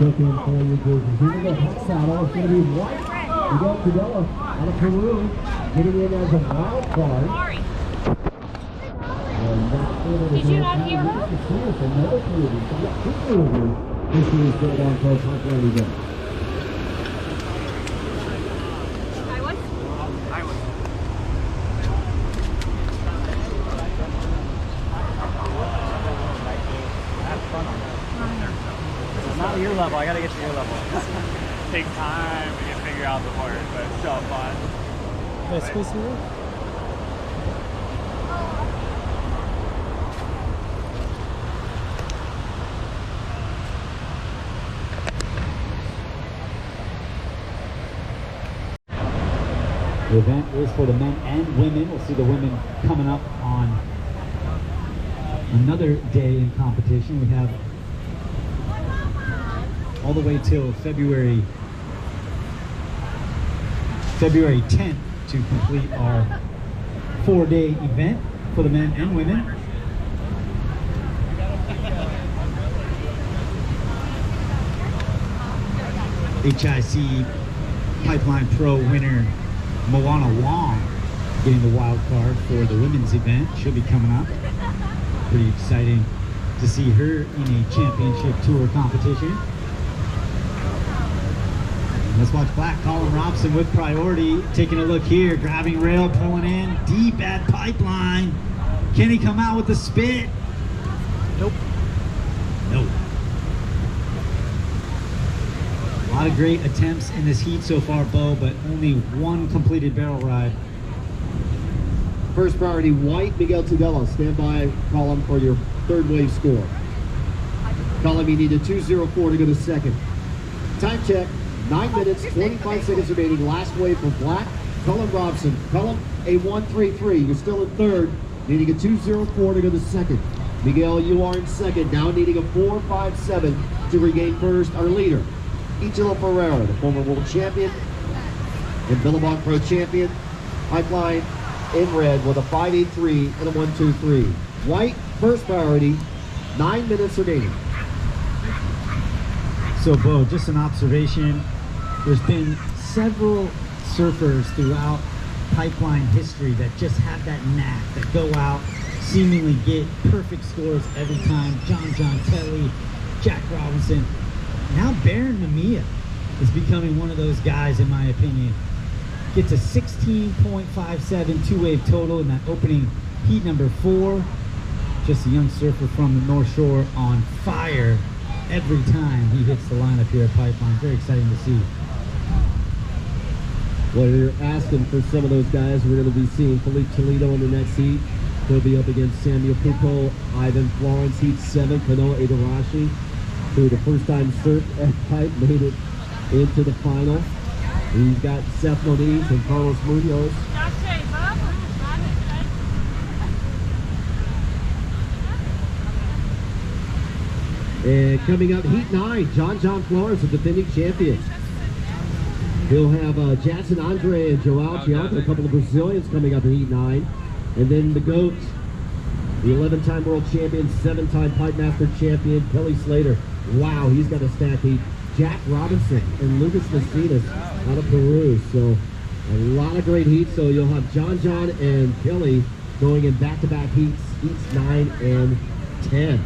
Looking for your jerseys. Here we go, hot saddle. It's going to be white. We got Kanoa out of Peru getting in as a wild card. Did you not hear her? Another Peruvian. So we got two Peruvians this year's Billabong Pro Pipeline event. Not your level, I gotta get to your level. Takes time to figure out the horse, but it's still fun. Can I squeeze through? The event is for the men and women. We'll see the women coming up on another day in competition. We have all the way till February 10th to complete our 4-day event for the men and women. HIC Pipeline Pro winner Moana Wong getting the wild card for the women's event. She'll be coming up. Pretty exciting to see her in a championship tour competition. Let's watch Black Colin Robson with priority. Taking a look here, grabbing rail, pulling in deep at Pipeline. Can he come out with the spit? Nope. Nope. A lot of great attempts in this heat so far, Bo, but only one completed barrel ride. First priority, white, Miguel Tudela. Stand by, column for your third wave score. Column, you need a 2:04 to go to second. Time check, 9 minutes, 25 seconds remaining. Last wave for black, Colin Robson. Column, a 1:33. You're still in third, needing a 2:04 to go to second. Miguel, you are in second, now needing a 4:57 to regain first, our leader. Ichilo Ferreira, the former world champion and Billabong Pro champion. Pipeline in red with a 5.83 and a 1.23. White, first priority, 9 minutes remaining. So, Bo, just an observation. There's been several surfers throughout Pipeline history that just have that knack, that go out, seemingly get perfect scores every time. John Kelly, Jack Robinson. Now Baron Mamiya is becoming one of those guys, in my opinion. Gets a 16.57 two-wave total in that opening heat number 4. Just a young surfer from the North Shore on fire every time he hits the lineup here at Pipeline. Very exciting to see. Well, you're asking for some of those guys. We're going to be seeing Felipe Toledo in the next heat. He'll be up against Samuel Pupo, Ivan Florence, heat 7, Kanoa Igarashi, who the first time surfed at Pipe, made it into the final. He's got Seth Moniz and Carlos Munoz. And coming up, heat 9, John Flores, the defending champion. He'll have Jackson Andre and Joao Chianca, a couple of Brazilians coming up in heat 9. And then the GOAT, the 11-time world champion, 7-time Pipe Master champion, Kelly Slater. Wow, he's got a stack heat. Jack Robinson and Lucas Macinas out of Peru. So a lot of great heats. So you'll have John and Kelly going in back-to-back heats 9 and 10.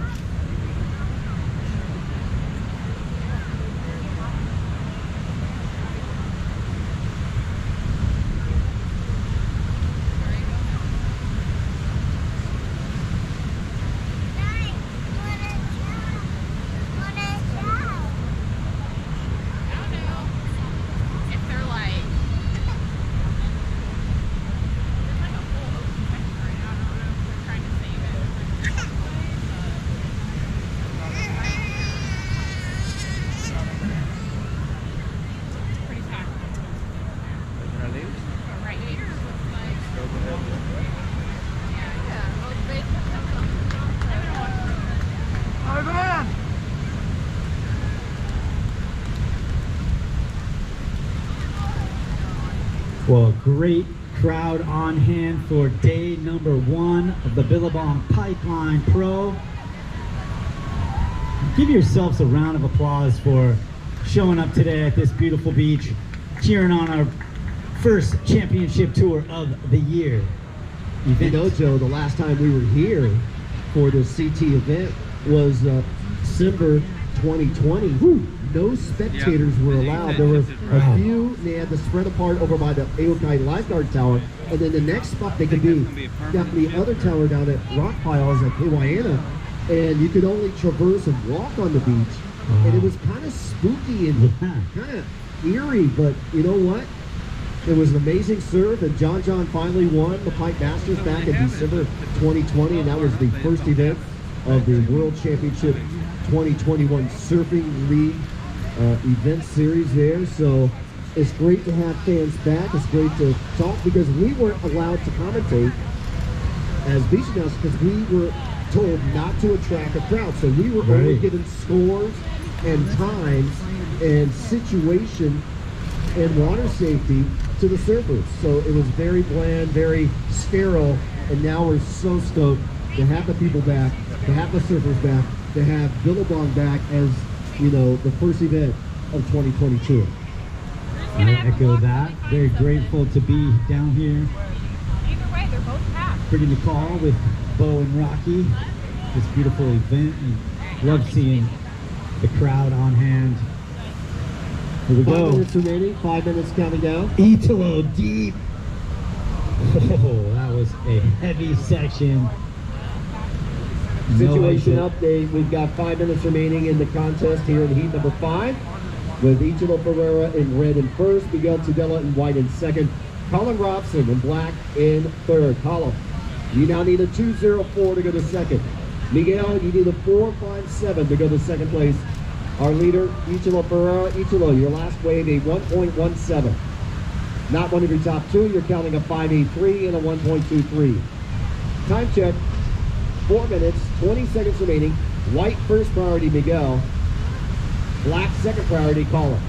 Well, great crowd on hand for day number 1 of the Billabong Pipeline Pro. Give yourselves a round of applause for showing up today at this beautiful beach, cheering on our first championship tour of the year. You know, Joe, the last time we were here for the CT event was December 2020. Woo. No spectators were allowed. There were a few. They had to spread apart over by the Ewen lifeguard tower, and then the next spot they could be down the other tower down at Rock Piles at Hawaiian, and you could only traverse and walk on the beach. And it was kind of spooky and kind of eerie, but you know what? It was an amazing surf, and John finally won the Pipe Masters back in December 2020, and that was the first event of the World Championship 2021 Surfing League event series there. So it's great to have fans back. It's great to talk because we weren't allowed to commentate as beach announcers because we were told not to attract a crowd. So we were only given scores and times and situation and water safety to the surfers. So it was very bland, very sterile, and now we're so stoked to have the people back, to have the surfers back, to have Billabong back as, you know, the first event of 2022. I echo that. Very grateful to be down here. Either way, they're both packed. Bringing the call with Bo and Rocky. This beautiful event, and love seeing the crowd on hand. Here we 5 go. minutes remaining, 5 minutes counting down. Italo deep. Oh, that was a heavy section. Situation No update. We've got 5 minutes remaining in the contest here in heat number 5 with Italo Ferreira in red in first, Miguel Tudela in white in second, Colin Robson in black in third. Colin, you now need a 204 to go to second. Miguel, you need a 457 to go to second place. Our leader, Italo Ferreira. Italo, your last wave, a 1.17. Not one of your top two. You're counting a 5.83 and a 1.23. Time check. 4 minutes, 20 seconds remaining. White first priority, Miguel. Black second priority, Colin.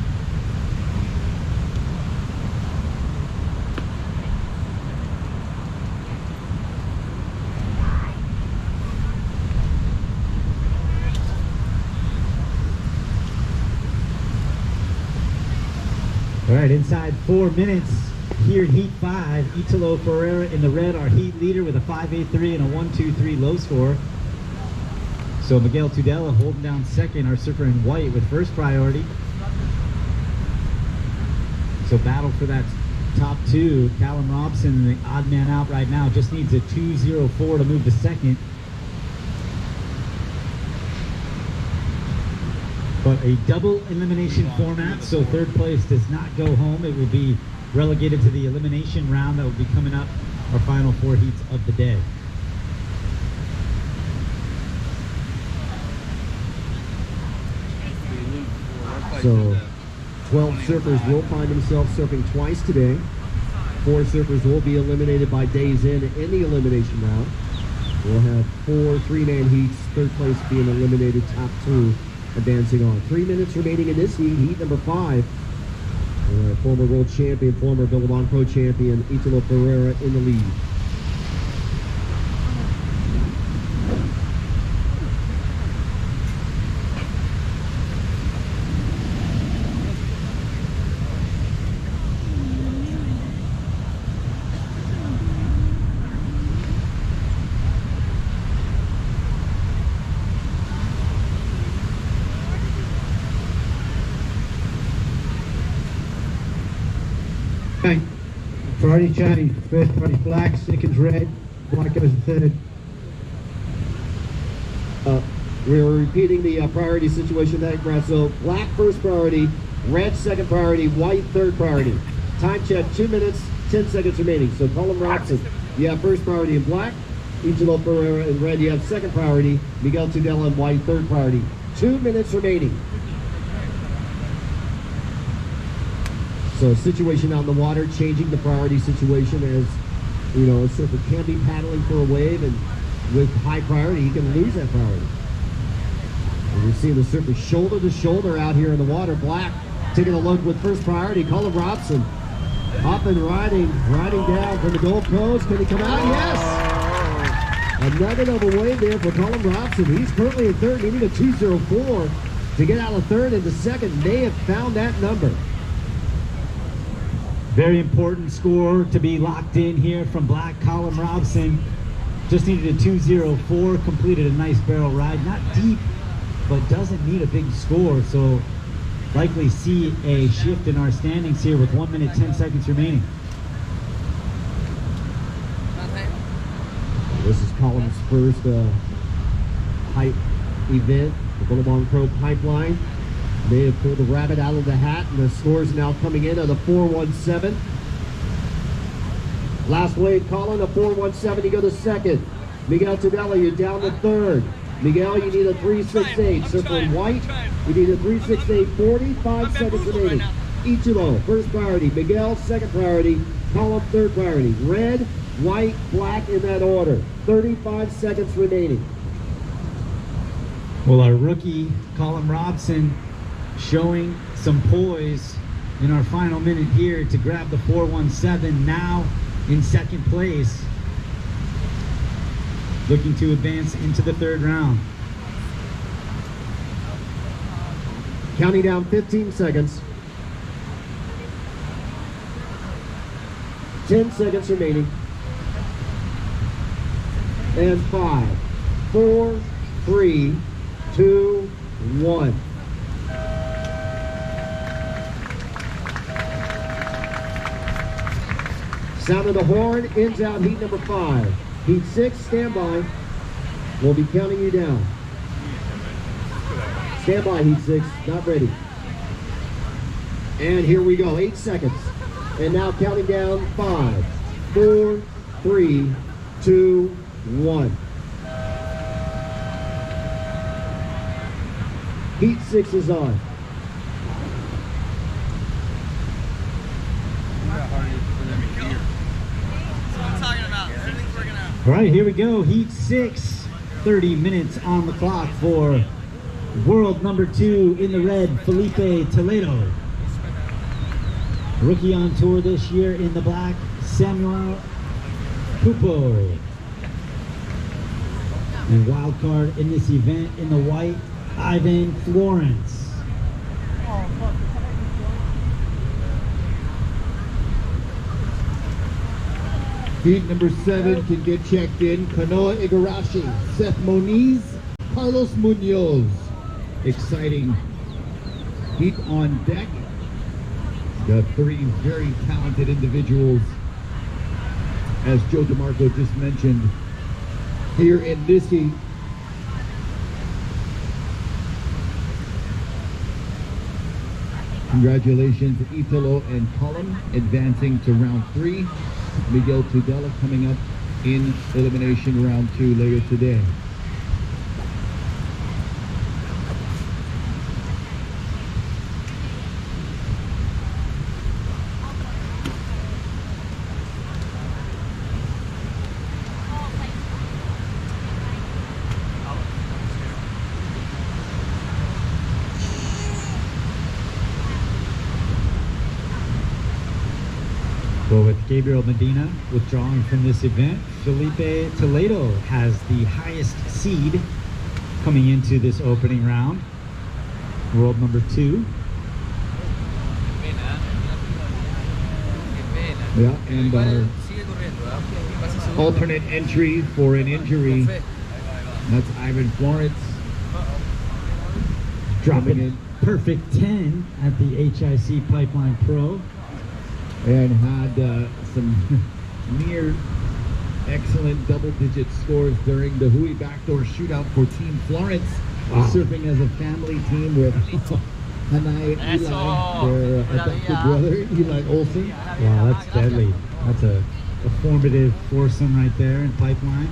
All right, inside 4 minutes here in Heat 5, Italo Ferreira in the red, our Heat leader with a 5.83 and a 1.23 low score. So Miguel Tudela holding down second, our surfer in white with first priority. So battle for that top two. Callum Robson, the odd man out right now, just needs a 2.04 to move to second. But a double elimination format, so third place does not go home. It will be relegated to the elimination round that will be coming up, our final 4 heats of the day. So 12 surfers will find themselves surfing twice today. 4 surfers will be eliminated by days in the elimination round. We'll have 4 3-man heats, third place being eliminated, top 2 advancing on. 3 minutes remaining in this heat, heat number 5. Former world champion, former Billabong Pro champion, Italo Ferreira in the lead. Priority change. First priority black, second's red, white goes third. We're repeating the priority situation there, Brad. So black first priority, red second priority, white third priority. Time check, 2 minutes, 10 seconds remaining. So Colin Robson, you have first priority in black. Italo Ferreira in red, you have second priority. Miguel Tudela in white, third priority. 2 minutes remaining. So situation on the water, changing the priority situation as, you know, a surfer can be paddling for a wave, and with high priority, he can lose that priority. And we're seeing the surfer shoulder to shoulder out here in the water. Black taking a look with first priority, Colin Robson. Up and riding down from the GoPros. Can he come out? Yes! A nugget of a wave there for Colin Robson. He's currently in third, needing a 2:04 to get out of third into second. May have found that number. Very important score to be locked in here from Black. Colin Robson just needed a 2:04, completed a nice barrel ride. Not deep, but doesn't need a big score, so likely see a shift in our standings here with 1 minute 10 seconds remaining. This is Colin's first pipe event, the Billabong Pro Pipeline. They have pulled the rabbit out of the hat, and the scores now coming in at a 4:17. Last wave, Colin, a 4:17. You go to second. Miguel Tudela, you're down to third. Miguel, you need a 3:68. Surfer in white, you need a 3:68. 45 seconds remaining. Ichiro, first priority. Miguel, second priority. Colin, third priority. Red, white, black in that order. 35 seconds remaining. Well, our rookie, Colin Robson, showing some poise in our final minute here to grab the 4:17, now in second place, looking to advance into the third round. Counting down 15 seconds. 10 seconds remaining. And 5, 4, 3, 2, 1. Sound of the horn ends out heat number 5. Heat 6, stand by. We'll be counting you down. Stand by, heat 6, not ready. And here we go, 8 seconds. And now counting down 5, 4, 3, 2, 1. Heat 6 is on. All right, here we go. Heat 6, 30 minutes on the clock for world number 2 in the red, Felipe Toledo. Rookie on tour this year in the black, Samuel Pupo. And wild card in this event in the white, Ivan Florence. Heat number 7 can get checked in. Kanoa Igarashi, Seth Moniz, Carlos Munoz. Exciting heat on deck. The 3 very talented individuals, as Joe DeMarco just mentioned, here in this heat. Congratulations, Italo and Colin advancing to round 3. Miguel Tudela coming up in elimination round 2 later today. Well, with Gabriel Medina withdrawing from this event, Felipe Toledo has the highest seed coming into this opening round. World number 2. Yeah, and our alternate entry for an injury, that's Ivan Florence. Dropping in perfect 10 at the HIC Pipeline Pro. And had some near excellent double-digit scores during the Hui backdoor shootout for Team Florence. Wow. Surfing as a family team with Hanai and Eli, their adopted brother, Eli Olsen. Wow, that's deadly. That's a formative foursome right there in Pipeline.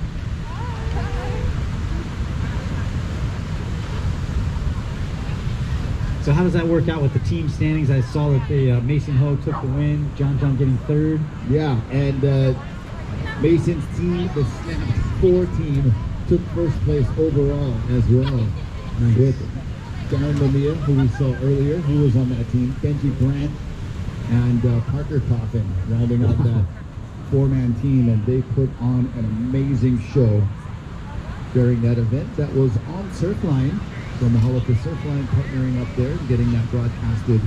So how does that work out with the team standings? I saw that the Mason Ho took the win, John getting third. Yeah, and Mason's team, the Snap 4 team, took first place overall as well. Nice. With Darren Lamia, who we saw earlier, who was on that team, Benji Brandt, and Parker Coffin rounding out that four-man team, and they put on an amazing show during that event that was on Surfline, from the Mahalo to Surfline partnering up there, getting that broadcasted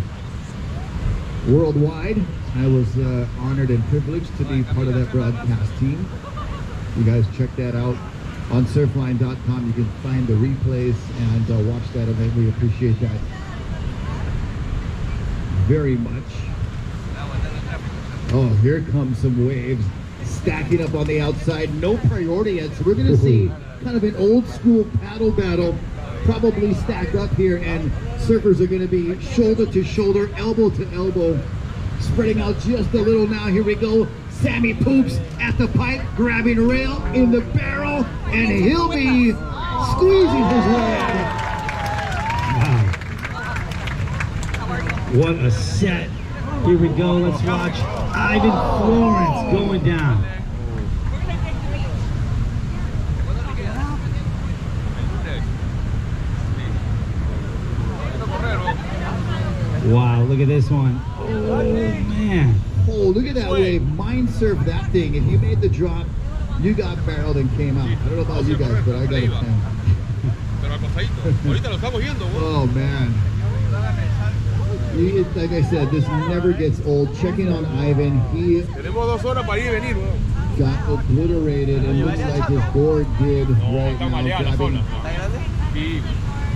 worldwide. I was honored and privileged to be part of that broadcast team. You guys check that out on surfline.com. You can find the replays and watch that event. We appreciate that very much. Oh, here comes some waves stacking up on the outside. No priority yet, so we're going to see kind of an old school paddle battle probably stacked up here, and surfers are going to be shoulder to shoulder, elbow to elbow, spreading out just a little now. Here we go. Sammy Poops at the pipe, grabbing a rail in the barrel, and he'll be squeezing his way. Wow. What a set. Here we go. Let's watch Ivan Florence going down. Wow, look at this one. Oh, man. Oh, look at that wave. Mind surf that thing. If you made the drop, you got barreled and came out. I don't know about you guys, but I got it. Oh, man. Like I said, this never gets old. Checking on Ivan, he got obliterated, and looks like his board did right now, grabbing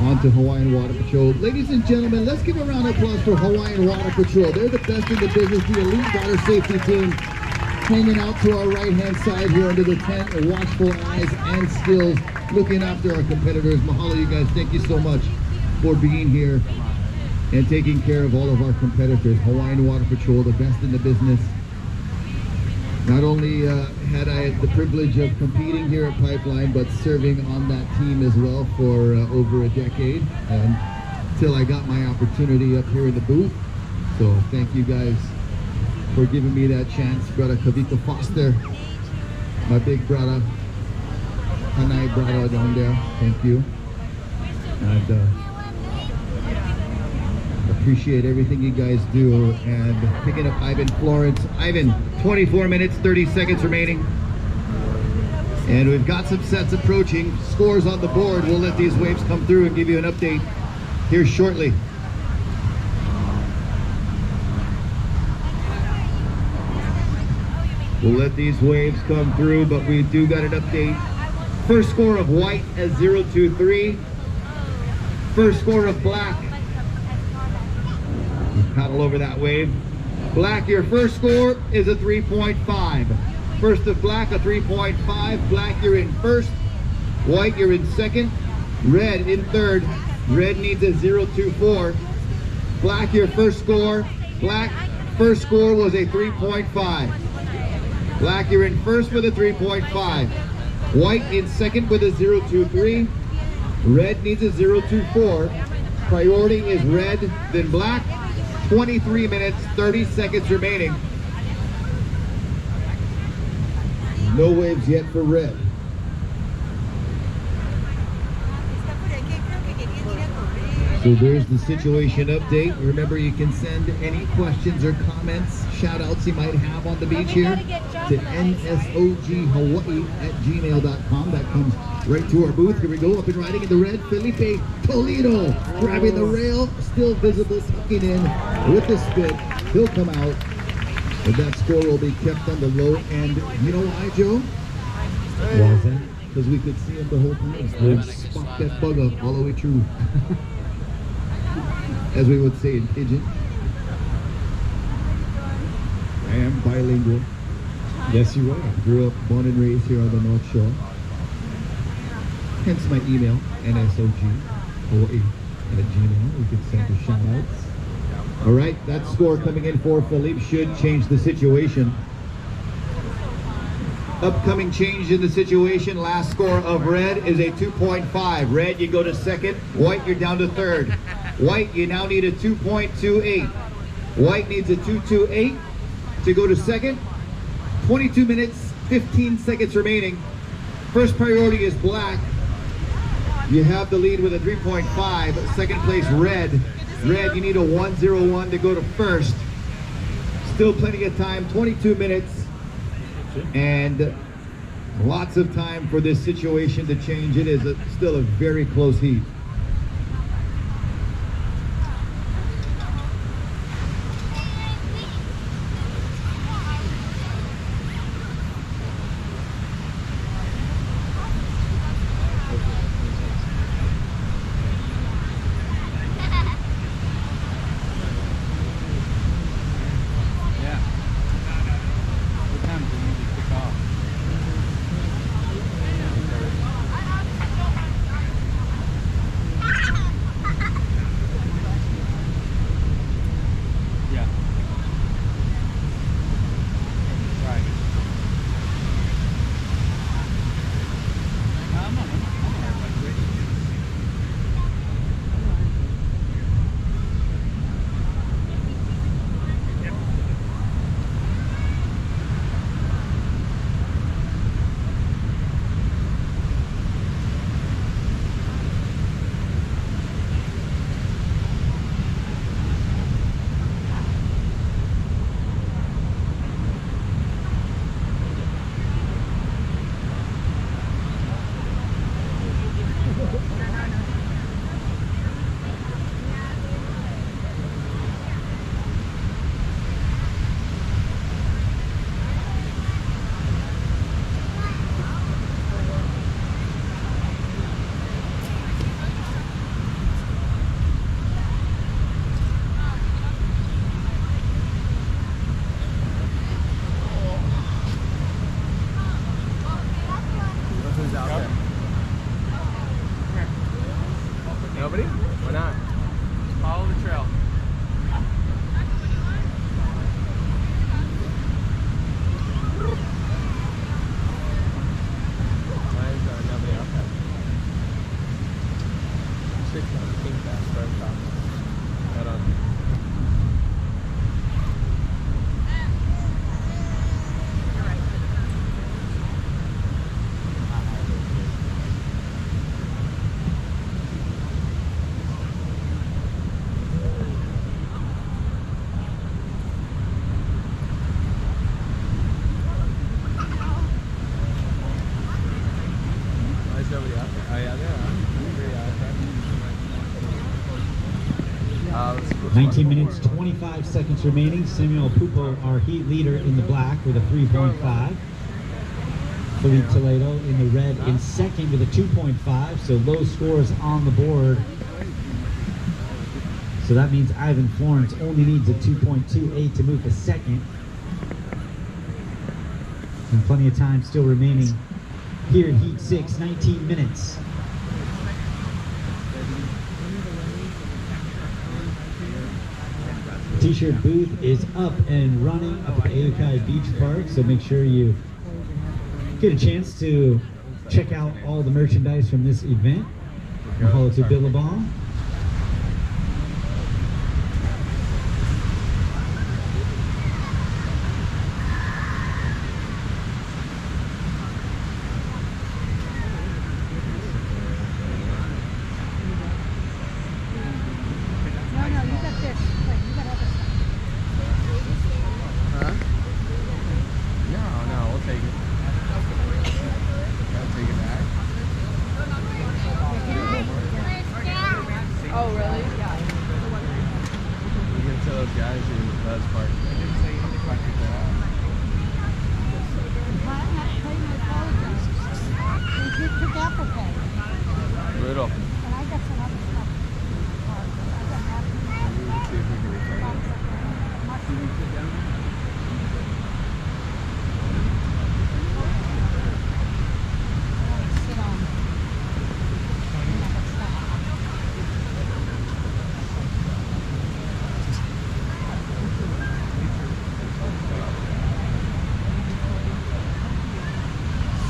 onto Hawaiian Water Patrol. Ladies and gentlemen, let's give a round of applause for Hawaiian Water Patrol. They're the best in the business, the elite water safety team, hanging out to our right-hand side here under the tent, watchful eyes and skills, looking after our competitors. Mahalo, you guys. Thank you so much for being here and taking care of all of our competitors. Hawaiian Water Patrol, the best in the business. Not only had I the privilege of competing here at Pipeline, but serving on that team as well for over a decade, until I got my opportunity up here in the booth. So thank you guys for giving me that chance. Brother Kavita Foster, my big brother, Hanai brother down there, thank you. And appreciate everything you guys do. And picking up Ivan Florence. Ivan, 24 minutes, 30 seconds remaining. And we've got some sets approaching. Scores on the board. We'll let these waves come through and give you an update here shortly. We'll let these waves come through, but we do got an update. First score of white as 023. First score of black. Paddle over that wave. Black, your first score is a 3.5. First of black, a 3.5. Black, you're in first. White, you're in second. Red in third. Red needs a 0.24. Black, your first score. Black, first score was a 3.5. Black, you're in first with a 3.5. White in second with a 0.23. Red needs a 0.24. Priority is red, then black. 23 minutes, 30 seconds remaining. No waves yet for red. So there's the situation update. Remember, you can send any questions or comments, shout outs you might have on the beach here to nsoghawaii@gmail.com. That comes right to our booth. Here we go, up and riding in the red. Felipe Toledo grabbing the rail, still visible, tucking in with the spit. He'll come out, and that score will be kept on the low end. You know why, Joe? Why is that? Because we could see him the whole time. We'll spot that bug up all the way through. As we would say in Pidgin. I am bilingual. Yes, you are. Grew up, born and raised here on the North Shore. Hence my email, nsoghawaii@gmail. We can send the shout outs. All right, that score coming in for Philippe should change the situation. Upcoming change in the situation. Last score of red is a 2.5. Red, you go to second. White, you're down to third. White, you now need a 2.28. White needs a 2.28 to go to second. 22 minutes, 15 seconds remaining. First priority is black. You have the lead with a 3.5. Second place, red. Red, you need a 1.01 to go to first. Still plenty of time, 22 minutes, and lots of time for this situation to change. It is still a very close heat. Nobody? Why not? Follow the trail. Why is there nobody out there? 6 months, King Fast, right top. Right on. Why is nobody out there? Oh yeah, there are. 19 minutes, 25 seconds remaining. Samuel Pupo, our heat leader in the black with a 3.5. Felipe Toledo in the red in second with a 2.5. So low scores on the board. So that means Ivan Florence only needs a 2.28 to move to second. And plenty of time still remaining here in Heat 6, 19 minutes. T-shirt booth is up and running up at the Aukai Beach Park, so make sure you get a chance to check out all the merchandise from this event. Mahalo to Billabong. Brutal.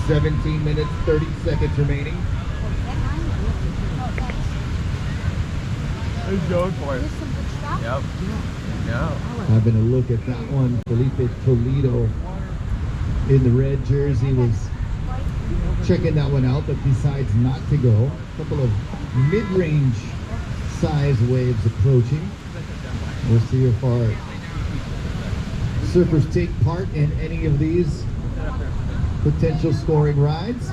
Seventeen minutes, 30 seconds remaining. He's going for it. Yep. No. Having a look at that one, Felipe Toledo in the red jersey was checking that one out, but decides not to go. A couple of mid-range size waves approaching. We'll see how far surfers take part in any of these potential scoring rides.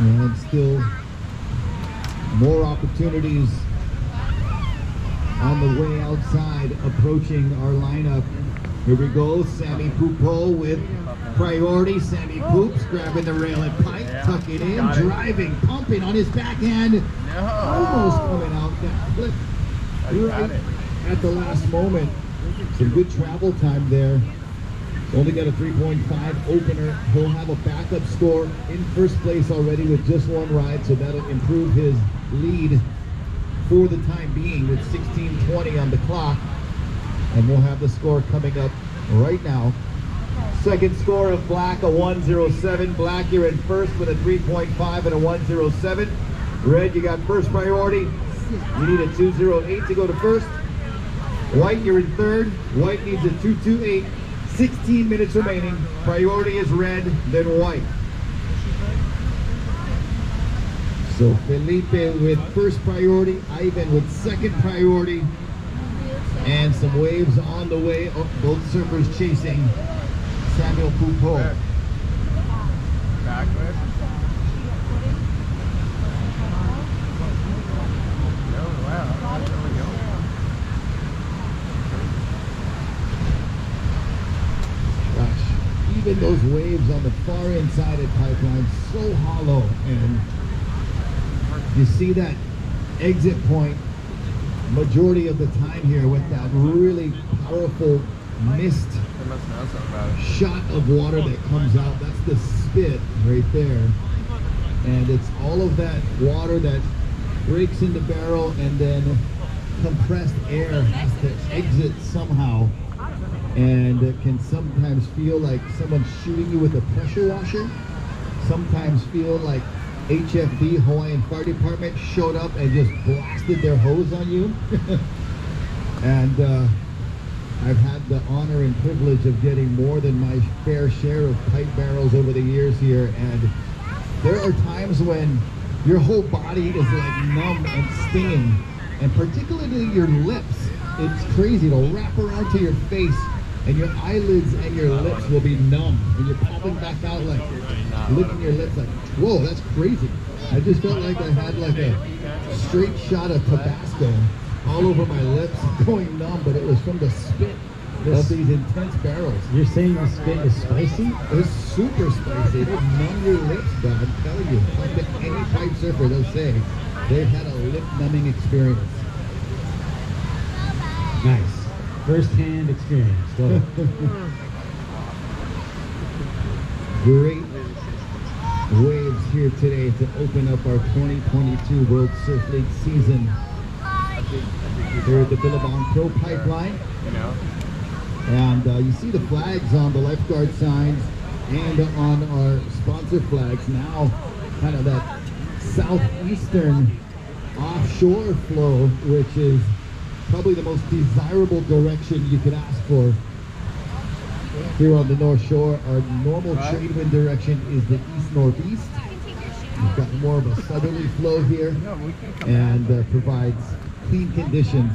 And still more opportunities on the way outside, approaching our lineup. Here we go, Sammy Pupo with priority. Sammy Poops grabbing the rail and pipe, tuck it in, driving, pumping on his backhand. Almost coming out that flip right at the last moment. Some good travel time there. Only got a 3.5 opener. He'll have a backup score in first place already with just one ride, so that'll improve his lead for the time being with 16:20 on the clock. And we'll have the score coming up right now. Second score of Black, a 107. Black, you're in first with a 3.5 and a 107. Red, you got first priority. You need a 208 to go to first. White, you're in third. White needs a 228. 16 minutes remaining. Priority is red, then white. So Felipe with first priority, Ivan with second priority, and some waves on the way. Oh, both surfers chasing Samuel Pupo. Backward. Oh, wow. There we go. Gosh, even those waves on the far inside of Pipeline, so hollow, and you see that exit point majority of the time here with that really powerful mist They must know something about it. shot of water that comes out. That's the spit right there, and it's all of that water that breaks in the barrel, and then compressed air has to exit somehow, and it can sometimes feel like someone's shooting you with a pressure washer, sometimes feel like HFD, Hawaiian Fire Department, showed up and just blasted their hose on you. And I've had the honor and privilege of getting more than my fair share of pipe barrels over the years here, and there are times when your whole body is like numb and stinging, and particularly your lips. It's crazy. It'll wrap around to your face, and your eyelids and your lips will be numb, and you're popping back out like licking your lips like, whoa, that's crazy. I just felt like I had like a straight shot of Tabasco all over my lips, going numb, but it was from the spit of these intense barrels. You're saying the spit is spicy? It's super spicy. It'll numb your lips, but I'm telling you, talk to any pipe surfer, they'll say they've had a lip numbing experience. Nice. First-hand experience. Love it. Great waves here today to open up our 2022 World Surf League season here at the Billabong Pro Pipeline. You know? And you see the flags on the lifeguard signs and on our sponsor flags now, kind of that southeastern offshore flow, which is probably the most desirable direction you could ask for here on the North Shore. Our normal trade wind direction is the east-northeast. We've got more of a southerly flow here, and provides clean conditions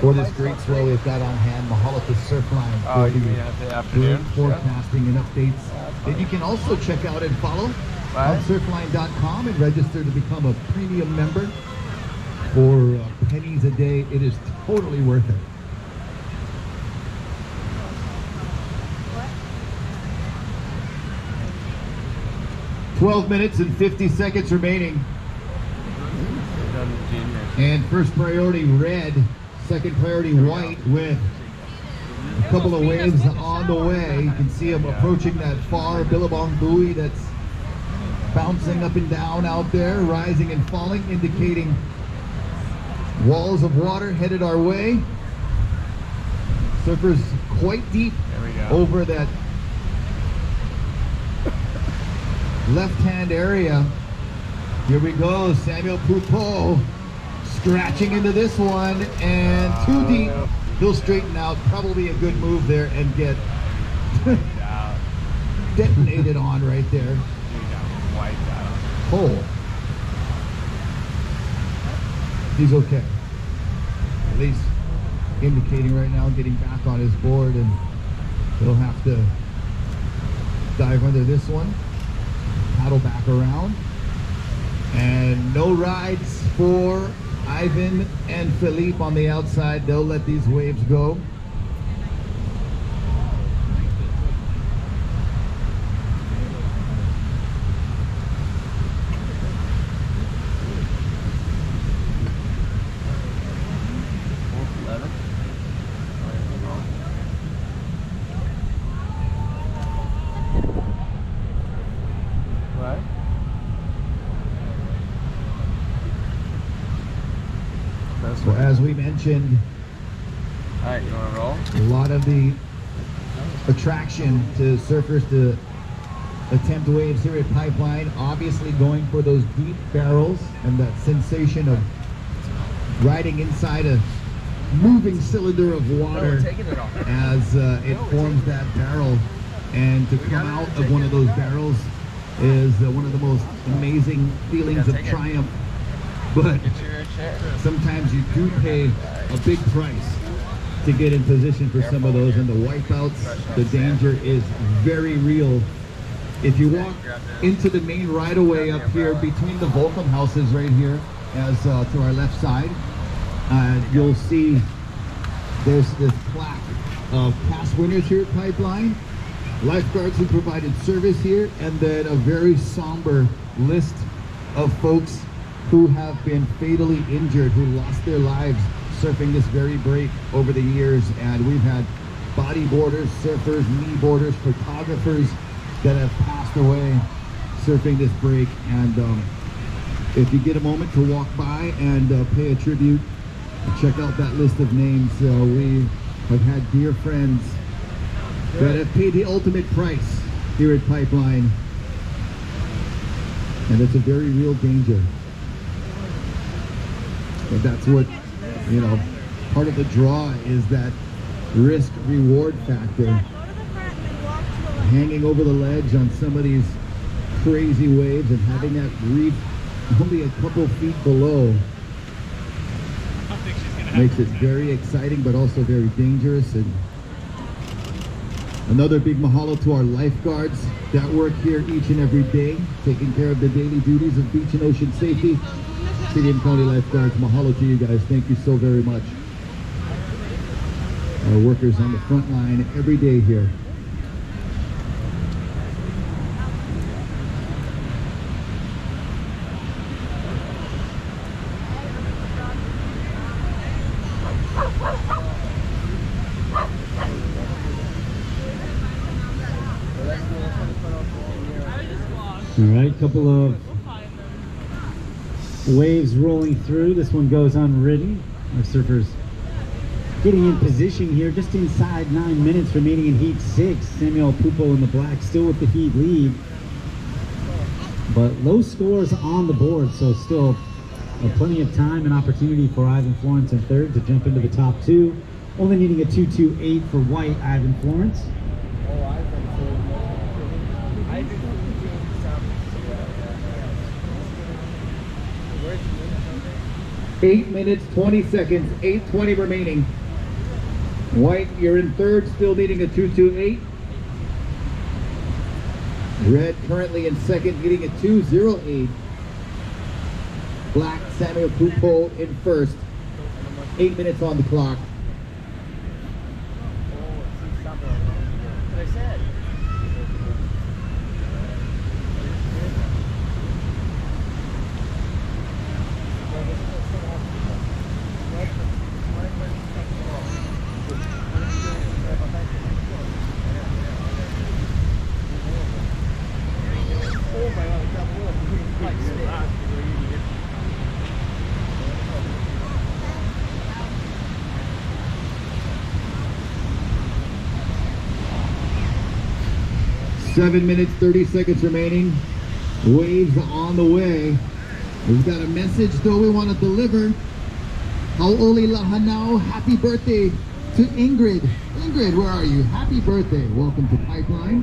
for this great swell we've got on hand. Mahalo to Surfline. Oh, you mean at the afternoon? Great forecasting and updates that you can also check out and follow on surfline.com and register to become a premium member for pennies a day. It is totally worth it. What? 12 minutes and 50 seconds remaining. And first priority red, second priority white, with a couple of waves on the way. You can see them approaching that far Billabong buoy that's bouncing up and down out there, rising and falling, indicating walls of water headed our way. Surfers quite deep over that left-hand area. Here we go, Samuel Pupo scratching into this one, and too deep. He'll straighten out. Probably a good move there and get detonated on right there. he's okay. At least indicating right now getting back on his board, and he'll have to dive under this one, paddle back around. And no rides for Ivan and Philippe on the outside. They'll let these waves go. So as we mentioned, All right, you want to roll? a lot of the attraction to surfers to attempt waves here at Pipeline, obviously going for those deep barrels and that sensation of riding inside a moving cylinder of water as it forms that barrel. And to come out of one of those barrels is one of the most amazing feelings of triumph. But sometimes you do pay a big price to get in position for some of those, and the wipeouts, the danger is very real. If you walk into the main right-of-way up here between the Volcom houses right here, as to our left side, you'll see there's this plaque of past winners here at Pipeline, lifeguards who provided service here, and then a very somber list of folks who have been fatally injured, who lost their lives surfing this very break over the years. And we've had bodyboarders, surfers, kneeboarders, photographers that have passed away surfing this break. And if you get a moment to walk by and pay a tribute, check out that list of names. We have had dear friends that have paid the ultimate price here at Pipeline, and it's a very real danger. But that's what, you know, part of the draw is that risk-reward factor. Hanging over the ledge on some of these crazy waves and having that reef only a couple feet below makes it very exciting, but also very dangerous. And another big mahalo to our lifeguards that work here each and every day, taking care of the daily duties of beach and ocean safety. City and County lifeguards, mahalo to you guys. Thank you so very much. Our workers on the front line every day here. All right, couple of waves rolling through. This one goes unridden. Our surfers getting in position here just inside 9 minutes remaining in heat 6. Samuel Pupo in the black still with the heat lead, but low scores on the board, so still plenty of time and opportunity for Ivan Florence in third to jump into the top two. Only needing a 2.28 for white Ivan Florence. 8 minutes, 20 seconds, 8:20 remaining. White, you're in third, still needing a 2.28. Red currently in second, needing a 2.08. Black, Samuel Pupo in first. 8 minutes on the clock. Seven minutes, 30 seconds remaining. Waves on the way. We've got a message though we want to deliver. Hau'oli lahanau, happy birthday to Ingrid. Ingrid, where are you? Happy birthday. Welcome to Pipeline.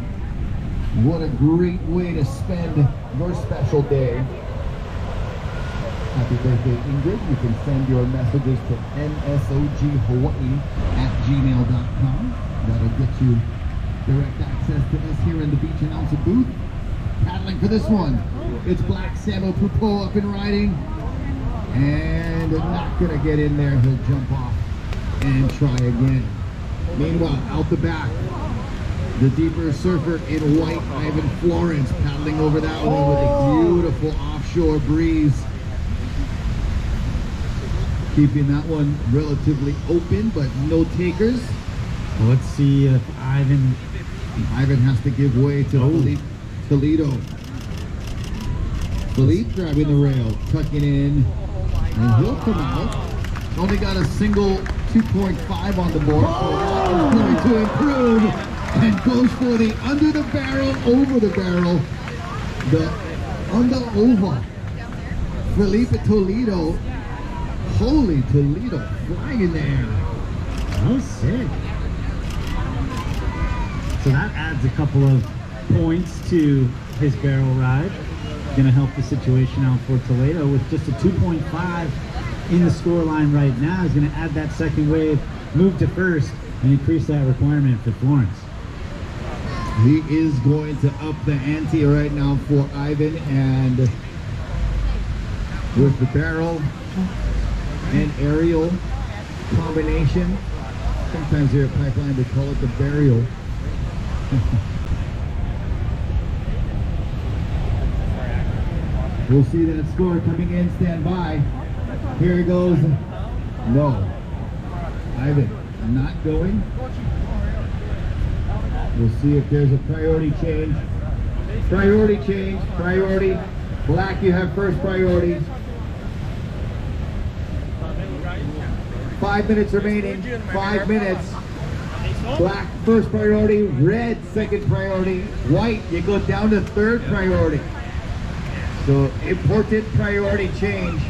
What a great way to spend your special day. Happy birthday, Ingrid. You can send your messages to nsoghawaii@gmail.com. That'll get you direct access to us here in the beach announcer booth. Paddling for this one, it's Black Samo Pupo up and riding. And not gonna get in there, he'll jump off and try again. Meanwhile, out the back, the deeper surfer in white, Ivan Florence, paddling over that one with a beautiful offshore breeze. Keeping that one relatively open, but no takers. Well, let's see if Ivan has to give way to Felipe Toledo. Felipe driving the rail, tucking in, and he'll come out. Only got a single 2.5 on the board, so that is going to improve, and goes for the under the barrel, over the barrel, the under over. Felipe Toledo, holy Toledo, flying in the air. Oh, sick. So that adds a couple of points to his barrel ride. Gonna help the situation out for Toledo with just a 2.5 in the score line right now. He's gonna add that second wave, move to first, and increase that requirement for Florence. He is going to up the ante right now for Ivan, and with the barrel and aerial combination, sometimes here at Pipeline they call it the burial. We'll see that score coming in. Stand by. Here it goes. No. Ivan not going. We'll see if there's a priority change. Priority change. Priority. Black, you have first priority. 5 minutes remaining. 5 minutes. Black, first priority. Red, second priority. White, you go down to third priority. So, important priority change.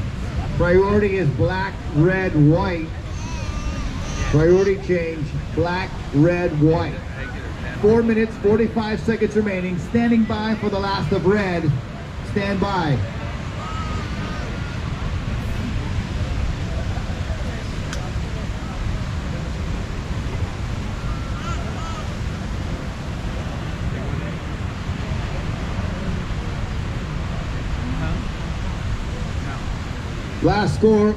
Priority is black, red, white. Priority change, black, red, white. 4 minutes, 45 seconds remaining. Standing by for the last of red. Stand by. Last score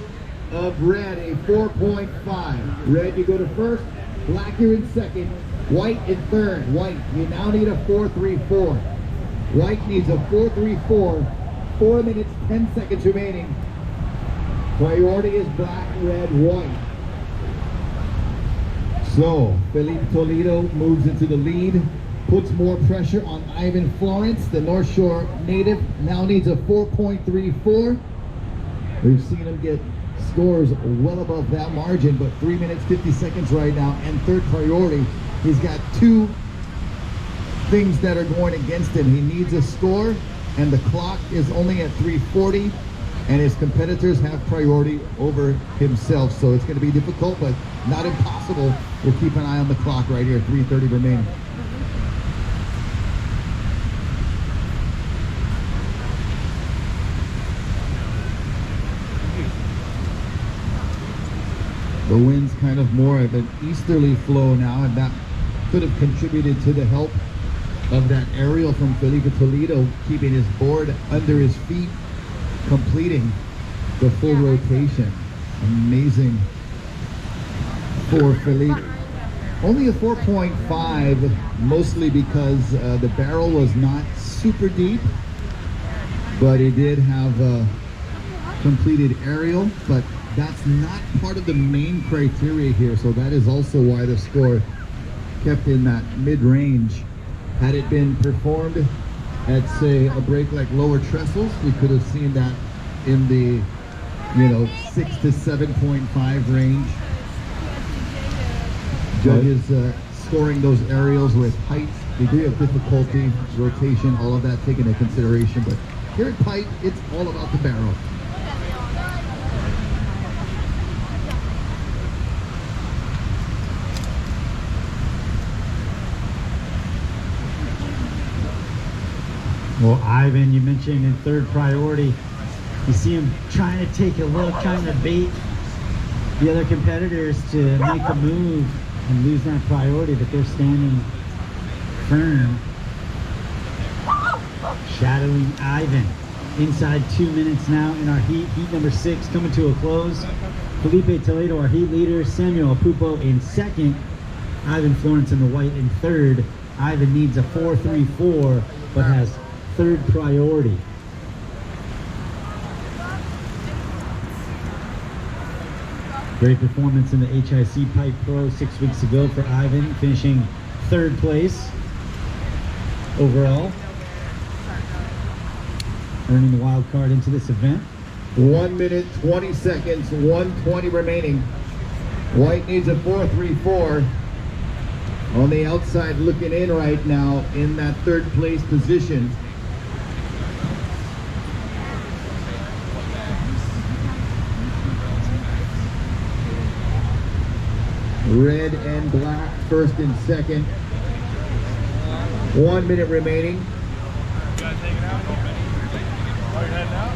of red, a 4.5. Red, you go to first. Black, you're in second. White in third. White, you now need a 4.34. White needs a 4.34. 4 minutes, 10 seconds remaining. Priority is black, red, white. So, Felipe Toledo moves into the lead. Puts more pressure on Ivan Florence. The North Shore native now needs a 4.34. We've seen him get scores well above that margin, but 3 minutes, 50 seconds right now, and third priority. He's got two things that are going against him. He needs a score, and the clock is only at 3:40, and his competitors have priority over himself. So it's going to be difficult, but not impossible. We'll keep an eye on the clock right here, 3:30 remaining. The wind's kind of more of an easterly flow now, and that could have contributed to the help of that aerial from Felipe Toledo, keeping his board under his feet, completing the full rotation. Amazing for Felipe. Only a 4.5, mostly because the barrel was not super deep, but he did have a completed aerial, but that's not part of the main criteria here, so that is also why the score kept in that mid-range. Had it been performed at, say, a break like Lower Trestles, we could have seen that in the, 6 to 7.5 range. Judges scoring those aerials with height, degree of difficulty, rotation, all of that taken into consideration. But here at Pike, it's all about the barrel. Well, Ivan, you mentioned in third priority, You see him trying to take a look, trying to bait the other competitors to make a move and lose that priority, but they're standing firm. Shadowing Ivan. Inside 2 minutes now in our heat. Heat number 6 coming to a close. Felipe Toledo, our heat leader. Samuel Pupo in second. Ivan Florence in the white in third. Ivan needs a 4.34, but has third priority. Great performance in the HIC Pipe Pro 6 weeks ago for Ivan, finishing third place overall, earning the wild card into this event. 1 minute, 20 seconds, 1:20 remaining. White needs a 4.34. On the outside looking in right now in that third place position. Red and black, first and second. 1 minute remaining. You gotta take it out. Oh, you're heading out?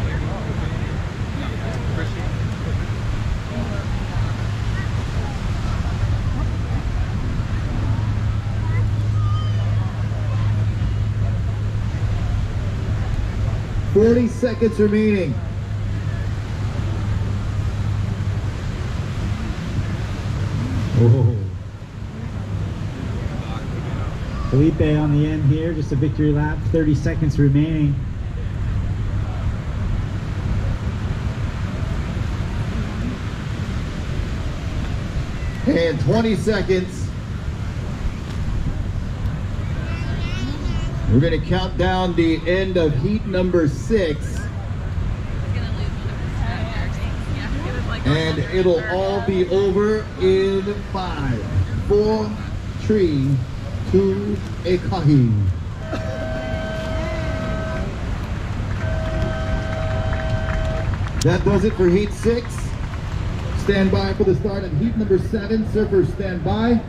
40 seconds remaining. Oh. Felipe on the end here, just a victory lap, 30 seconds remaining. And 20 seconds. We're going to count down the end of heat number 6. And it'll all be over in 5, 4, 3, 2, a kahi. That does it for heat 6. Stand by for the start of heat number 7. Surfers stand by.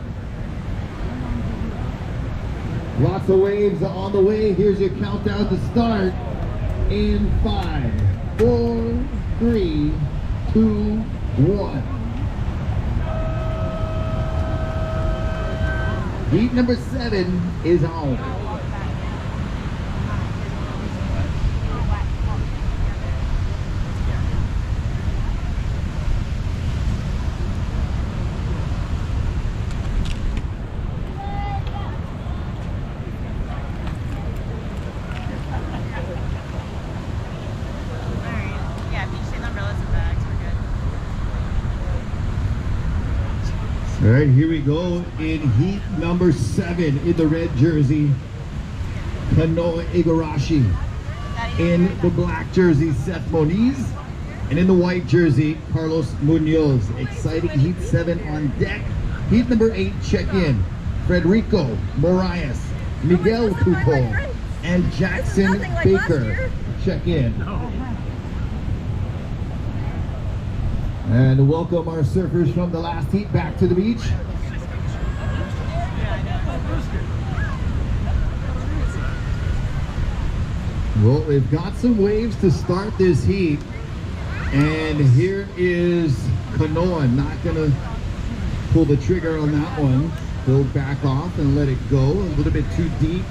Lots of waves on the way. Here's your countdown to start in 5, 4, 3, 2, 1. Heat number 7 is on. All right, here we go in heat number 7 in the red jersey, Kanoa Igarashi. In the black jersey, Seth Moniz. And in the white jersey, Carlos Munoz. Exciting heat 7 on deck. Heat number 8, check in. Frederico Moraes, Miguel Pupo, and Jackson Baker. Check in. And welcome our surfers from the last heat back to the beach. Well, we've got some waves to start this heat. And here is Kanoa, not gonna pull the trigger on that one. He'll back off and let it go a little bit too deep.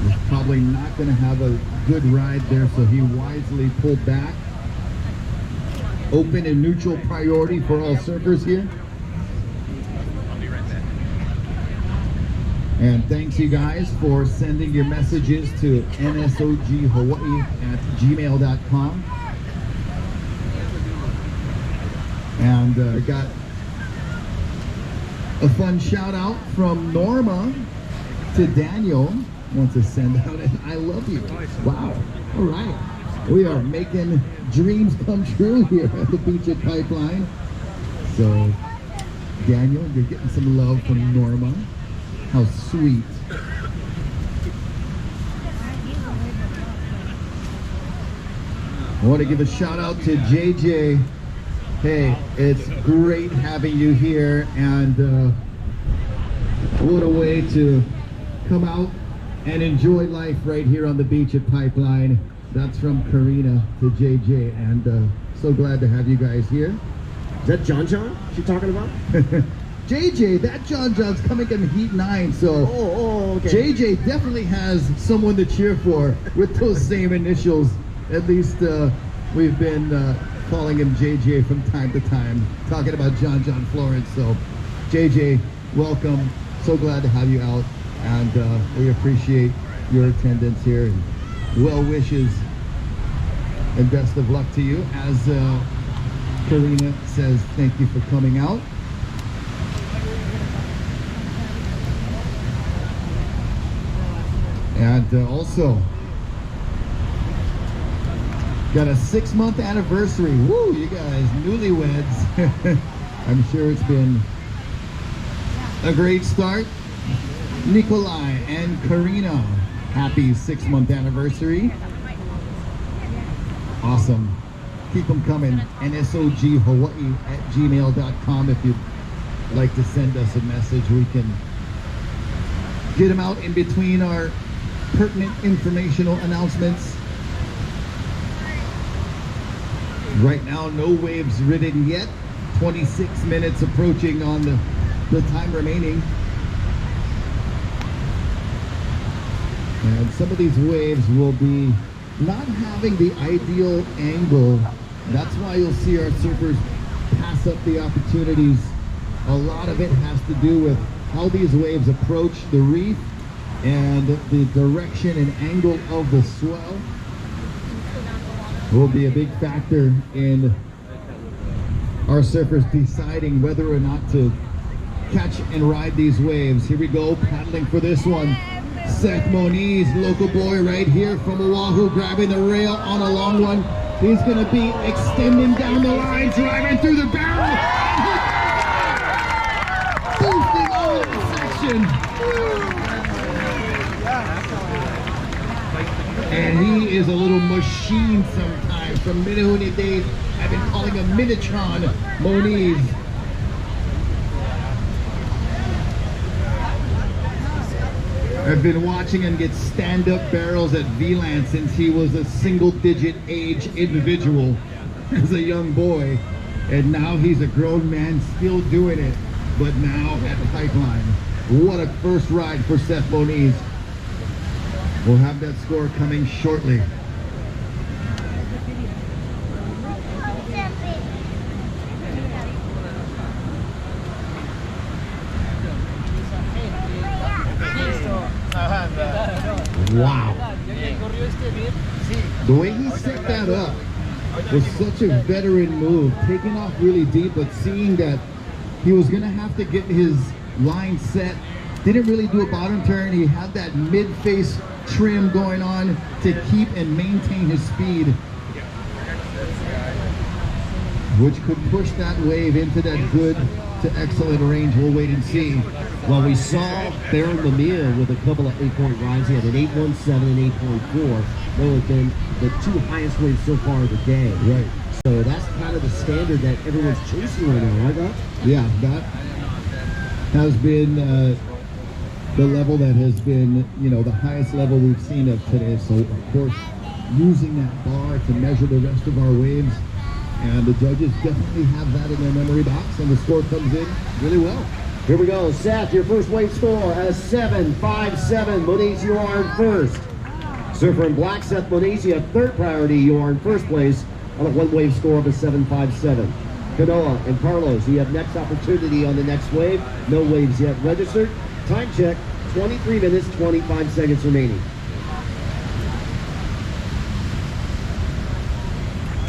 He's probably not gonna have a good ride there, so he wisely pulled back. Open and neutral priority for all surfers here. I'll be right back. And thanks you guys for sending your messages to nsoghawaii@gmail.com. And got a fun shout out from Norma to Daniel. Wants to send out an I love you. Wow. All right. We are making dreams come true here at the beach at Pipeline. So, Daniel, you're getting some love from Norma. How sweet. I want to give a shout out to JJ. Hey, it's great having you here, and what a way to come out and enjoy life right here on the beach at Pipeline. That's from Karina to JJ, and so glad to have you guys here. Is that John she talking about? JJ, that John's coming in Heat 9, so okay. JJ definitely has someone to cheer for with those same initials. At least we've been calling him JJ from time to time, talking about John Florence. So JJ, welcome. So glad to have you out, and we appreciate your attendance here, and well wishes and best of luck to you. As Karina says, thank you for coming out. And also got a 6-month anniversary. Woo, you guys, newlyweds. I'm sure it's been a great start. Nikolai and Karina, happy 6-month anniversary. Awesome. Keep them coming. nsoghawaii@gmail.com if you'd like to send us a message. We can get them out in between our pertinent informational announcements. Right now, no waves ridden yet. 26 minutes approaching on the time remaining. And some of these waves will be not having the ideal angle. That's why you'll see our surfers pass up the opportunities. A lot of it has to do with how these waves approach the reef and the direction and angle of the swell will be a big factor in our surfers deciding whether or not to catch and ride these waves. Here we go, paddling for this one. Seth Moniz, local boy right here from Oahu, grabbing the rail on a long one. He's going to be extending down the line, driving through the barrel. Boosting over the section. And he is a little machine sometimes. From Minahune days, I've been calling him Minitron Moniz. I've been watching him get stand-up barrels at VLAN since he was a single-digit age individual as a young boy. And now he's a grown man still doing it, but now at Pipeline. What a first ride for Seth Moniz. We'll have that score coming shortly. Wow. The way he set that up was such a veteran move, taking off really deep, but seeing that he was going to have to get his line set. Didn't really do a bottom turn. He had that mid-face trim going on to keep and maintain his speed, which could push that wave into that good to excellent range. We'll wait and see. Well, we saw Baron Lemire with a couple of 8-point rides. He had an 8.17 and 8.4. Those have been the two highest waves so far of the day. Right. So that's kind of the standard that everyone's chasing right now, right, Doc? Yeah, that has been the level that has been, you know, the highest level we've seen of today. So, of course, using that bar to measure the rest of our waves, and the judges definitely have that in their memory box, and the score comes in really well. Here we go. Seth, your first wave score at a 7.57. Moniz, you are in first. Surfer in black, Seth Moniz, you have third priority. You are in first place on a one-wave score of a 7.57. Kanoa and Carlos, you have next opportunity on the next wave. No waves yet registered. Time check, 23 minutes, 25 seconds remaining.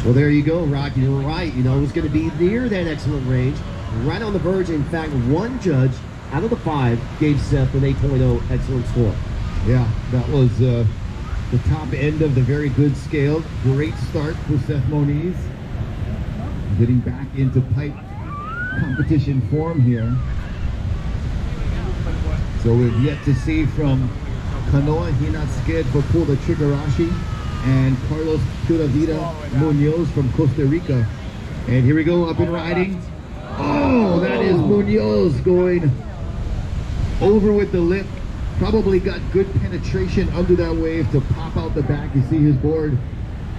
Well, there you go, Rock. You were right. You know, it was going to be near that excellent range. Right on the verge. In fact, one judge out of the 5 gave Seth an 8.0 excellent score. Yeah, that was the top end of the very good scale. Great start for Seth Moniz. Getting back into pipe competition form here. So we've yet to see from Kanoa. He's not scared for pull the Trigarashi. And Carlos Pura Vida Munoz from Costa Rica. And here we go, up and riding. Oh, that is Munoz going over with the lip, Probably got good penetration under that wave to pop out the back. You see his board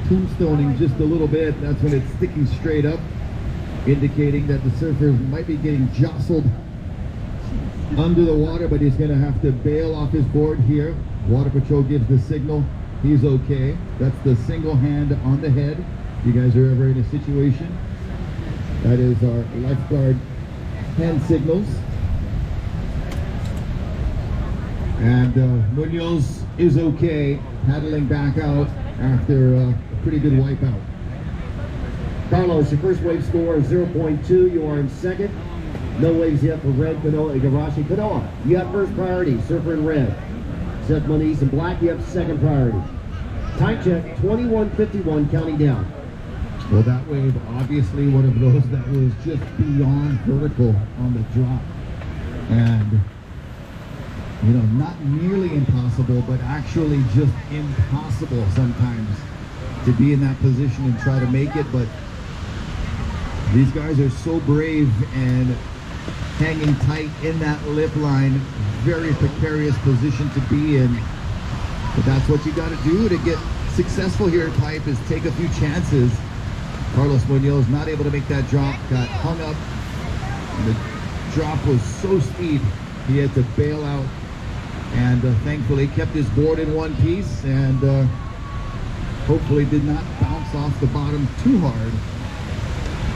tombstoning just a little bit. That's when it's sticking straight up, indicating that the surfer might be getting jostled under the water, but he's going to have to bail off his board here. Water Patrol gives the signal. He's okay. That's the single hand on the head. You guys are ever in a situation, that is our lifeguard hand signals. And Munoz is okay, paddling back out after a pretty good wipeout. Carlos, your first wave score is 0.2. You are in second. No waves yet for red, Kanoa, Igarashi. Kanoa, you have first priority, surfer in red. Seth Moniz in black, you have second priority. Time check, 21:51, counting down. Well, that wave, obviously one of those that was just beyond vertical on the drop. And, you know, not nearly impossible, but actually just impossible sometimes to be in that position and try to make it. But these guys are so brave and hanging tight in that lip line. Very precarious position to be in. But that's what you got to do to get successful here at Pipe, is take a few chances. Carlos Munoz not able to make that drop, got hung up. The drop was so steep, he had to bail out. And thankfully kept his board in one piece, and hopefully did not bounce off the bottom too hard.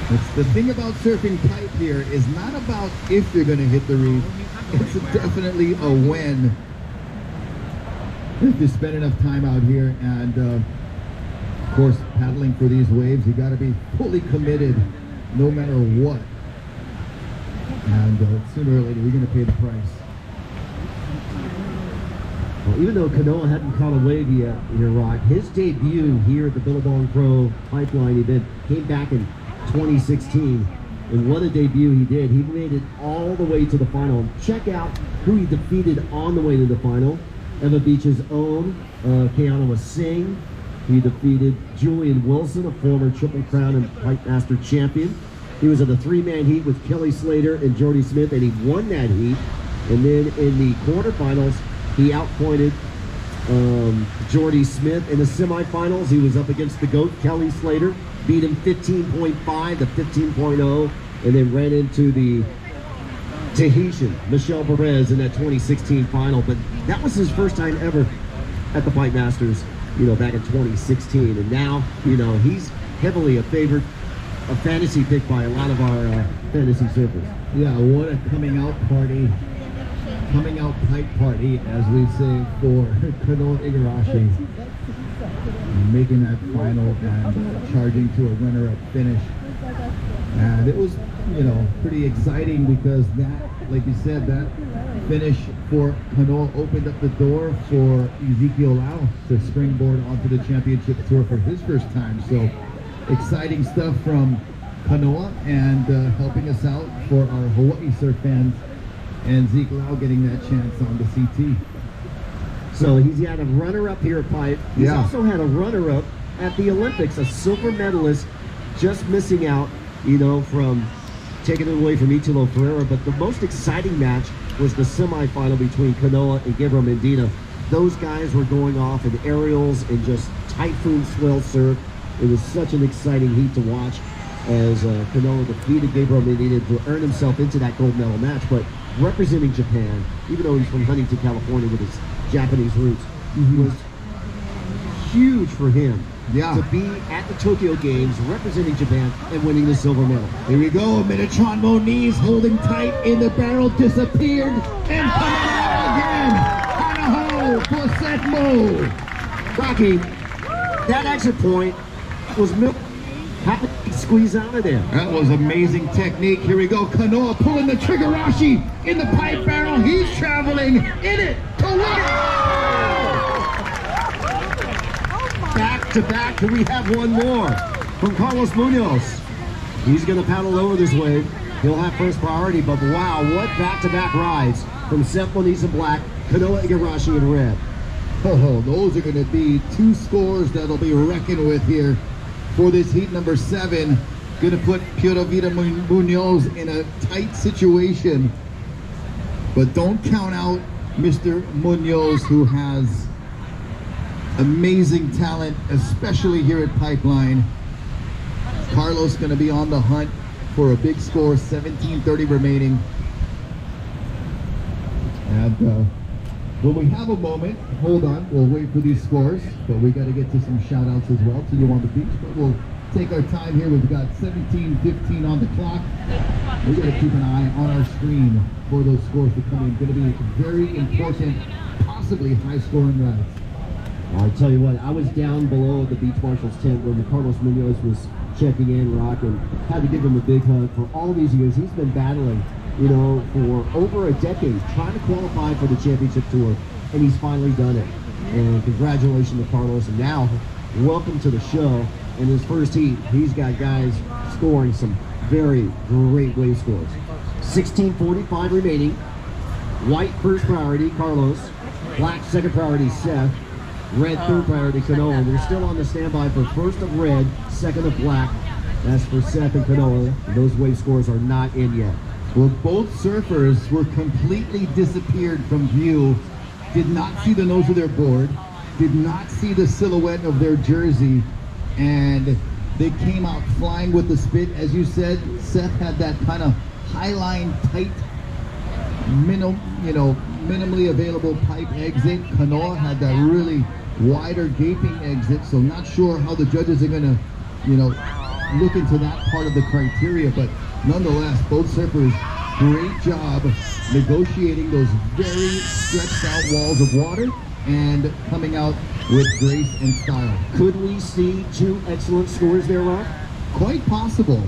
It's the thing about surfing Pipe here is not about if you're going to hit the reef. It's definitely a when. If you spend enough time out here, and of course paddling for these waves, you got to be fully committed no matter what. And sooner or later you're going to pay the price. Well, even though Kanoa hadn't caught a wave yet here, Rod, his debut here at the Billabong Pro Pipeline event came back in 2016. And what a debut he did. He made it all the way to the final. Check out who he defeated on the way to the final. Eva Beach's own Kanoa Singh. He defeated Julian Wilson, a former Triple Crown and Pipe Master champion. He was in a three-man heat with Kelly Slater and Jordy Smith, and he won that heat. And then in the quarterfinals, he outpointed Jordy Smith. In the semifinals, he was up against the GOAT, Kelly Slater, beat him 15.5 to 15.0, and then ran into the Tahitian, Michelle Perez, in that 2016 final. But that was his first time ever at the Pipe Masters, you know, back in 2016. And now, you know, he's heavily a favorite, a fantasy pick by a lot of our fantasy surfers. Yeah, what a coming out party. Coming out Pipe party, as we say, for Kanoa Igarashi, making that final and charging to a runner-up finish. And it was, you know, pretty exciting because that, like you said, that finish for Kanoa opened up the door for Ezekiel Lau to springboard onto the championship tour for his first time. So exciting stuff from Kanoa, and helping us out for our Hawaii surf fans. And Zeke Lau getting that chance on the CT. So he's had a runner-up here at Pipe. He's Yeah. also had a runner-up at the Olympics, a silver medalist, just missing out, you know, from taking it away from Italo Ferreira. But the most exciting match was the semifinal between Kanoa and Gibral Medina. Those guys were going off in aerials and just typhoon swell surf. It was such an exciting heat to watch as Kanoa defeated Gibral Medina to earn himself into that gold medal match. But representing Japan, even though he's from Huntington, California with his Japanese roots, was huge for him to be at the Tokyo Games representing Japan and winning the silver medal. Here we go, Minatron Moniz holding tight in the barrel, disappeared, and coming out again. Hanaho for Seth Mo. Rocky, that exit point was how did he squeeze out of there? That was amazing technique. Here we go, Kanoa pulling the Triggerashi in the pipe barrel. He's traveling in it to win it. Back to back, do we have one more from Carlos Munoz? He's going to paddle over this wave. He'll have first priority, but wow, what back-to-back rides from Seth Moniz in black, Kanoa Igarashi in red. Oh, those are going to be two scores that'll be reckoned with here for this heat number 7. Going to put Fiorevante Munoz in a tight situation, but don't count out Mr. Munoz, who has amazing talent, especially here at Pipeline. Carlos going to be on the hunt for a big score, 17:30 remaining. And when we have a moment, hold on, we'll wait for these scores, but we got to get to some shout outs as well to you on the beach, but we'll take our time here. We've got 17:15 on the clock. We got to keep an eye on our screen for those scores to come in. Going to be very important, possibly high scoring rides. I tell you what, I was down below the beach marshal's tent when Carlos Munoz was checking in, Rock, and had to give him a big hug. For all these years, he's been battling, you know, for over a decade, trying to qualify for the championship tour, and he's finally done it. And congratulations to Carlos, and now, welcome to the show. In his first heat, he's got guys scoring some very great wave scores. 16:45 remaining. White first priority, Carlos. Black second priority, Seth. Red third priority, Kanoa. They're still on the standby for first of red, second of black. That's for Seth and Kanoa. Those wave scores are not in yet. Well, both surfers were completely disappeared from view. Did not see the nose of their board. Did not see the silhouette of their jersey. And they came out flying with the spit. As you said, Seth had that kind of high line, tight, minimally available pipe exit. Kanoa had that really wider gaping exit. So not sure how the judges are gonna, look into that part of the criteria. But nonetheless, both surfers, great job negotiating those very stretched out walls of water and coming out with grace and style. Could we see two excellent scores there, Rock? Quite possible.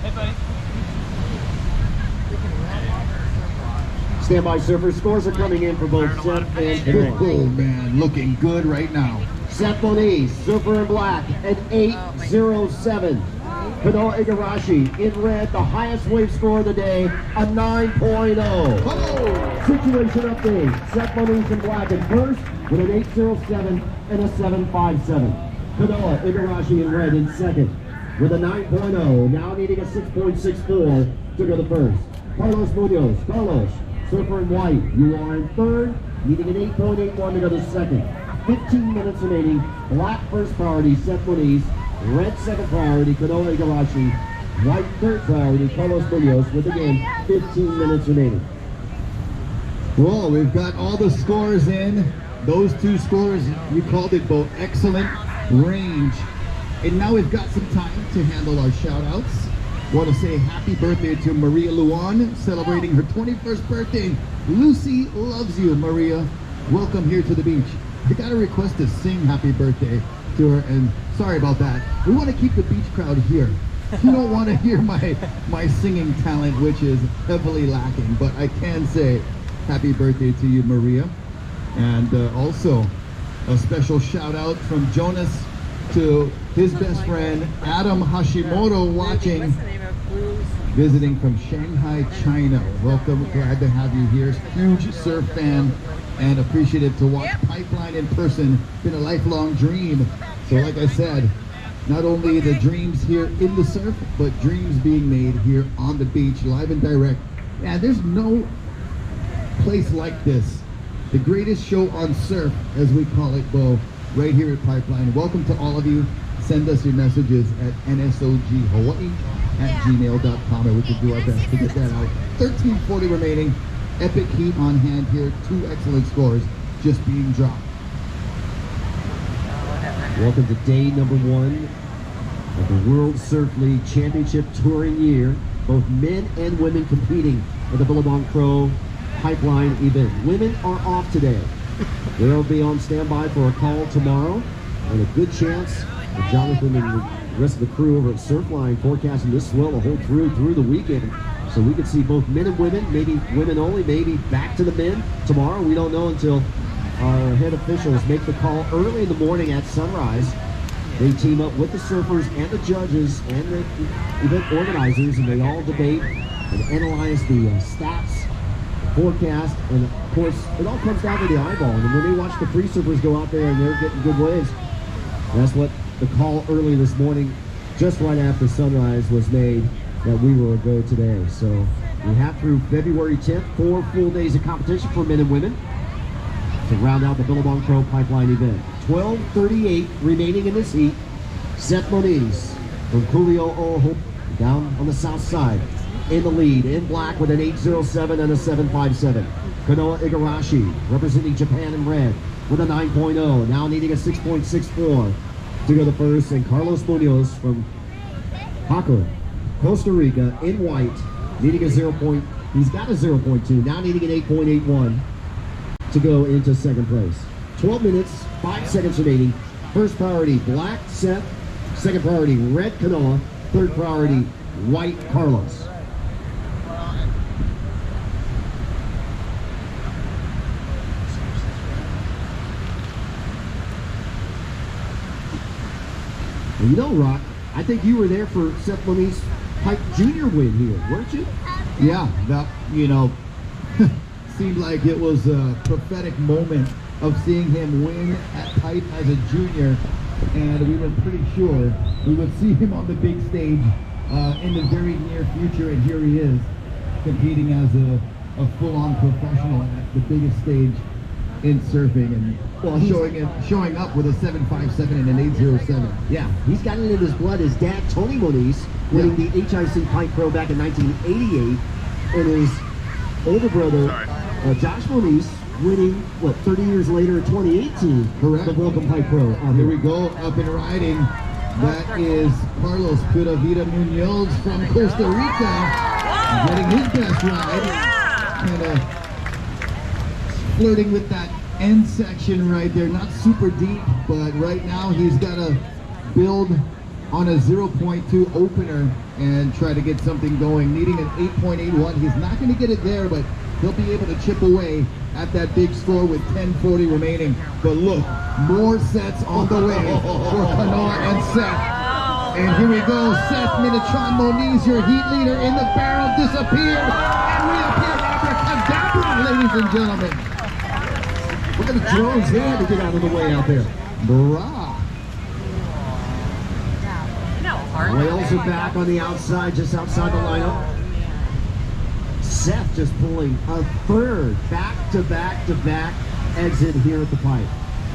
Hey, buddy. Standby surfers, scores are coming in for both Seth and Kanoa. Oh man, looking good right now. Seth Moniz, surfer in black, an 8.07. Kanoa Igarashi in red, the highest wave score of the day, a 9.0. Oh! Situation update. Seth Moniz in black in first with an 8.07 and a 7.57. Kanoa Igarashi in red in second with a 9.0, now needing a 6.64 to go to first. Carlos Munoz, surfer in white, you are in third, needing an 8.81 to go to second. 15 minutes remaining. Black first priority, Seth Moniz. Red second priority, Kanoa Igarashi. White third priority, Carlos Munoz, with again 15 minutes remaining. Well, we've got all the scores in. Those two scores, you called it both excellent range. And now we've got some time to handle our shout outs. Want to say happy birthday to Maria Luan, celebrating her 21st birthday. Lucy loves you, Maria. Welcome here to the beach. I got a request to sing happy birthday to her, and sorry about that. We want to keep the beach crowd here. You don't want to hear my singing talent, which is heavily lacking, but I can say happy birthday to you, Maria. And also a special shout out from Jonas to his best friend Adam Hashimoto, watching, visiting from Shanghai, China. Welcome, glad to have you here. Huge surf fan and appreciative to watch Pipeline in person. Been a lifelong dream. So like I said, not only the dreams here in the surf, but dreams being made here on the beach, live and direct. Yeah, there's no place like this. The greatest show on surf, as we call it, Bo, right here at Pipeline. Welcome to all of you. Send us your messages at nsoghawaii@gmail.com, and we can do our best to get that out. 13:40 remaining. Epic heat on hand here. Two excellent scores just being dropped. Welcome to day number one of the World Surf League Championship Touring Year. Both men and women competing at the Billabong Pro Pipeline event. Women are off today. They'll be on standby for a call tomorrow, and a good chance that Jonathan and the rest of the crew over at Surfline forecasting this swell to hold through the weekend. So we could see both men and women, maybe women only, maybe back to the men tomorrow. We don't know until our head officials make the call early in the morning at sunrise. They team up with the surfers and the judges and the event organizers, and they all debate and analyze the stats, forecast, and of course, it all comes down to the eyeball. And when they watch the free surfers go out there and they're getting good waves, that's what the call early this morning, just right after sunrise, was made, that we were a go today. So we have through February 10th, 4 full days of competition for men and women. to round out the Billabong Pro Pipeline event. 12:38 remaining in this heat. Seth Moniz from Coolio Oahu down on the south side in the lead in black with an 8.07 and a 7.57. Kanoa Igarashi representing Japan in red with a 9.0, now needing a 6.64 to go to first. And Carlos Munoz from Hawaiian, Costa Rica in white, needing a 0. He's got a 0.2, now needing an 8.81 to go into second place. 12 minutes, 5 seconds remaining. First priority, black Seth. Second priority, red Kanoa. Third priority, white Carlos. Well, you know, Rock, I think you were there for Seth Moniz's Pipe Junior win here, weren't you? Yeah, that, you know, seemed like it was a prophetic moment of seeing him win at Pipe as a junior, and we were pretty sure we would see him on the big stage in the very near future, and here he is competing as a full-on professional at the biggest stage in surfing, and showing up with a 7.57 and an 8.07. Yeah, he's got it in his blood. His dad, Tony Moniz, winning the HIC Pipe Pro back in 1988, and his older brother, Josh Moniz, winning, 30 years later in 2018, correct, the Vulcan Pipe Pro. Here we go, up and riding. That is Carlos Fiorevante Munoz from Costa Rica, getting his best ride. Kind of flirting with that end section right there, not super deep, but right now he's got to build on a 0.2 opener and try to get something going, needing an 8.81. He's not going to get it there, but he'll be able to chip away at that big score with 10:40 remaining. But look, more sets on the way for Kanoa and Seth. And here we go, Seth Minitron Moniz, your heat leader in the barrel, disappeared and reappeared abracadabra, ladies and gentlemen. Look at the drones there to get out of the way out there. Brah. Wales are back on the outside, just outside the lineup. Seth just pulling a third back-to-back-to-back exit here at the pipe.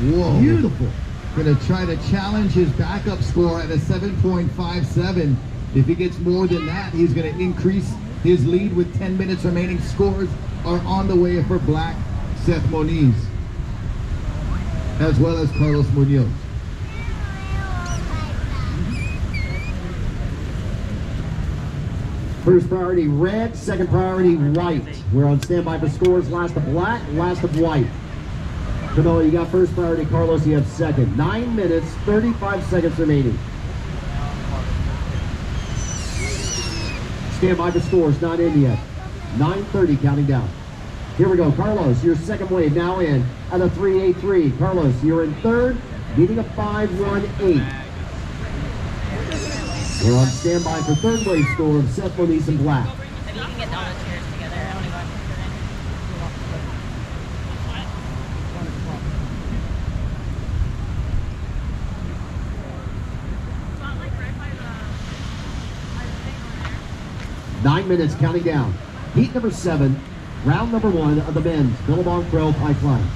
Whoa. Beautiful. Gonna try to challenge his backup score at a 7.57. If he gets more than that, he's gonna increase his lead with 10 minutes remaining. Scores are on the way for black Seth Moniz, as well as Carlos Munoz. First priority red, second priority white. We're on standby for scores. Last of black, last of white. Kanoa, you got first priority. Carlos, you have second. 9 minutes, 35 seconds remaining. Standby for scores, not in yet. 9:30 counting down. Here we go. Carlos, your second wave now in at a 3.83. Carlos, you're in third, beating a 5.18. We're on standby for third wave score of Seth Moniz in black. Maybe you can get all the chairs together. I don't even want to 9 minutes counting down. Heat number 7, round number 1 of the men's Billabong Pro Pipeline.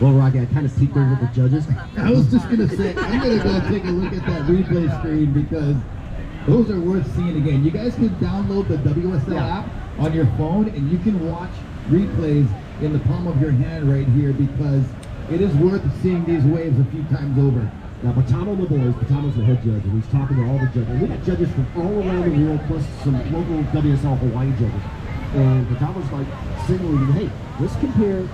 Well, Rocky, I kind of peeked over the judges. I was just gonna say, I'm gonna go take a look at that replay screen because those are worth seeing again. You guys can download the WSL app on your phone and you can watch replays in the palm of your hand right here because it is worth seeing these waves a few times over. Now, Patamo Maboy, Patamo's the head judge, and he's talking to all the judges. We got judges from all around the world, plus some local WSL Hawaii judges. And Patamo's like signaling, hey, let's compare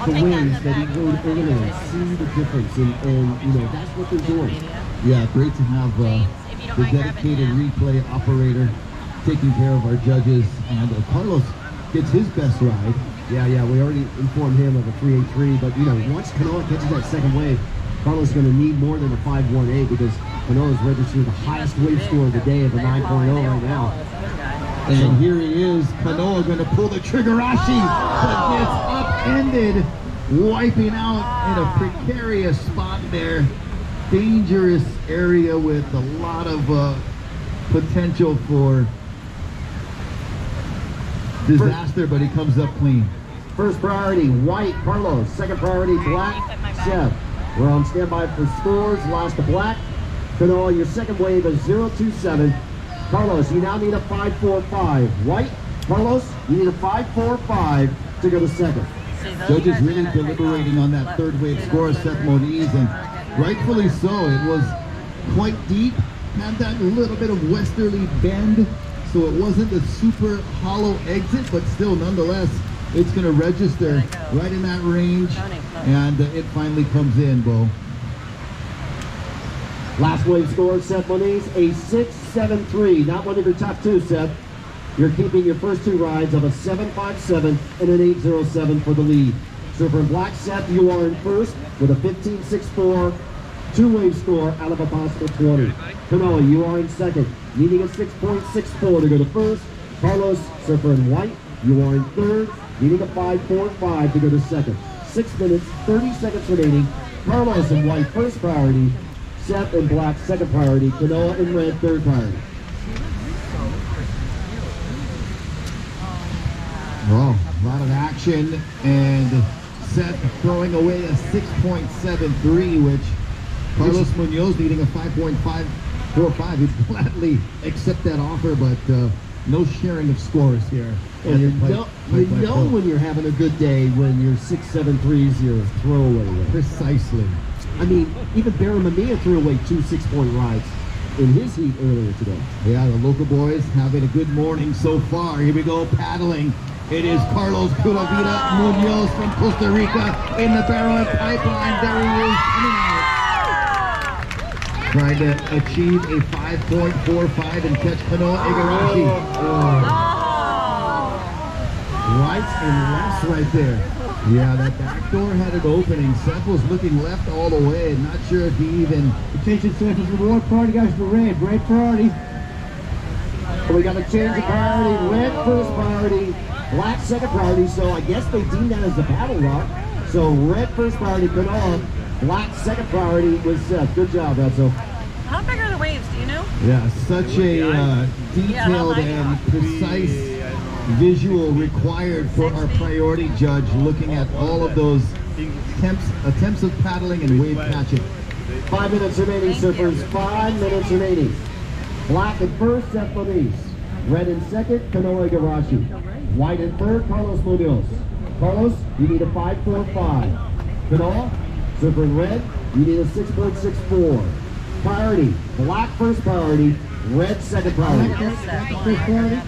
the waves that he rode over there and see the difference. And you know, that's what they're doing. Yeah, great to have the dedicated replay operator taking care of our judges. And Carlos gets his best ride. Yeah, we already informed him of a 3.83, but you know, once Kanoa catches that second wave, Carlos is going to need more than a 5.18 because Kanoa is registering the highest wave score of the day of a 9.0 right now. And here he is, Kanoa going to pull the triggerashi, but gets upended, wiping out in a precarious spot there. dangerous area with a lot of potential for disaster, but he comes up clean. First priority, white, Carlos. Second priority, black, Seth. We're on standby for scores. Last to black. Kanoa, your second wave is 027. Carlos, you now need a 545. White, Carlos, you need a 545 to go to second. Judges really deliberating on that third wave score, Seth Moniz, and rightfully so. It was quite deep, had that little bit of westerly bend, so it wasn't a super hollow exit, but still nonetheless it's going to register right in that range, and it finally comes in, Bo. Last wave score, Seth Moniz, a 673. Not one of your top two, Seth. You're keeping your first two rides of a 757 and an 807 for the lead. So from black, Seth, you are in first with a 1564 two-wave score out of a possible 20. Kanoa, you are in second, needing a 6.64 to go to first. Carlos, surfer in white, you are in third, needing a 5.45 to go to second. 6 minutes, 30 seconds remaining. Carlos in white, first priority. Seth in black, second priority. Kanoa in red, third priority. Wow, a lot of action, and Seth throwing away a 6.73, which Carlos Munoz needing a 5.545. He'd gladly accept that offer, but no sharing of scores here. And you know when you're having a good day when your 6.73 is your throwaway rate. Precisely. I mean, even Barramania threw away 2 6-point rides in his heat earlier today. Yeah, the local boys having a good morning so far. Here we go, paddling. It is Carlos Curavita Munoz from Costa Rica in the barrel and pipeline. There he is, coming out. Trying to achieve a 5.45 and catch Kanoa Igarashi. Rights and lefts right there. Yeah, that back door had an opening. Seth was looking left all the way. Not sure if he even... Attention, Seth, is the reward priority goes to red. Red priority. So we got to change the priority. Red first priority, black second priority. So I guess they deemed that as a battle rock. So red first priority, Kanoa. Black second priority was Seth. Good job, Retzo. How big are the waves? Do you know? Yeah, such a detailed and precise visual required for our priority judge, looking at all of those attempts of paddling and wave catching. 5 minutes remaining, surfers. 5 minutes remaining. Black in first, Seth Moniz. Red in second, Kanoa Igarashi. White in third, Carlos Munoz. Carlos, you need a 5.45. Kanoa, surfer in red, you need a 6.64. Priority, black first priority, red second priority. First priority.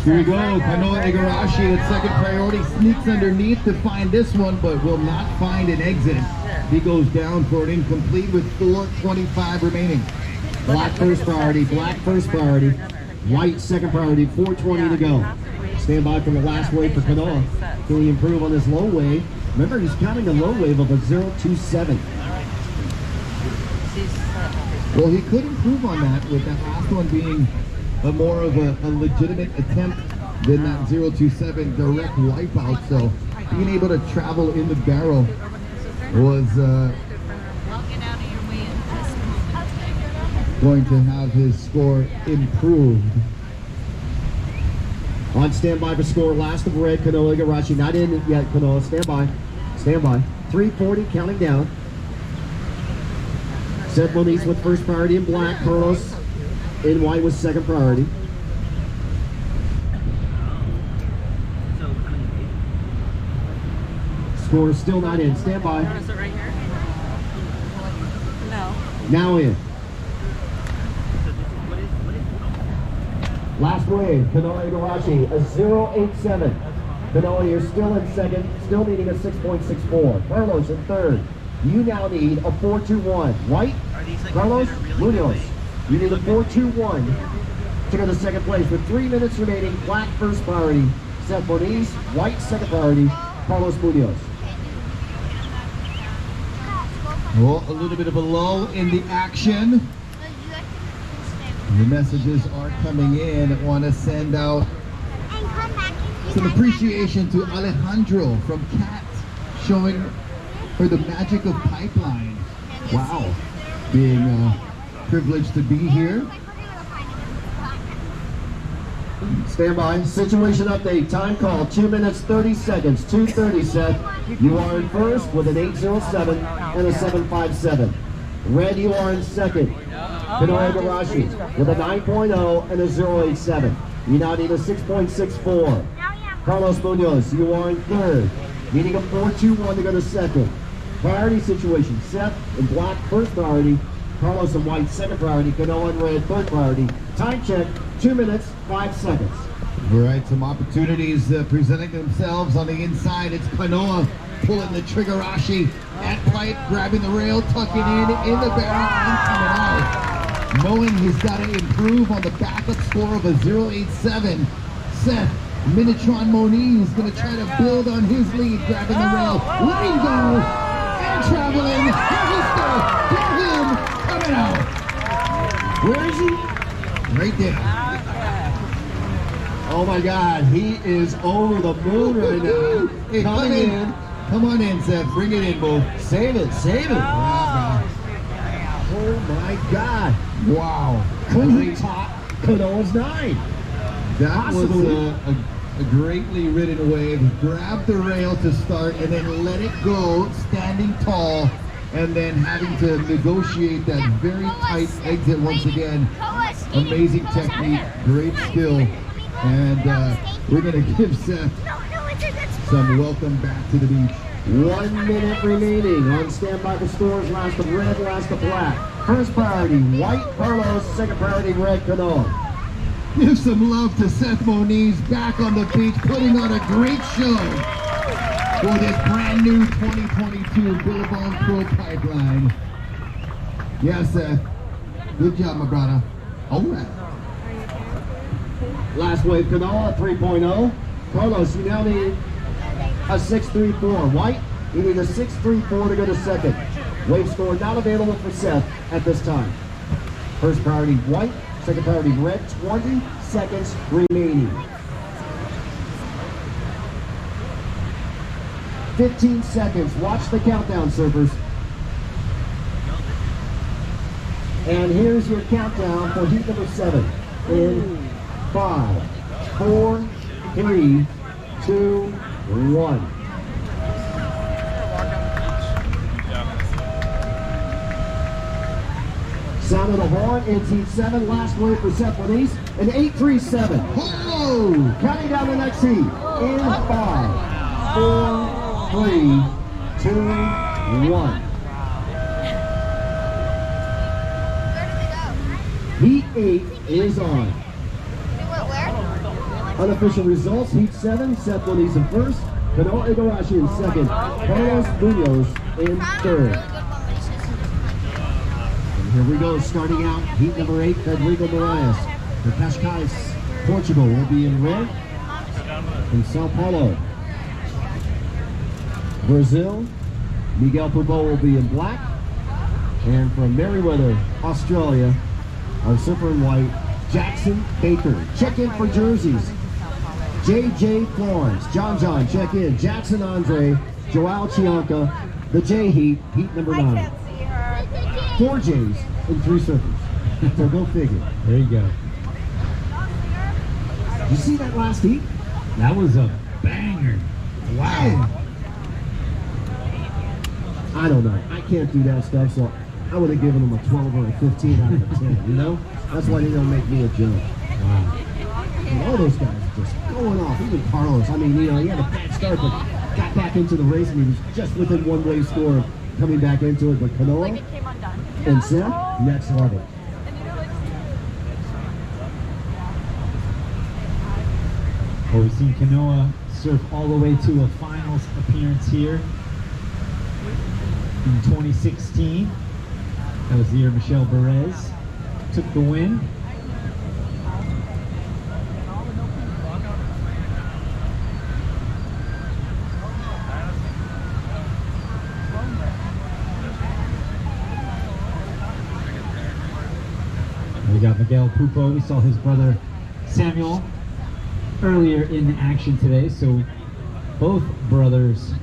Here we go, Kanoa Igarashi at second priority, sneaks underneath to find this one, but will not find an exit. He goes down for an incomplete with 4:25 remaining. Black first priority, white second priority, 4:20 to go. Stand by for the last wave for Kanoa. Can he improve on this low wave? Remember, he's counting a low wave of a 0.27. Well, he could improve on that with that last one being more of a legitimate attempt than that 0.27 direct wipeout. So being able to travel in the barrel was going to have his score improved. On standby for score, last of red, Kanoa Igarashi. Not in yet, Kanoa. Stand by. 3:40, counting down. Seth Moniz with first priority in black. Carlos in white with second priority. Score is still not in. Stand by. Is it right here? No. Now in. Last wave, Kanoa Igarashi, a 0.87. Kanoa, you're still in second, still needing a 6.64. Carlos in third. You now need a 4.21. White, Carlos, Munoz. You need a 4.21 to go to second place with 3 minutes remaining. Black first priority, Seth Moniz. White second priority, Carlos Munoz. Well, a little bit of a lull in the action. The messages are coming in. I want to send out some appreciation to Alejandro from CAT, showing for the magic of pipeline. Wow. Being privileged to be here. Stand by. Situation update. Time call. 2 minutes, 30 seconds. 2:30 set. You are in first with an 807 and a 757. Red, you are in second. Kanoa Igarashi with a 9.0 and a 087. You now need a 6.64. Carlos Munoz, you are in third. Needing a 4.21 to go to second. Priority situation. Seth in black, first priority. Carlos in white, second priority. Kanoa in red, third priority. Time check. 2 minutes, 5 seconds. All right, some opportunities presenting themselves on the inside. It's Kanoa pulling the triggerashi at pipe, grabbing the rail, tucking in the barrel, and coming out. Knowing he's got to improve on the backup score of a 087. Seth Minitron Moniz is going to try to build on his lead, grabbing the rail, letting go, and traveling. Here he goes. Get him coming out. Where is he? Right there. Oh my God, he is over the moon right now. Hey, Coming in. Come on in, Seth. Bring it in, Bo. Save it, save it. Yeah, Oh my God. man. Wow. Could he top Kanoa's 9? That Possibly. was a greatly ridden wave. Grab the rail to start and then let it go, standing tall, and then having to negotiate that very tight exit once again. Amazing technique, great skill, and we're going to give Seth some welcome back to the beach. 1 minute remaining. On standby for scores. Last of red, last of black. First priority, white Carlos. Second priority, red Kanoa. Give some love to Seth Moniz back on the beach, putting on a great show for this brand new 2022 Billabong Pro Pipeline. Yes, Seth. Good job, my brother. All right. Last wave Kanoa 3.0. Carlos, you now need a 6.34. White, you need a 6.34 to go to second. Wave score not available for Seth at this time. First priority white, second priority red. 20 seconds remaining. 15 seconds. Watch the countdown, surfers. And here's your countdown for heat number 7. In 5, 4, 3, 2, 1. Sound of the horn, it's heat 7, last wave for Seth Moniz, an 8.37. Whoa! Counting down the next heat, in 5, 4, 3, 2, 1. Heat 8 is on. Unofficial results, heat 7, Seth Moniz in first, Kanoa Igarashi in second, Carlos Munoz in third. And here we go, starting out, heat number 8, Federico Moraes. For Cascais, Portugal will be in red, in Sao Paulo. Brazil, Miguel Pupo will be in black, and from Merriweather, Australia, our surfer in white, Jackson Baker. Check in for jerseys. JJ Florence, John, check in. Jackson Andre, Joao Chianca, the J Heat, heat number 9. I can't see her. 4 J's and 3 surfers. So go figure. There you go. You see that last heat? That was a banger. Wow. I don't know. I can't do that stuff, so I would have given them a 12 or a 15 out of a 10, you know? That's why they don't make me a judge. Wow. And all those guys are just going off. Even Carlos, I mean, you know, he had a bad start, but got back into the race, and he was just within 1 wave score of coming back into it. But Kanoa It came undone. and Seth, next level. Well, we've seen Kanoa surf all the way to a finals appearance here in 2016. That was the year Michelle Perez took the win. We got Miguel Pupo. We saw his brother Samuel earlier in action today, so both brothers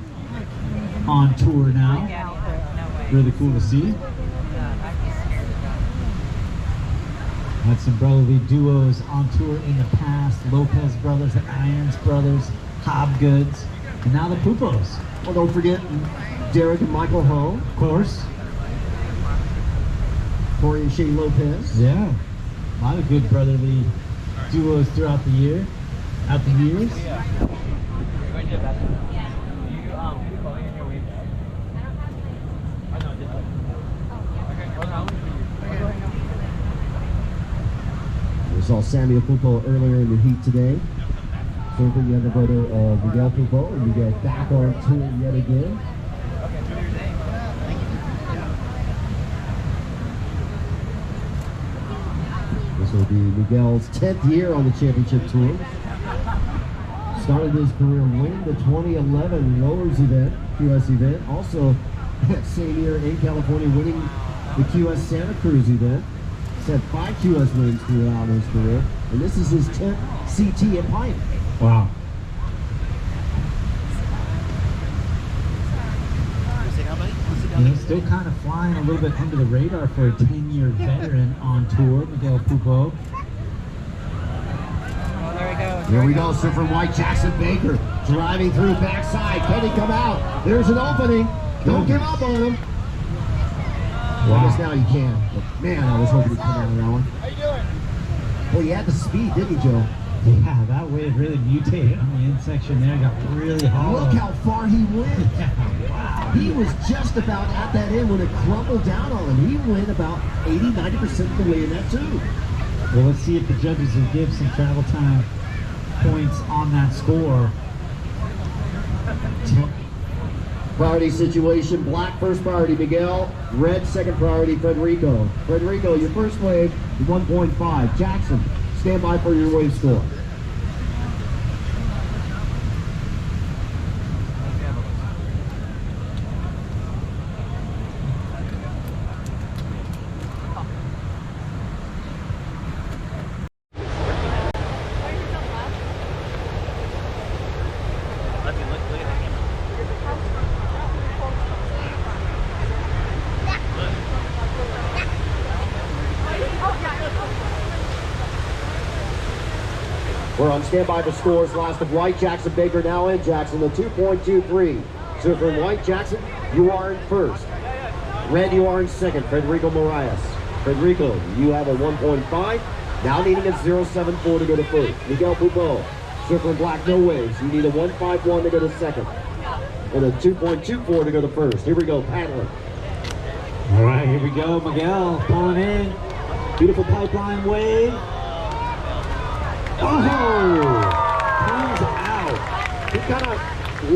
on tour now. Really cool to see. Had some brotherly duos on tour in the past. Lopez brothers, the Irons brothers, Hobgoods, and now the Pupos. Well, don't forget Derek and Michael Ho. Of course. Corey and Shane Lopez. Yeah. A lot of good brotherly duos throughout the years. We saw Samuel Pupo earlier in the heat today. Surfing the other brother of Miguel Pupo, and Miguel back on tour yet again. This will be Miguel's 10th year on the championship tour. Started his career winning the 2011 Lowers event, QS event. Also, that same year in California, winning the QS Santa Cruz event. He's had 5 QS wins throughout his career, and this is his 10th CT at Pipe. Wow. And he's still kind of flying a little bit under the radar for a 10-year veteran on tour, Miguel Pupo. Here we go, surfer White Jackson Baker driving through backside. Can he come out? There's an opening. Don't give up on him. Well, I guess now you can. But man, I was hoping he'd come out of that one. How you doing? Well, he had the speed, didn't he, Joe? Yeah, that wave really mutated on the end section there. Got really hollow. Look how far he went. Yeah, wow. He was just about at that end when it crumbled down on him. He went about 80-90% of the way in that too. Well, let's see if the judges will give some travel time points on that score. Priority situation, black first priority, Miguel. Red second priority, Federico. Federico, your first wave, 1.5. Jackson, stand by for your wave score. We're on standby for scores. Last of White, Jackson, Baker now in Jackson, the 2.23. So from White, Jackson, you are in first. Red, you are in second, Federico Moraes. Federico, you have a 1.5, now needing a 0.74 to go to first. Miguel Pupo, surfer black, no waves. You need a 1.51 to go to second. And a 2.24 to go to first. Here we go, paddling. All right, here we go. Miguel pulling in. Beautiful pipeline wave. Oh! Comes out. He kind of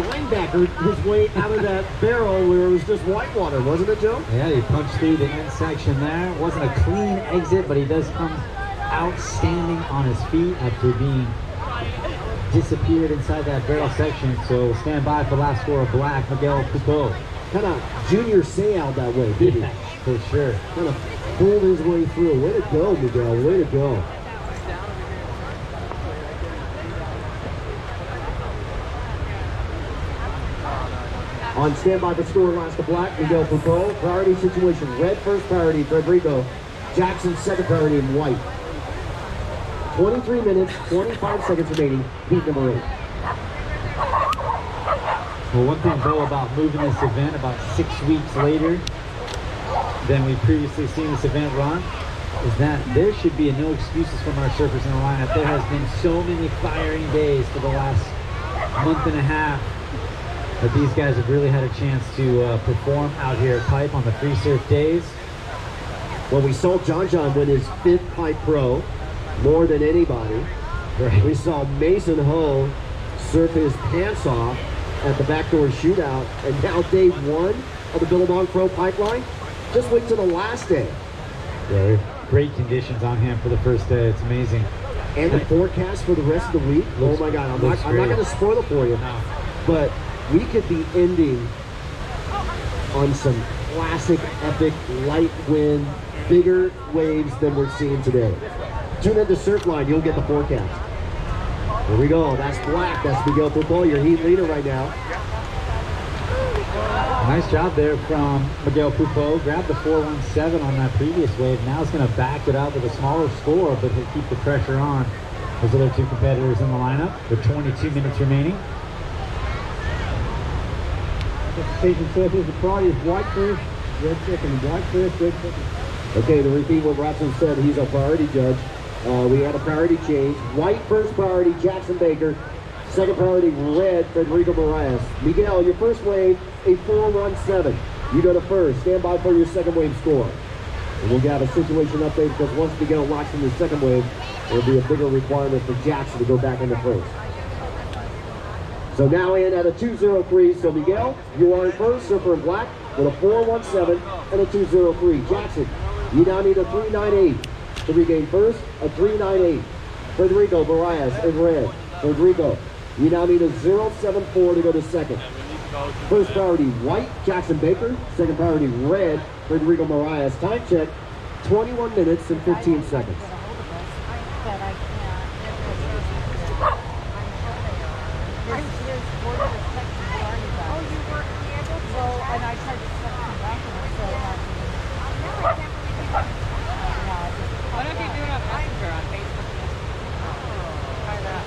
linebackered his way out of that barrel where it was just white water, wasn't it, Joe? Yeah, he punched through the end section there. Wasn't a clean exit, but he does come out standing on his feet after being disappeared inside that barrel section. So stand by for last score of black, Miguel Pupo. Kind of junior say out that way, didn't he? For sure. Kind of pulled his way through. Way to go, Miguel. Way to go. On standby for score, last of black, Miguel Pupo. Priority situation, red first priority, Federico. Jackson second priority in white. 23 minutes, 25 seconds remaining, heat number 8. Well, one thing, though, about moving this event about 6 weeks later than we previously seen this event run is that there should be no excuses from our surfers in the lineup. There has been so many firing days for the last month and a half that these guys have really had a chance to perform out here at Pipe on the free surf days. Well, we saw John win his 5th Pipe Pro, more than anybody. Right. We saw Mason Ho surf his pants off at the backdoor shootout, and now day 1 of the Billabong Pro Pipeline. Just wait till the last day. Yeah, great conditions on hand for the first day. It's amazing. And the forecast for the rest of the week. Oh my God, I'm not going to spoil it for you, but we could be ending on some classic, epic, light wind, bigger waves than we're seeing today. Tune into Surfline, you'll get the forecast. Here we go, that's black, that's Miguel Pupo, your heat leader right now. Nice job there from Miguel Pupo. Grabbed the 417 on that previous wave. Now he's going to back it up with a smaller score, but he'll keep the pressure on. Those other two competitors in the lineup with 22 minutes remaining. Station surface, the priority is white first, red second, white first, red second. Okay, to repeat what Robson said, he's our priority judge. We had a priority change. White first priority, Jackson Baker. Second priority, red, Federico Moraes. Miguel, your first wave, a 417. You go to first. Stand by for your second wave score. And we'll have a situation update because once Miguel locks in the second wave, it'll be a bigger requirement for Jackson to go back into first. So now in at a 203. So Miguel, you are in first, surfer in black, with a 417 and a 203. Jackson, you now need a 398 to regain first, a 398. Federico Moraes in red. Federico, you now need a 074 to go to second. First priority, white, Jackson Baker. Second priority, red, Federico Moraes. Time check, 21 minutes and 15 seconds. Why don't you do it on Messenger on Facebook? Try that.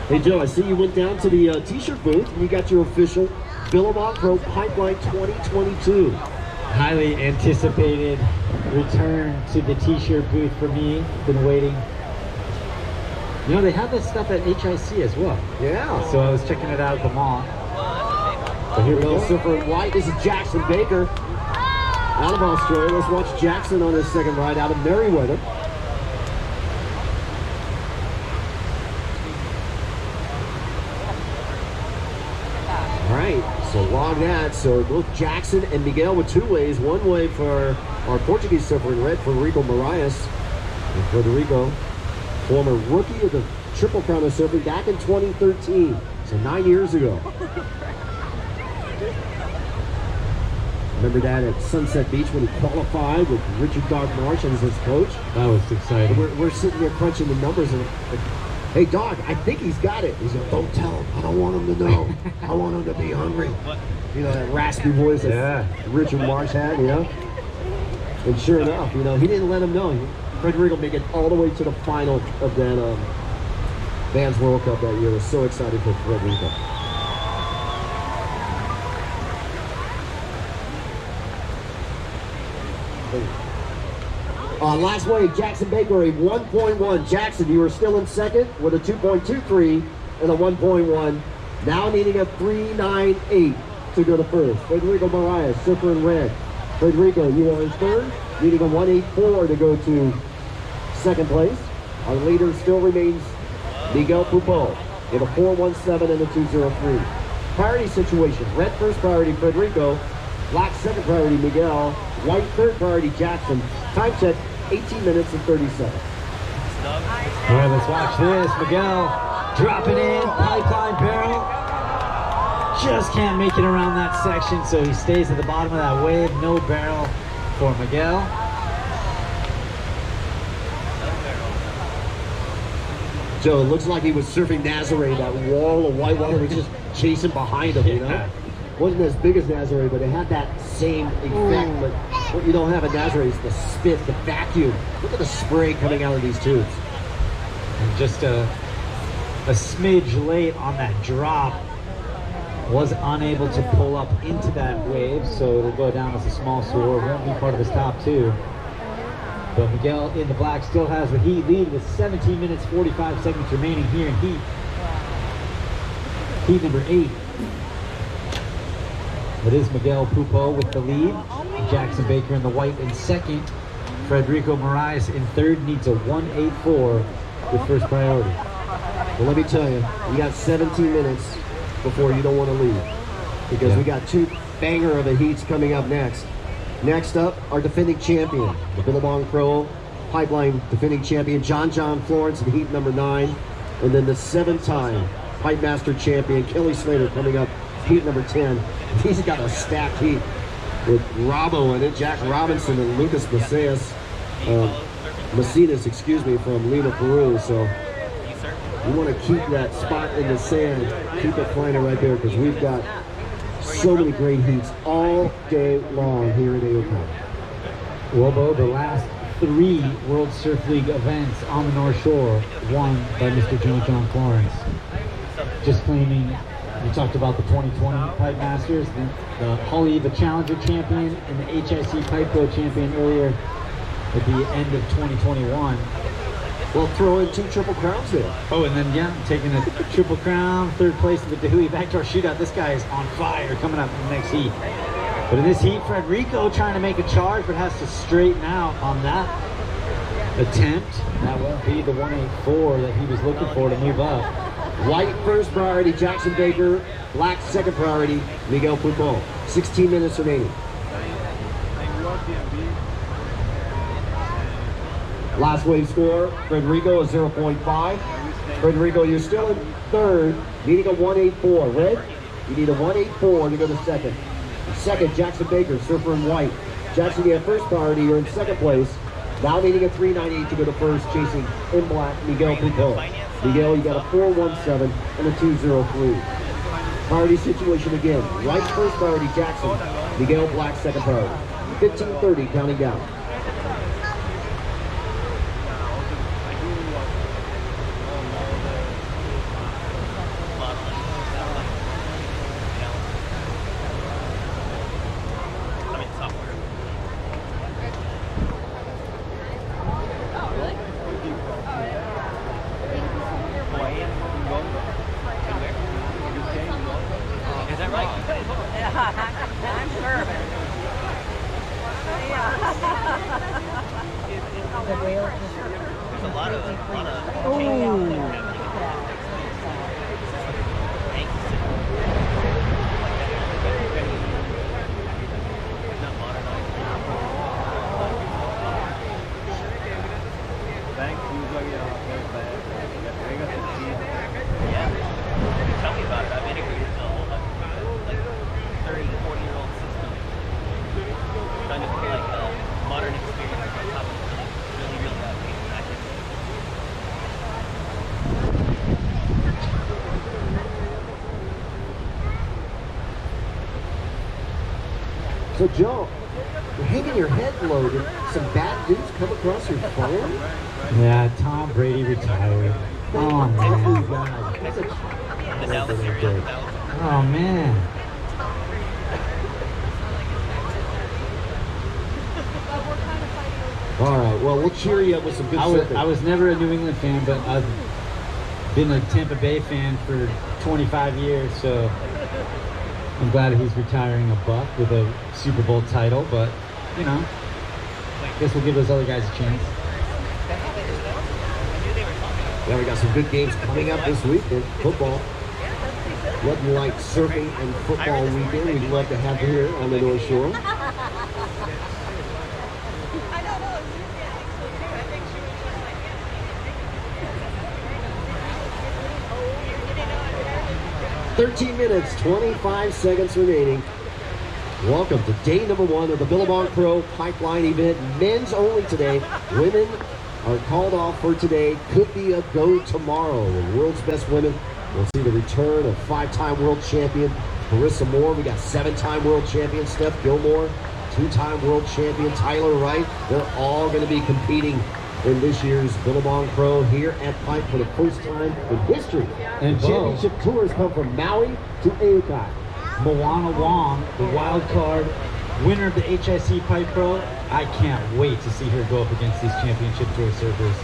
Hey Joe, I see you went down to the t-shirt booth and you got your official Billabong Pro Pipeline 2022. Highly anticipated return to the t-shirt booth for me. Been waiting. You know, they have this stuff at HIC as well. Yeah. So I was checking it out at the mall. So here we go, surfer in white. This is Jackson Baker out of Australia. Let's watch Jackson on his second ride out of Merriweather. All right, so log that. So both Jackson and Miguel with two waves. One wave for our Portuguese surfer in red, Federico Moraes. And Federico, former rookie of the Triple Crown of Surfing back in 2013, so 9 years ago. Remember that at Sunset Beach when he qualified with Richard Doc Marsh as his coach? That was exciting. We're sitting there crunching the numbers and hey Doc, I think he's got it. He's like, don't tell him. I don't want him to know. I want him to be hungry. You know, that raspy voice that Richard Marsh had, you know? And sure enough, you know, he didn't let him know. Federico made it all the way to the final of that Vans World Cup that year. I was so excited for Federico. Last wave, Jackson Baker, a 1.1. Jackson, you are still in second with a 2.23 and a 1.1. Now needing a 3.98 to go to first. Federico Moraes, surfer in red. Federico, you are in third, needing a 1.84 to go to second place. Our leader still remains Miguel Pupo with a 4.17 and a 2.03. Priority situation, red first priority Federico, black second priority Miguel, white third priority Jackson. Time check, 18 minutes and 30 seconds. All right, let's watch this. Miguel dropping in, pipeline barrel. Just can't make it around that section, so he stays at the bottom of that wave. No barrel for Miguel. Joe, it looks like he was surfing Nazare. That wall of white water was just chasing behind him, you know? Wasn't as big as Nazare, but it had that same effect. But what you don't have at Nazare is the spit, the vacuum. Look at the spray coming out of these tubes. And just a smidge late on that drop. Was unable to pull up into that wave, so it'll go down as a small score. Won't be part of his top two. But Miguel in the black still has the heat lead with 17 minutes 45 seconds remaining here in heat number 8. It is Miguel Pupo with the lead. Jackson Baker in the white in second. Federico Moraes in third, needs a 1.84 with first priority. Well, let me tell you, you got 17 minutes before you don't want to leave. because Yeah. we got two banger of a heats coming up next. Next up, our defending champion, the Billabong Pro Pipeline defending champion, John Florence in heat number 9. And then the 7-time Pipe Master champion, Kelly Slater, coming up heat number 10. He's got a stacked heat with Robbo in it, Jack Robinson and Lucas Macias, from Lima, Peru. So we want to keep that spot in the sand, keep it flying right there, because we've got so many great heats all day long here at Aokai. Well, Bo, the last 3 World Surf League events on the North Shore won by Mr. John Florence. Just claiming, we talked about the 2020 Pipe Masters, the Hawaii Challenger champion and the HIC Pipe Pro champion earlier at the end of 2021. We'll throw in 2 triple crowns there. Oh, and then, yeah, taking a triple crown, 3rd place in the Dahui backdoor shootout. This guy is on fire coming up in the next heat. But in this heat, Frederico trying to make a charge, but has to straighten out on that attempt. That won't be the 184 that he was looking for to move up. White first priority, Jackson Baker. Black second priority, Miguel Pupol. 16 minutes remaining. Last wave score, Frederico is 0.5. Frederico, you're still in 3rd, needing a 184. Red, you need a 184 to go to 2nd. Second, Jackson Baker, surfer in white. Jackson, you have first priority, you're in 2nd place. Now needing a 398 to go to 1st, chasing in black, Miguel Pupol. Miguel, you got a 417 and a 203. Priority situation again. Right first priority, Jackson. Miguel, black second priority. 15:30, counting down. Is that right? I'm sure of it. There's a lot of Tell me about it. I've integrated the whole like 30 to 40-year-old system. Trying to put like a modern experience on top of really outdated tactics. So Joe, you're hanging your head low. Did some bad news come across your phone? Yeah, Tom Brady retired. Oh, man. The Dallas area. Oh, man. All right, well, we'll cheer you up with some good surfing. I was never a New England fan, but I've been a Tampa Bay fan for 25 years, so I'm glad he's retiring a buck with a Super Bowl title, but, you know, I guess we'll give those other guys a chance. Yeah, we got some good games coming up this weekend. Football. Nothing like surfing and football weekend. We'd love to have you here on the North Shore. I don't know. 13 minutes, 25 seconds remaining. Welcome to day number 1 of the Billabong Pro Pipeline event. Men's only today. Women are called off for today. Could be a go tomorrow. The world's best women. We'll see the return of 5-time world champion Carissa Moore. We got 7-time world champion Steph Gilmore, 2-time world champion Tyler Wright. They're all going to be competing in this year's Billabong Pro here at Pipe for the first time in history. And championship tours come from Maui to Aokai. Moana Wong, the wild card winner of the HIC Pipe Pro. I can't wait to see her go up against these championship tour surfers.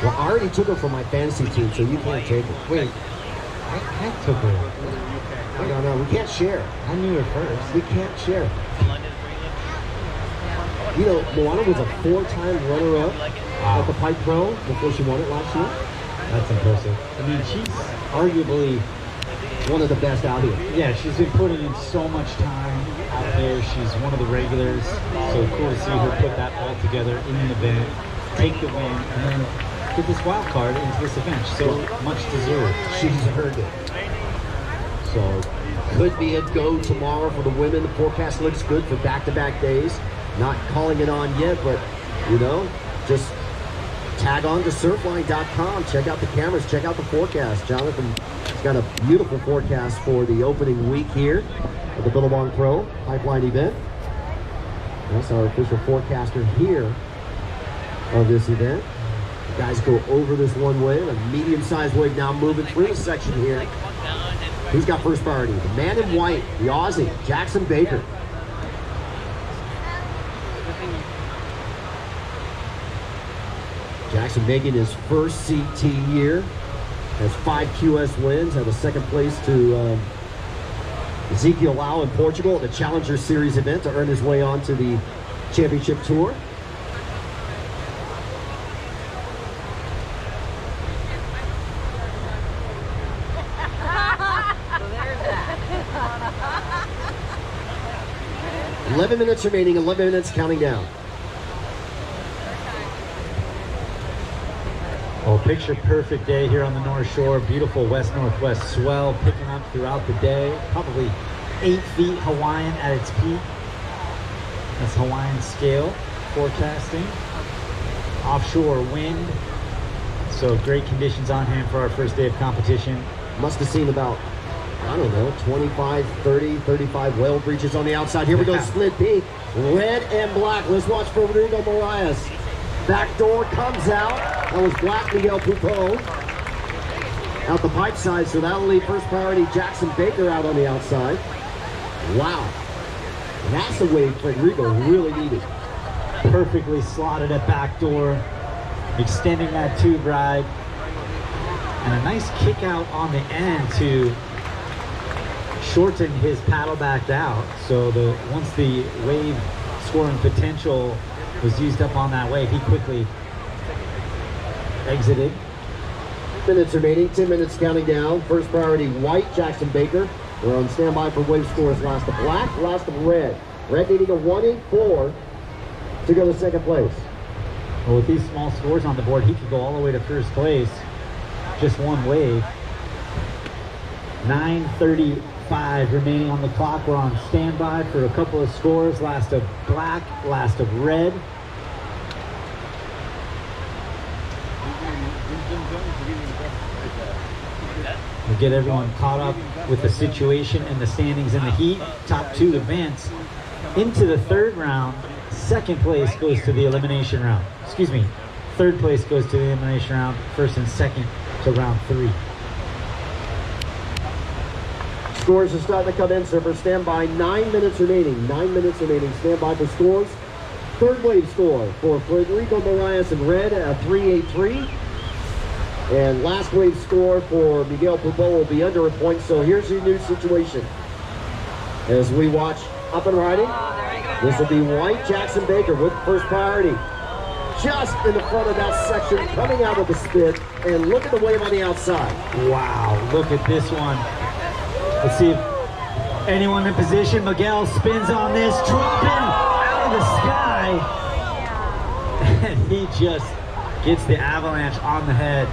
Well, I already took her from my fantasy team, so you can't take her. Wait, I took her. No, we can't share. I knew her first. We can't share. You know, Moana was a 4-time runner-up at the Pipe Pro before she won it last year. That's impressive. I mean, she's arguably one of the best out here. Yeah, she's been putting in so much time out there. She's one of the regulars. So cool to see her put that all together in an event, take the win, and then get this wild card into this event. So much deserved. She's earned it. So could be a go tomorrow for the women. The forecast looks good for back-to-back days. Not calling it on yet, but you know, just tag on to surfline.com. Check out the cameras, check out the forecast. Jonathan's got a beautiful forecast for the opening week here at the Billabong Pro Pipeline event. That's our official forecaster here of this event. The guys go over this one wave, a medium-sized wave now moving through the section here. Who's got first priority? The man in white, the Aussie, Jackson Baker. Jackson making his first CT year, has 5 QS wins, had a second place to Ezekiel Lau in Portugal at the Challenger Series event to earn his way onto the championship tour. So 11 minutes remaining, 11 minutes counting down. Oh, picture perfect day here on the North Shore. Beautiful west-northwest swell picking up throughout the day. Probably 8 feet Hawaiian at its peak. That's Hawaiian scale forecasting. Offshore wind. So great conditions on hand for our first day of competition. Must have seen about, I don't know, 25, 30, 35 whale breaches on the outside. Here we go, split peak. Red and black. Let's watch for Rodrigo Marias. Back door comes out. That was black Miguel Pupo out the pipe side, so that'll leave first priority Jackson Baker out on the outside. Wow. That's the wave Rodrigo really needed. Perfectly slotted at back door, extending that tube ride. And a nice kick out on the end to shorten his paddle back out. So once the wave scoring potential was used up on that wave, he quickly exited. Minutes remaining, 10 minutes counting down. First priority white, Jackson Baker. We're on standby for wave scores. Last of black, last of red. Red needing a 1-8-4 to go to second place. Well, with these small scores on the board, he could go all the way to first place. Just one wave. 9:35 remaining on the clock. We're on standby for a couple of scores. Last of black, last of red. We'll get everyone caught up with the situation and the standings in the heat. Top 2 advance into the third round. Second place goes to the elimination round. Excuse me. Third place goes to the elimination round. First and second to round 3. Scores are starting to come in, so for standby. 9 minutes remaining. 9 minutes remaining. Standby for scores. Third wave score for Rodrigo Marias in red at 3-8-3. And last wave score for Miguel Pupo will be under a point. So here's your new situation. As we watch up and riding, this will be white Jackson Baker with first priority. Just in the front of that section, coming out of the spit, and look at the wave on the outside. Wow, look at this one. Let's see if anyone in position. Miguel spins on this, dropping out of the sky. And he just gets the avalanche on the head.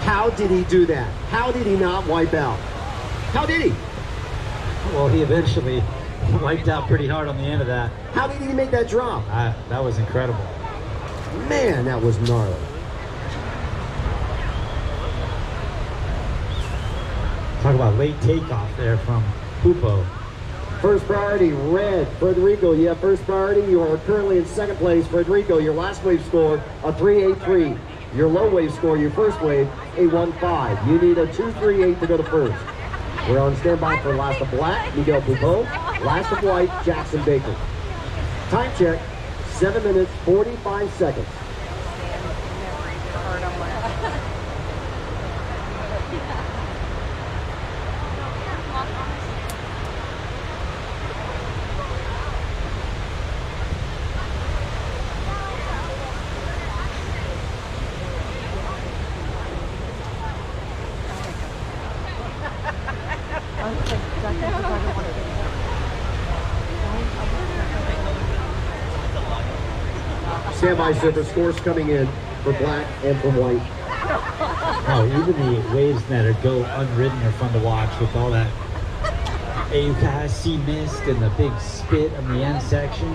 How did he do that? How did he not wipe out? How did he? Well, he eventually wiped out pretty hard on the end of that. How did he make that drop? That was incredible. Man, that was gnarly. Talk about late takeoff there from Pupo. First priority, red. Frederico, you have first priority. You are currently in second place. Frederico, your last wave score, a 3-8-3. Your low wave score, your first wave, a 1-5. You need a 2-3-8 to go to first. We're on standby for last of black, Miguel Pupo. Last of white, Jackson Baker. Time check, 7 minutes, 45 seconds. Standby surfer scores coming in for black and for white. Oh, even the waves that are go unridden are fun to watch with all that AUCAS sea mist and the big spit on the end section.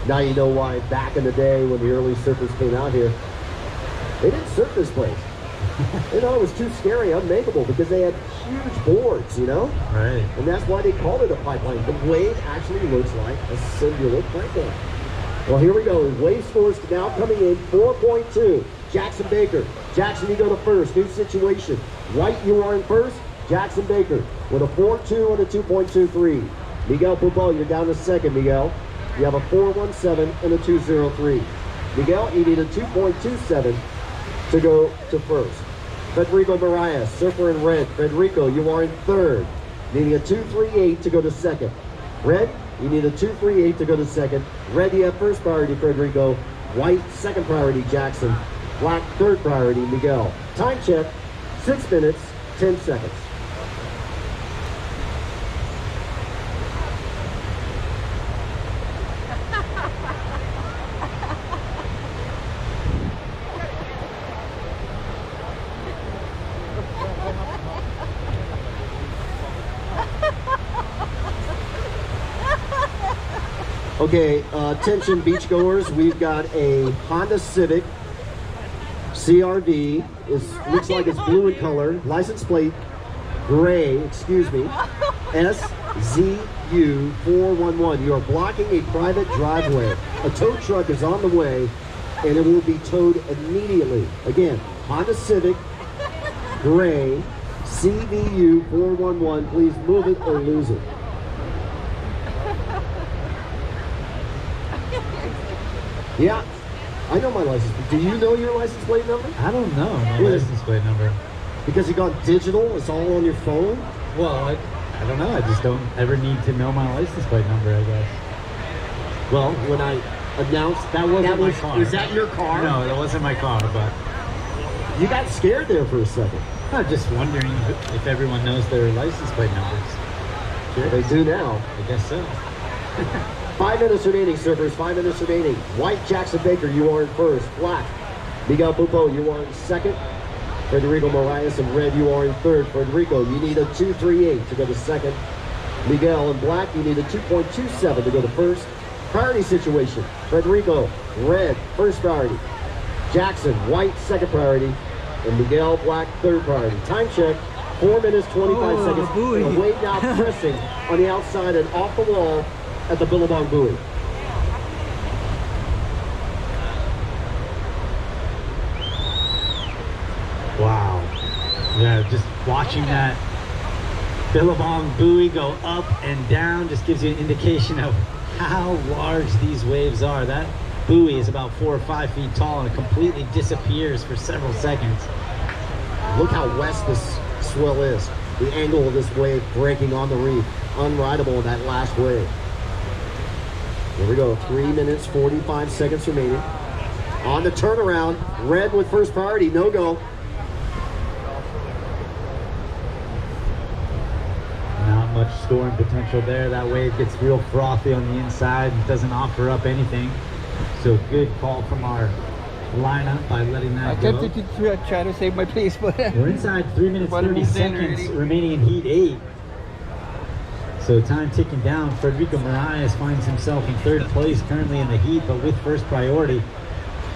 Now you know why back in the day when the early surfers came out here, they didn't surf this place. You know, it was too scary, unmakeable, because they had huge boards, you know? Right. And that's why they called it a pipeline. The wave actually looks like a singular pipeline. Well, here we go. Wave scores now coming in, 4.2. Jackson Baker. Jackson, you go to first. New situation. White, you are in first. Jackson Baker with a 4.2 and a 2.23. Miguel Pupo, you're down to second, Miguel. You have a 4.17 and a 2.03. Miguel, you need a 2.27 to go to first. Federico Marias, surfer in red. Federico, you are in third. Needing a 2.38 to go to second. Red, you need a 2.38 to go to second. Red, you have first priority, Federico. White, second priority, Jackson. Black, third priority, Miguel. Time check, 6 minutes, 10 seconds. Okay, attention beachgoers, we've got a Honda Civic CRV. Looks like it's blue in color. License plate gray, excuse me, SZU411. You are blocking a private driveway. A tow truck is on the way and it will be towed immediately. Again, Honda Civic gray CVU411. Please move it or lose it. Yeah, I know my license plate. Do you know your license plate number? I don't know my Really? license plate number. Because you got digital, it's all on your phone? Well, I don't know. I just don't ever need to know my license plate number, I guess. Well, when I announced that wasn't my car. Is that your car? No, that wasn't my car, but You got scared there for a second. I'm just wondering if everyone knows their license plate numbers. Sure. They do now. I guess so. 5 minutes remaining, surfers. 5 minutes remaining. White, Jackson Baker, you are in first. Black, Miguel Pupo, you are in second. Federico Marias in red, you are in third. Federico, you need a 2.38 to go to second. Miguel in black, you need a 2.27 to go to first. Priority situation. Federico, red, first priority. Jackson, white, second priority. And Miguel, black, third priority. Time check, 4 minutes, 25 seconds. The wave now pressing on the outside and off the wall at the Billabong buoy. Wow. Yeah, just watching that Billabong buoy go up and down just gives you an indication of how large these waves are. That buoy is about 4 or 5 feet tall and it completely disappears for several seconds. Look how west this swell is. The angle of this wave breaking on the reef. Unrideable in that last wave. Here we go, 3 minutes, 45 seconds remaining. On the turnaround, red with first priority, no go. Not much scoring potential there. That wave gets real frothy on the inside and doesn't offer up anything. So good call from our lineup by letting that go. I kept try to save my place, but We're inside 3 minutes, But 30 moved in seconds already. remaining in heat 8. So time ticking down. Federico Marias finds himself in third place currently in the heat, but with first priority.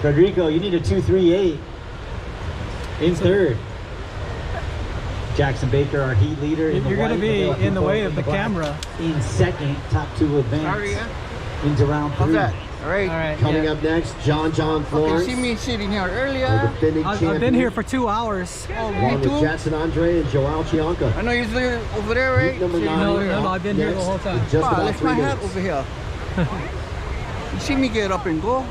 Federico, you need a 2.38 in third. Jackson Baker, our heat leader, in the You're gonna white, be Miguel in the Pupo way in of the black. camera. In second, top two advance Sorry, yeah. into round 3. All right. Coming yeah. up next, John Okay, Florence. see me sitting here the earlier. defending I've champion, been here for 2 hours. along with Jackson Andre and Joao Chianca. I know you're there, over there, right? Heat number So you 9. know, I've been here the whole time. Just Ah, about lift 3 my hat minutes. over here. You see me get up and go.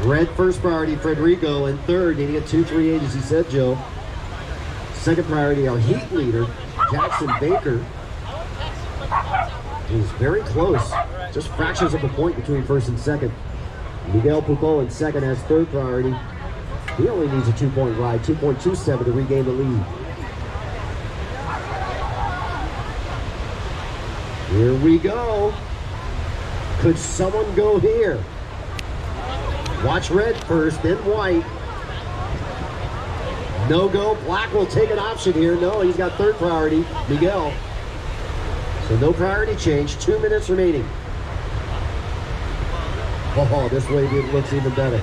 Red first priority, Federico, and third, needing a 2.38, as he said, Joe. Second priority, our heat leader, Jackson Baker. He's very close, just fractions of a point between first and second. Miguel Pupo in second has third priority. He only needs a 2-point ride, 2.27 to regain the lead. Here we go. Could someone go here? Watch red first, then white. No go. Black will take an option here. No, he's got third priority, Miguel. So no priority change. 2 minutes remaining. Oh, this way it looks even better.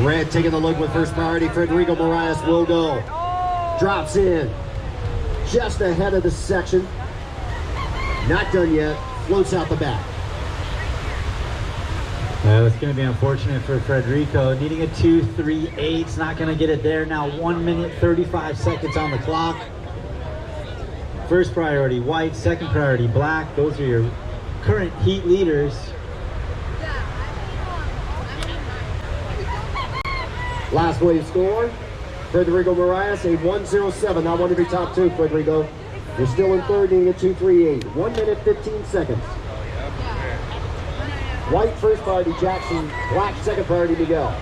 Red taking a look with first priority. Federico Moraes will go. Drops in. Just ahead of the section. Not done yet. Floats out the back. It's going to be unfortunate for Federico. Needing a 2.38. It's not going to get it there. Now 1 minute 35 seconds on the clock. First priority white, second priority black. Those are your current heat leaders. Last wave score. Federico Moraes, a 1:07. Not one of your top two, Federico. You're still in third, needing a 2.38. 1 minute 15 seconds. White first priority Jackson, black second priority Miguel.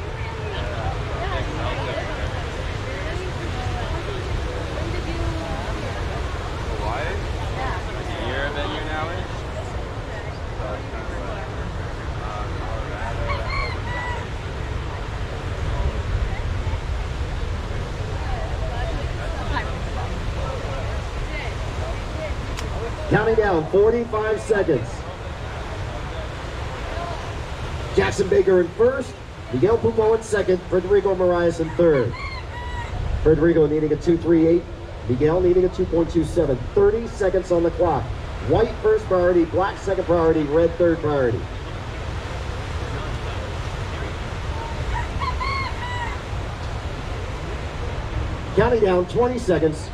Counting down, 45 seconds. Jackson Baker in first, Miguel Pupo in second, Federico Moraes in third. Federico needing a 2.38, Miguel needing a 2.27. 30 seconds on the clock. White first priority, black second priority, red third priority. Counting down, 20 seconds.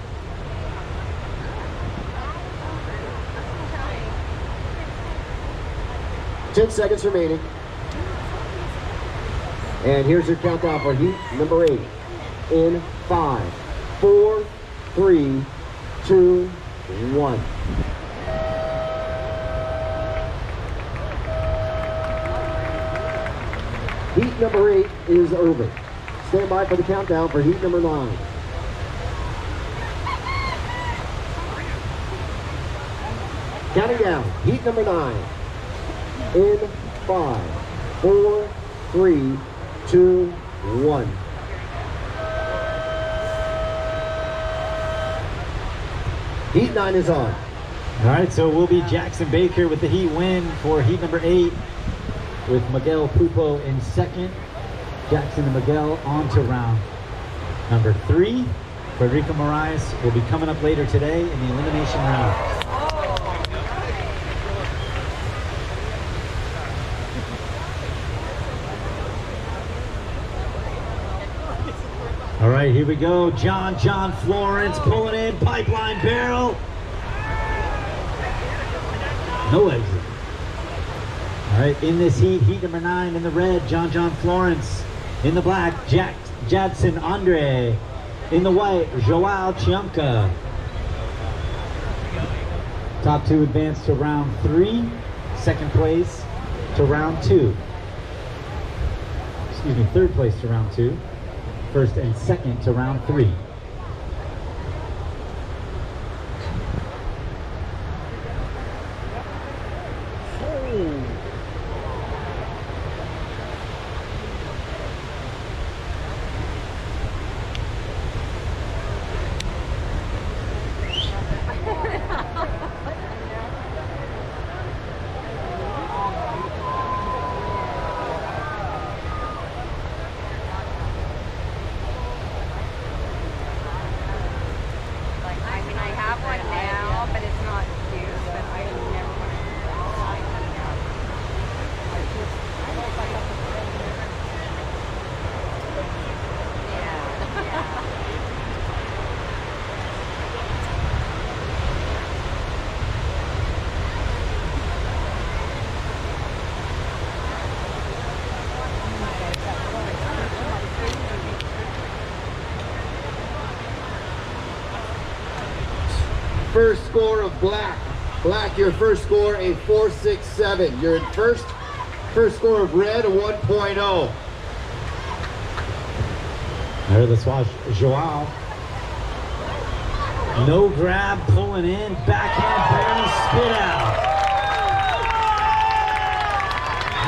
Ten seconds remaining. And here's your countdown for heat number 8. In 5, 4, 3, 2, 1. Heat number 8 is over. Stand by for the countdown for heat number 9. Counting down, heat number 9. In 5, 4, 3, 2, 1. Heat 9 is on. All right, so it will be Jackson Baker with the heat win for heat number 8, with Miguel Pupo in second. Jackson and Miguel on to round number 3. Federico Moraes will be coming up later today in the elimination round. All right, here we go. John Florence pulling in, pipeline barrel. No exit. All right, in this heat number 9 in the red, John Florence. In the black, Jadson Andre. In the white, Joao Chiamka. Top 2 advance to round 3. Second place to round 2. Excuse me, third place to round 2. First and second to round 3. First score of black. Black, your first score, a 4.67. You're in first. First score of red, a 1.0. All right, let's watch Joao No grab, pulling in, backhand barrel, spit out.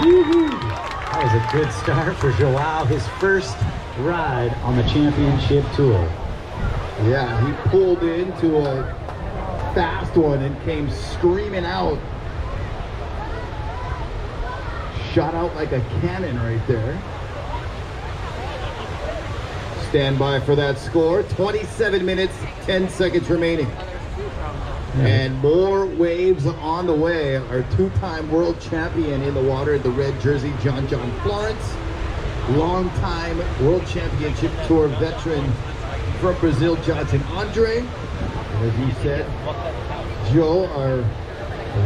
Woo-hoo. That was a good start for Joao, his first ride on the championship tour. Yeah, he pulled into a fast one and came screaming out. Shot out like a cannon right there. Stand by for that score. 27 minutes, 10 seconds remaining. And more waves on the way. Our two-time world champion in the water in the red jersey, John Florence. Long-time world championship tour veteran from Brazil, Jadson Andre. And as you said, Joe, our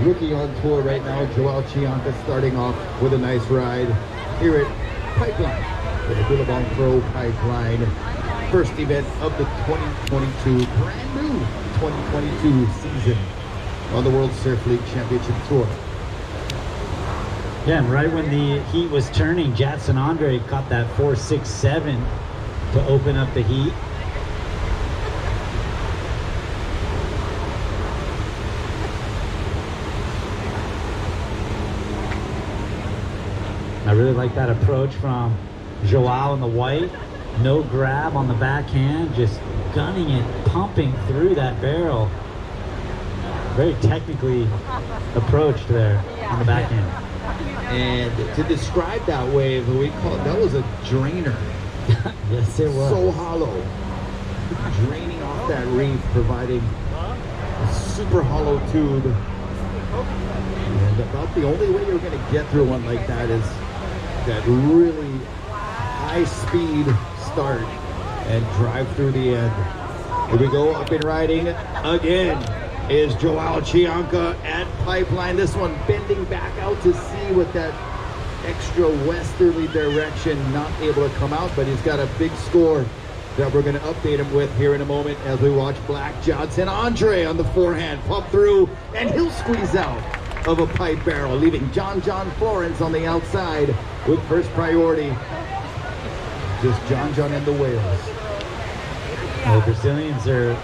rookie on tour right now, Joao Chianca, starting off with a nice ride here at Pipeline, the Billabong Pro Pipeline. First event of the 2022, brand new 2022 season on the World Surf League Championship Tour. Yeah, and right when the heat was turning, Jadson Andre caught that 4.67 to open up the heat. I really like that approach from Joao in the white. No grab on the backhand, just gunning it, pumping through that barrel. Very technically approached there on the backhand. And to describe that wave, we call that was a drainer. Yes, it was. So hollow. Draining off that reef, providing a super hollow tube. And about the only way you're going to get through one like that is that really high speed start and drive through the end. Here we go, up and riding again is Joao Chianca at Pipeline. This one bending back out to sea with that extra westerly direction, not able to come out, but he's got a big score that we're going to update him with here in a moment as we watch Black Jadson Andre on the forehand pump through, and he'll squeeze out of a pipe barrel, leaving John Florence on the outside with first priority. Just John and the whales. The Brazilians are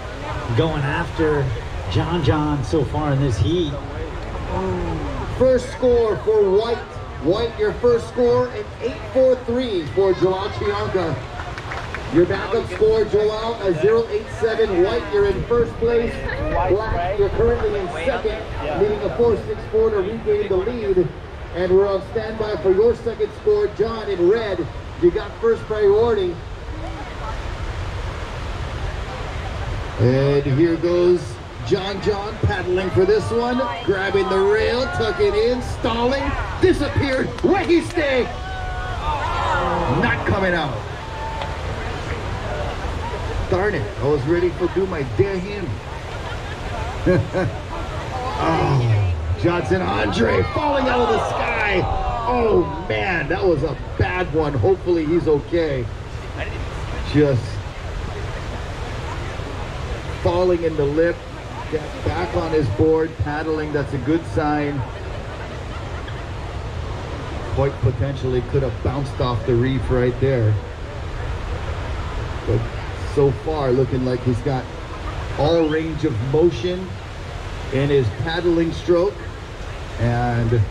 going after John so far in this heat. First score for White. White, your first score at 8.43 for Joao Chianca. Your backup score, Joao, a 0.87. White, you're in first place. Black, you're currently in second, leading a 4.64 to regain the lead. And we're on standby for your second score, John, in red. You got first priority. And here goes John paddling for this one, grabbing the rail, tucking in, stalling, disappeared. Where he stay? Not coming out. Darn it, I was ready to do my dare him. Oh, Jadson Andre falling out of the sky. Oh man, that was a bad one. Hopefully he's okay. Just falling in the lip, get back on his board, paddling, that's a good sign. Quite potentially could have bounced off the reef right there. But so far looking like he's got all range of motion in his paddling stroke, and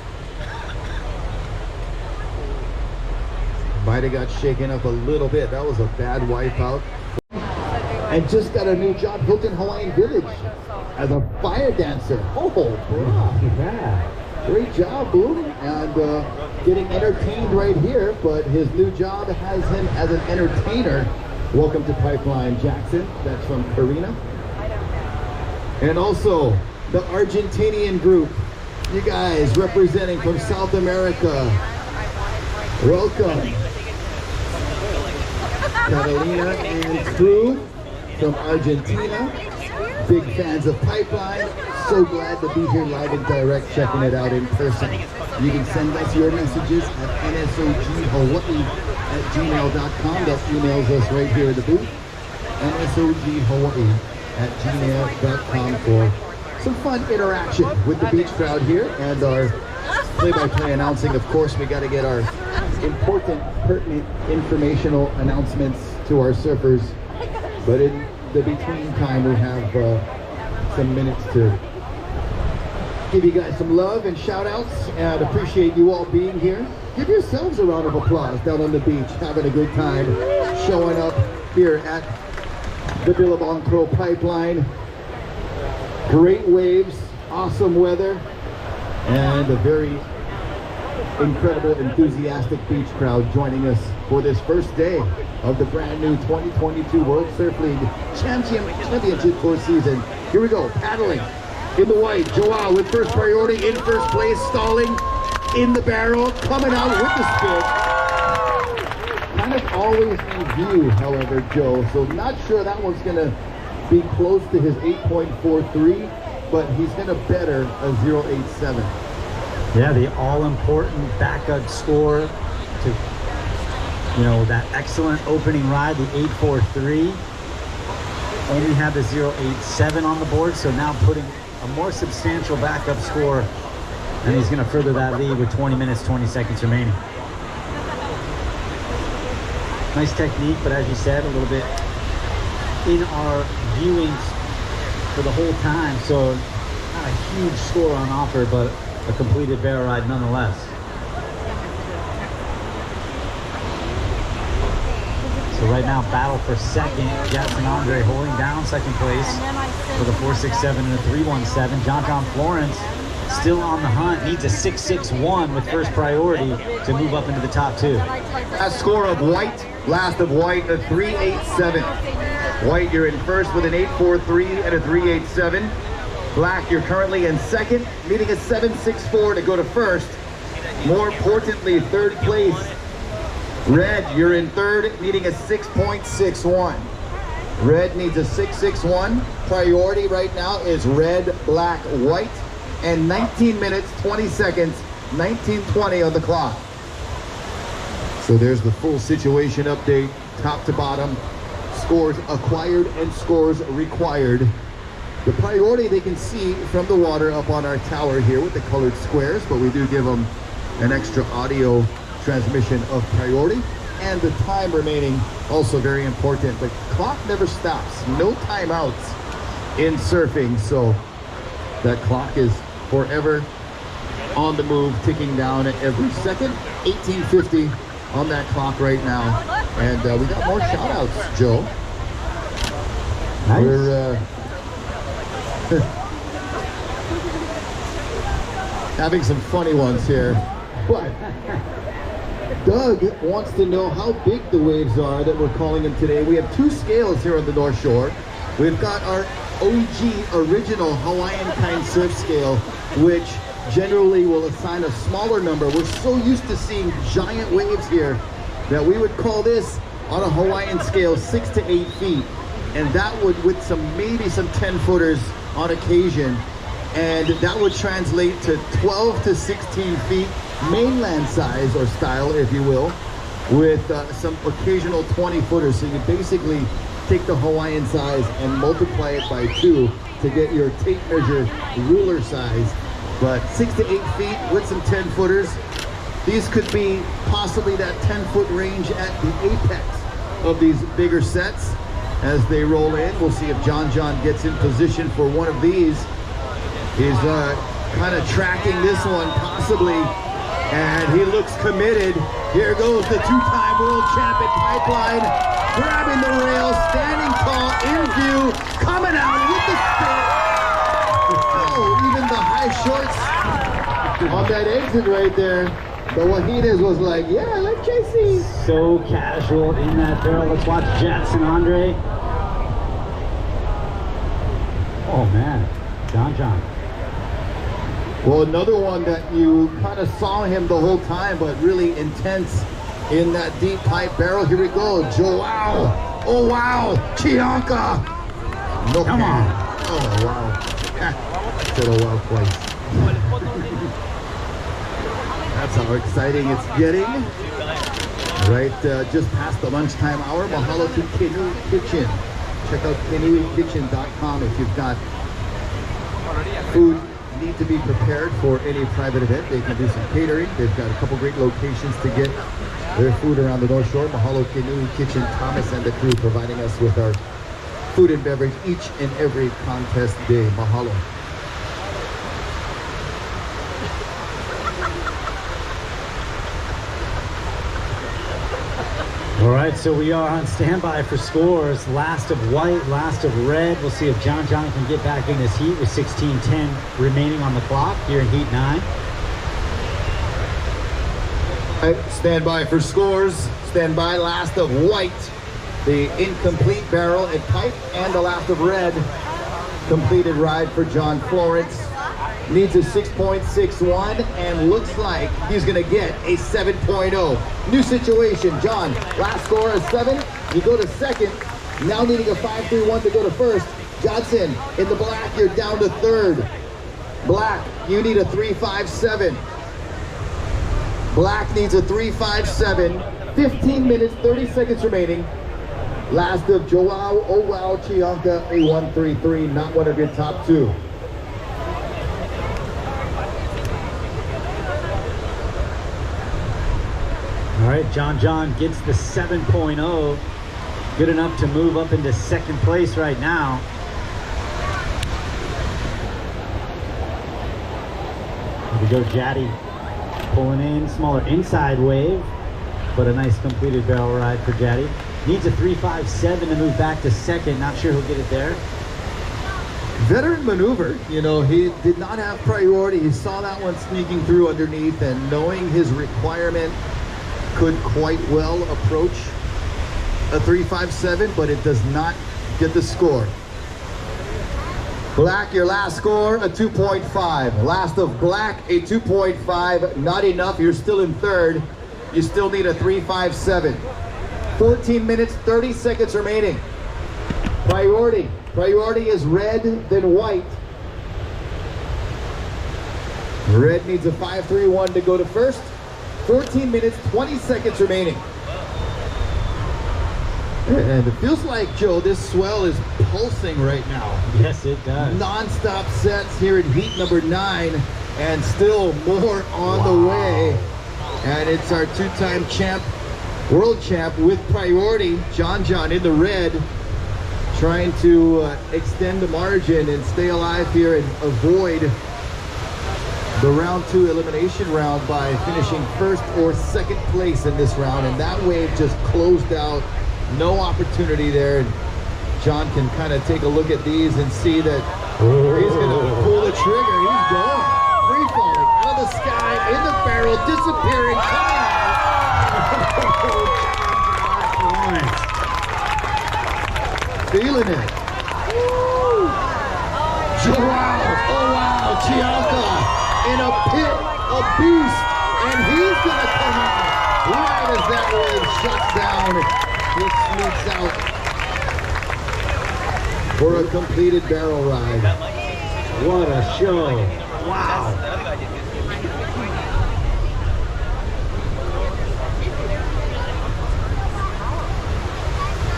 might have got shaken up a little bit. That was a bad wipeout. And just got a new job, Hilton Hawaiian Village, as a fire dancer. Oh, bro. Yeah. Great job, Boo. And getting entertained right here, but his new job has him as an entertainer. Welcome to Pipeline, Jackson. That's from Karina. And also, the Argentinian group. You guys representing from South America. Welcome. Catalina and crew from Argentina. Big fans of Pipeline. So glad to be here live and direct, checking it out in person. You can send us your messages at nsoghawaii@gmail.com. That emails us right here at the booth. nsoghawaii@gmail.com for some fun interaction with the beach crowd here and our play-by-play announcing. Of course, we got to get our important, pertinent, informational announcements to our surfers. But in the between time, we have some minutes to give you guys some love and shout outs, and appreciate you all being here. Give yourselves a round of applause down on the beach, having a good time, showing up here at the Billabong Pro Pipeline. Great waves, awesome weather, and a very incredible, enthusiastic beach crowd joining us for this first day of the brand new 2022 World Surf League Championship Tour season. Here we go, paddling in the white. Joao with first priority, in first place, stalling in the barrel, coming out with the stick. Kind of always in view, however, Joe, so not sure that one's going to be close to his 8.43, but he's going to better a 0.87. Yeah, the all-important backup score to, you know, that excellent opening ride, the 8.43. Only had the 0.87 on the board, so now putting a more substantial backup score, and he's going to further that lead with 20 minutes, 20 seconds remaining. Nice technique, but as you said, a little bit in our viewings for the whole time, so not a huge score on offer, but a completed barrel ride nonetheless. So right now, battle for second. Jackson Andre holding down second place with a 4.67 and a 3.17. John Florence still on the hunt, needs a 6.61 with first priority to move up into the top two. Last score of White, last of White, a 3.87. White, you're in first with an 8.43 and a 3.87. Black, you're currently in second, needing a 7.64 to go to first. More importantly, third place. Red, you're in third, needing a 6.61. Red needs a 6.61. Priority right now is red, black, white, and 19 minutes, 20 seconds, 19:20 on the clock. So there's the full situation update, top to bottom, scores acquired and scores required. The priority they can see from the water up on our tower here with the colored squares, but we do give them an extra audio transmission of priority, and the time remaining, also very important. The clock never stops, no timeouts in surfing, so that clock is forever on the move, ticking down at every second. 18:50 on that clock right now, and we got more shout outs, Joe. Nice. We're having some funny ones here, but Doug wants to know how big the waves are that we're calling them today. We have two scales here on the North Shore. We've got our OG original Hawaiian kind surf scale, which generally will assign a smaller number. We're so used to seeing giant waves here that we would call this on a Hawaiian scale 6 to 8 feet, and that would, with maybe some 10-footers on occasion, and that would translate to 12 to 16 feet mainland size or style, if you will, with some occasional 20-footers. So you basically take the Hawaiian size and multiply it by 2 to get your tape measure ruler size. But 6 to 8 feet with some 10-footers. These could be possibly that 10-foot range at the apex of these bigger sets. As they roll in, we'll see if John gets in position for one of these. He's kind of tracking this one possibly, and he looks committed. Here goes the two-time world champion Pipeline, grabbing the rail, standing tall, in view, coming out with the spin. Oh, even the high shorts on that exit right there. The Wahidas was like, yeah, let JC. So casual in that barrel. Let's watch Jackson Andre. Oh man, John. Well, another one that you kind of saw him the whole time, but really intense in that deep pipe barrel. Here we go, Joao. Oh wow, Chianca. No, come on. Oh wow. That's a wild place. That's how exciting it's getting. Right, just past the lunchtime hour. Mahalo to Kanoa Kitchen. Check out KanoaKitchen.com if you've got food need to be prepared for any private event. They can do some catering. They've got a couple great locations to get their food around the North Shore. Mahalo Kanoa Kitchen, Thomas and the crew providing us with our food and beverage each and every contest day. Mahalo. All right, so we are on standby for scores. Last of white, last of red. We'll see if John can get back in this heat with 16:10 remaining on the clock here in heat 9. Stand by for scores. Stand by. Last of white, the incomplete barrel and pipe, and the last of red, completed ride for John Florence. Needs a 6.61 and looks like he's going to get a 7.0. New situation, John. Last score is 7. You go to second. Now needing a 5.31 to go to first. Johnson in the black, you're down to third. Black, you need a 3.57. Black needs a 3.57. 15 minutes, 30 seconds remaining. Last of Joao Owao Chianca, a 1.33, not one of your top 2. All right, John gets the 7.0. Good enough to move up into second place right now. Here we go, Jaddy pulling in, smaller inside wave, but a nice completed barrel ride for Jaddy. Needs a 3.57 to move back to second. Not sure he'll get it there. Veteran maneuver, you know, he did not have priority. He saw that one sneaking through underneath, and knowing his requirement, could quite well approach a 3.57, but it does not get the score. Black, your last score, a 2.5. Last of Black, a 2.5. Not enough. You're still in third. You still need a 3.57. 14 minutes, 30 seconds remaining. Priority. Priority is red, then white. Red needs a 5.31 to go to first. 14 minutes, 20 seconds remaining. And it feels like, Joe, this swell is pulsing right now. Yes, it does. Non-stop sets here in heat number 9, and still more on the way. And it's our 2-time champ, world champ with priority, John in the red, trying to extend the margin and stay alive here and avoid the round 2 elimination round by finishing first or second place in this round. And that wave just closed out. No opportunity there. And John can kind of take a look at these and see that he's going to pull the trigger. He's going. Free falling out of the sky, in the barrel, disappearing, coming out. Feeling it. Wow. Oh, wow. Chianca in a pit, a beast, and he's gonna come out right as that wave shuts down. He sneaks out for a completed barrel ride. What a show. Wow.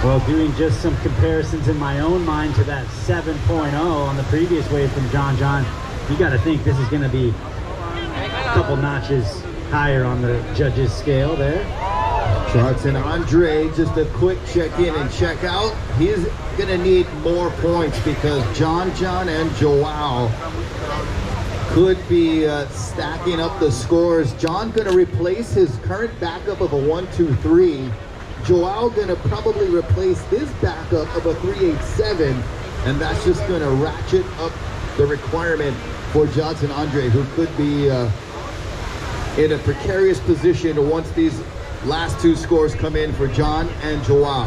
Well, doing just some comparisons in my own mind to that 7.0 on the previous wave from John, you got to think this is going to be a couple notches higher on the judges' scale there. Johnson Andre, just a quick check in and check out. He's going to need more points because John and Joao could be stacking up the scores. John going to replace his current backup of a 1-2-3. Joao going to probably replace his backup of a 3.87, and that's just going to ratchet up the requirement for Johnson Andre, who could be in a precarious position once these last 2 scores come in for John and Joao.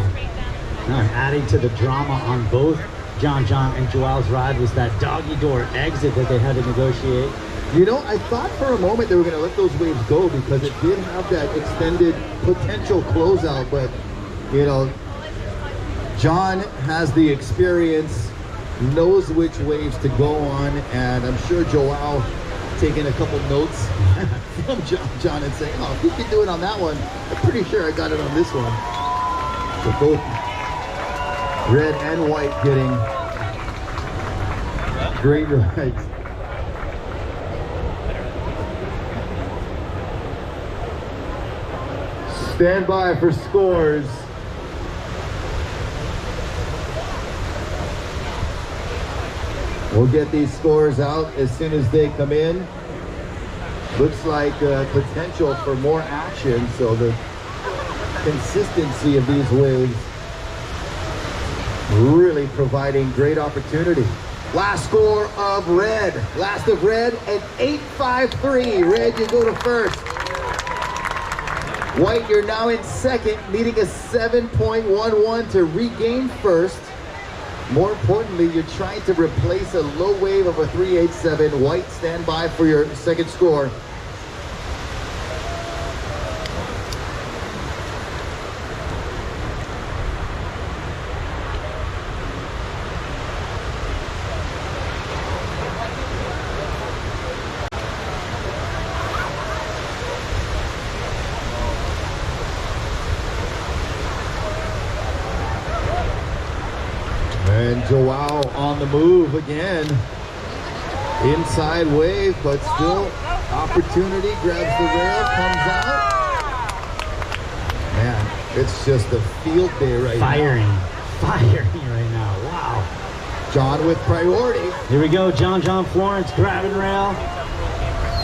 Adding to the drama on both John and Joao's ride was that doggy door exit that they had to negotiate. You know, I thought for a moment they were going to let those waves go because it did have that extended potential closeout, but, you know, John has the experience, knows which waves to go on, and I'm sure Joao taking a couple notes from John and saying, oh, if he can do it on that one, I'm pretty sure I got it on this one. So both red and white getting great rides. Stand by for scores. We'll get these scores out as soon as they come in. Looks like potential for more action, so the consistency of these waves really providing great opportunity. Last score of red. Last of red, an 8.53. Red, you go to first. White, you're now in second, needing a 7.11 to regain first. More importantly, you're trying to replace a low wave of a 3.87. White, stand by for your second score. And Joao on the move again. Inside wave, but still opportunity. Grabs the rail, comes out. Man, it's just a field day right now. Firing right now. Wow. John with priority. Here we go. John Florence grabbing rail.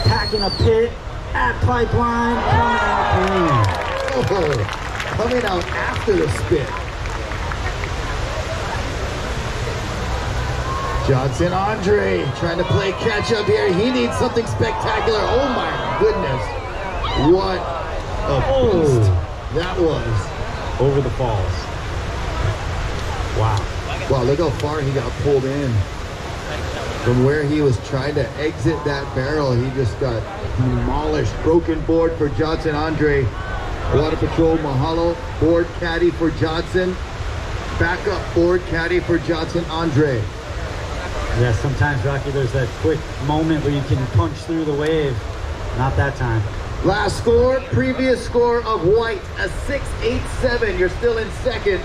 Packing a pit at pipeline. Coming out clean. Oh, coming out after the spin. Johnson Andre trying to play catch up here. He needs something spectacular. Oh my goodness. What a boost that was. Over the falls. Wow. Wow, look how far he got pulled in. From where he was trying to exit that barrel, he just got demolished. Broken board for Johnson Andre. Water Patrol, mahalo. Board caddy for Johnson. Backup board caddy for Johnson Andre. Yeah, sometimes, Rocky, there's that quick moment where you can punch through the wave. Not that time. Last score, previous score of White, a 6.87. You're still in second.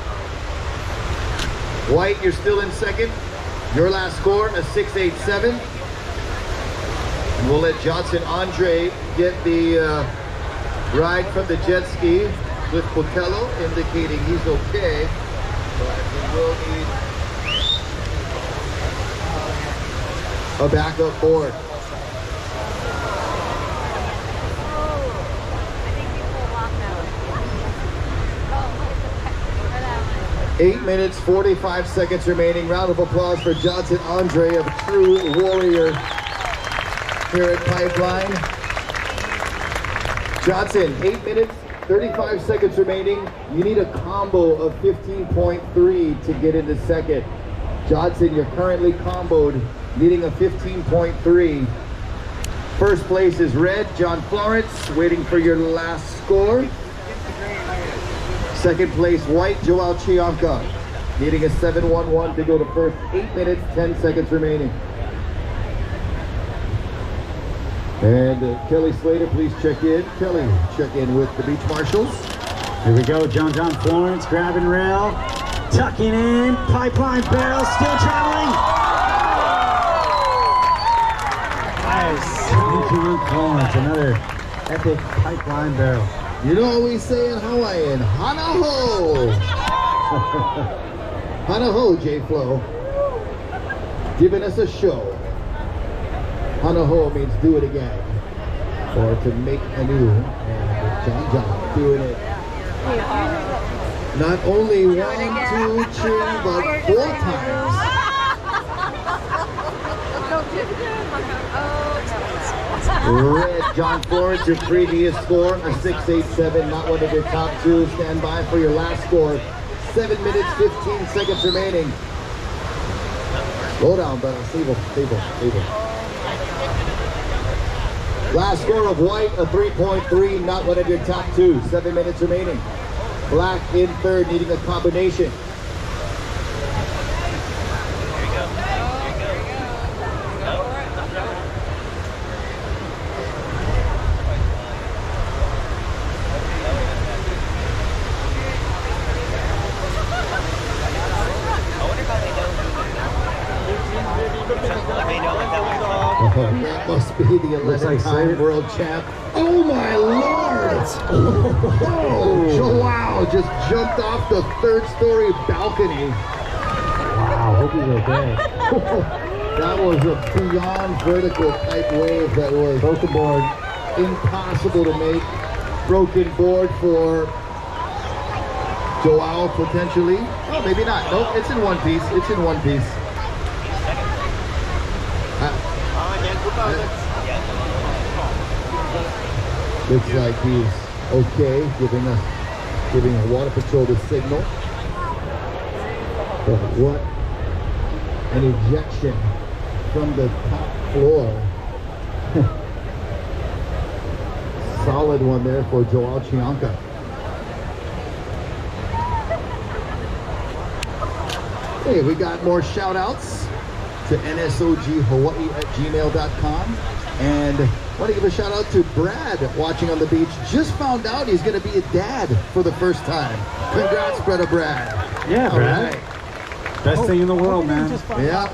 White, you're still in second. Your last score, a 6.87. And we'll let Johnson Andre get the ride from the jet ski with Botello indicating he's okay. But we will need a backup board. 8 minutes, 45 seconds remaining. Round of applause for Johnson Andre, a true warrior here at Pipeline. Johnson, 8 minutes, 35 seconds remaining. You need a combo of 15.3 to get into second. Johnson, you're currently comboed, needing a 15.3. First place is red, John Florence, waiting for your last score. Second place, white, Joao Chianca, needing a 7.11 to go to first. 8 minutes, 10 seconds remaining. And Kelly Slater, please check in. Kelly, check in with the beach marshals. Here we go, John Florence grabbing rail, tucking in, pipeline barrel, still traveling. Nice. John Florence, another epic pipeline barrel. You know what we say in Hawaiian, Hanaho! Hanaho, J-Flow. Giving us a show. Hanaho means do it again. Or to make anew. And John doing it. Not only 1, 2, 3, but 4 times. Red, John Florence, your previous score, a 6.87, not one of your top two. Stand by for your last score. 7 minutes, 15 seconds remaining. Slow down, brother. Stable. Last score of white, a 3.3, not one of your top two. 7 minutes remaining. Black in third, needing a combination. That must be the 11-time world champ. Oh my lord! Oh, wow, just jumped off the 3rd story balcony. Wow, hope he's okay. That was a beyond vertical type wave that was Broken board. impossible to make. Broken board for Joao potentially. Oh, maybe not. Nope, it's in one piece. It's in one piece. Looks like he's okay, giving a water patrol the signal. But what an ejection from the top floor. Solid one there for Joao Chianca. Hey, we got more shout outs to nsoghawaii@gmail.com. And I want to give a shout out to Brad watching on the beach. Just found out he's going to be a dad for the first time. Congrats, brother Brad. Yeah, Brad. Right. Best thing in the world, man. Yeah,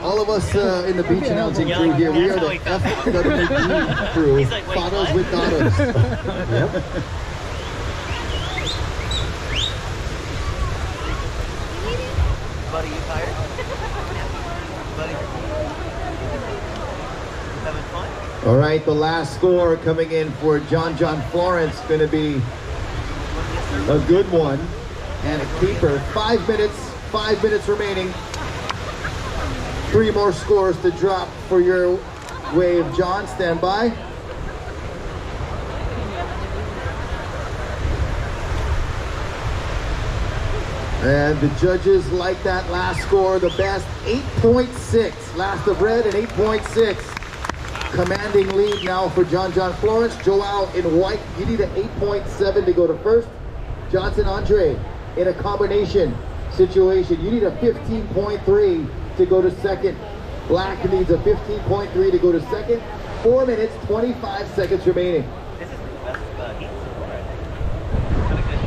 all of us in the beach announcing crew here, we are the FWD crew. He's like, wait, Fathers what? with daughters. Yep. Buddy, you tired? Buddy? Having fun? All right, the last score coming in for John Florence, going to be a good one and a keeper. 5 minutes remaining. 3 more scores to drop for your wave. John, stand by. And the judges like that last score the best. 8.6. Last of red and 8.6. Commanding lead now for John Florence. Joao in white. You need an 8.7 to go to first. Johnson Andre in a combination situation. You need a 15.3 to go to second. Black needs a 15.3 to go to second. 4 minutes, 25 seconds remaining. This is the best heat score, I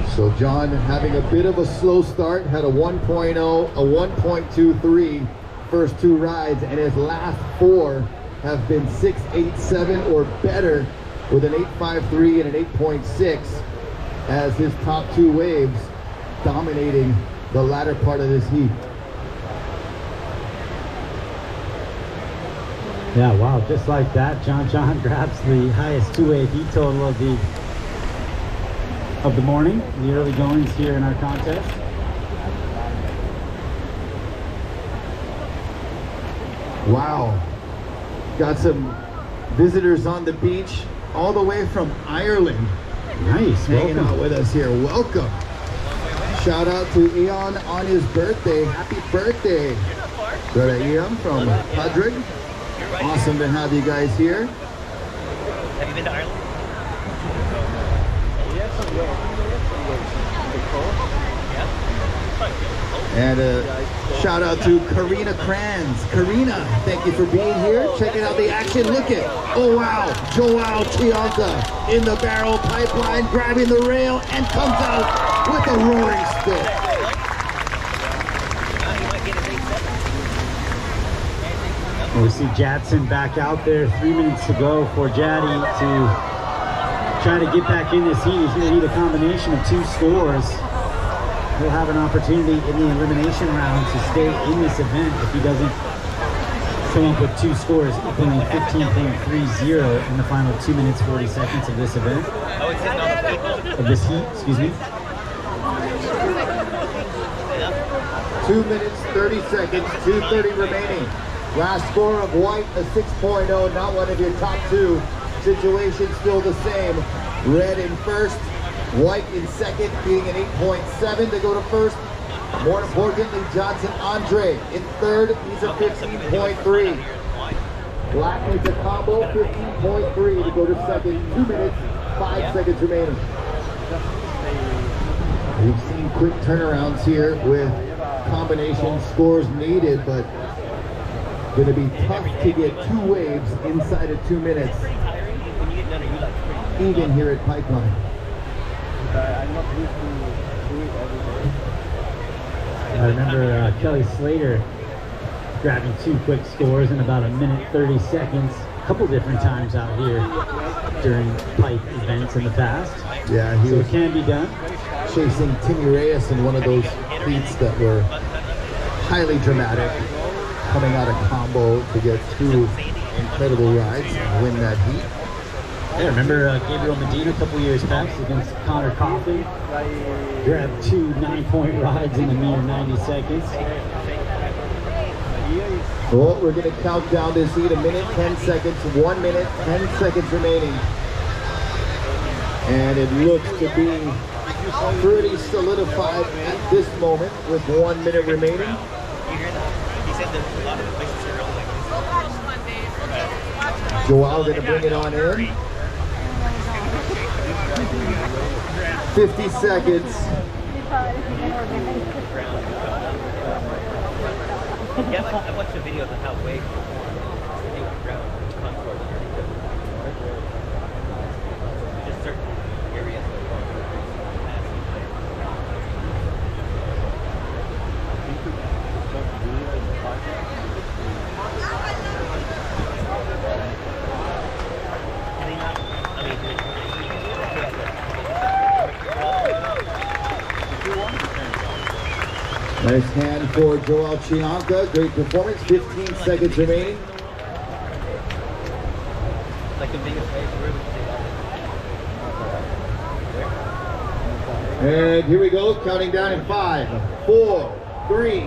think. So John having a bit of a slow start, had a 1.0, a 1.23 first 2 rides, and his last 4 have been 6.87 or better with an 8.53 and an 8.6 as his top 2 waves dominating the latter part of this heat. Yeah, wow, just like that, John grabs the highest 2-wave heat total of the morning, the early goings here in our contest. Wow. Got some visitors on the beach all the way from Ireland. Nice, Hanging welcome. out with us here. Welcome. Shout out to Ewan on his birthday. Happy birthday. Brother Ewan from Padrig. Awesome to have you guys here. Have you been to Ireland? And shout out to Karina Kranz. Karina, thank you for being here. Checking out the action. Look at, oh wow, Joao Chianca in the barrel pipeline, grabbing the rail and comes out with a roaring spit. We see Jadson back out there. 3 minutes to go for Jaddy to try to get back in this heat. He's going to need a combination of 2 scores. He'll have an opportunity in the elimination round to stay in this event if he doesn't come up with 2 scores equaling 15.30 in the final 2 minutes 40 seconds of this event. Oh, it's sitting on the people? Of this heat, excuse me. 2 minutes, 30 seconds, 2:30 remaining. Last score of white, a 6.0, not one of your top 2. Situation still the same. Red in first, white in second, being an 8.7 to go to first. More importantly, Johnson Andre in third, he's a 15.3. Black needs a combo, 15.3 to go to second. 2 minutes, 5 seconds remaining. We've seen quick turnarounds here with combination scores needed, but going to be tough to get 2 waves inside of 2 minutes, even here at Pipeline. I'm not used to do it every day. I remember Kelly Slater grabbing 2 quick scores in about 1 minute 30 seconds a couple different times out here during pipe events in the past. Yeah, he So was it can be done. chasing Timmy Reyes in one of those heats that were highly dramatic, coming out of combo. combo to get two incredible rides and win that heat. Yeah, remember Gabriel Medina a couple years back against Connor Coffin? Grabbed two 9-point rides in a mere 90 seconds. Well, we're going to count down this heat, a minute, 10 seconds, 1 minute, 10 seconds remaining. And it looks to be pretty solidified at this moment with 1 minute remaining. You hear that? He said there's a lot of places here like this. Joao going to bring it on in. 50 seconds. Yeah, I watched the videos of how way ground contours are really good. Just certain areas that Nice hand for Joel Chianca. Great performance. 15 seconds remaining. like the biggest way for And here we go. Counting down in 5, 4, 3, 2,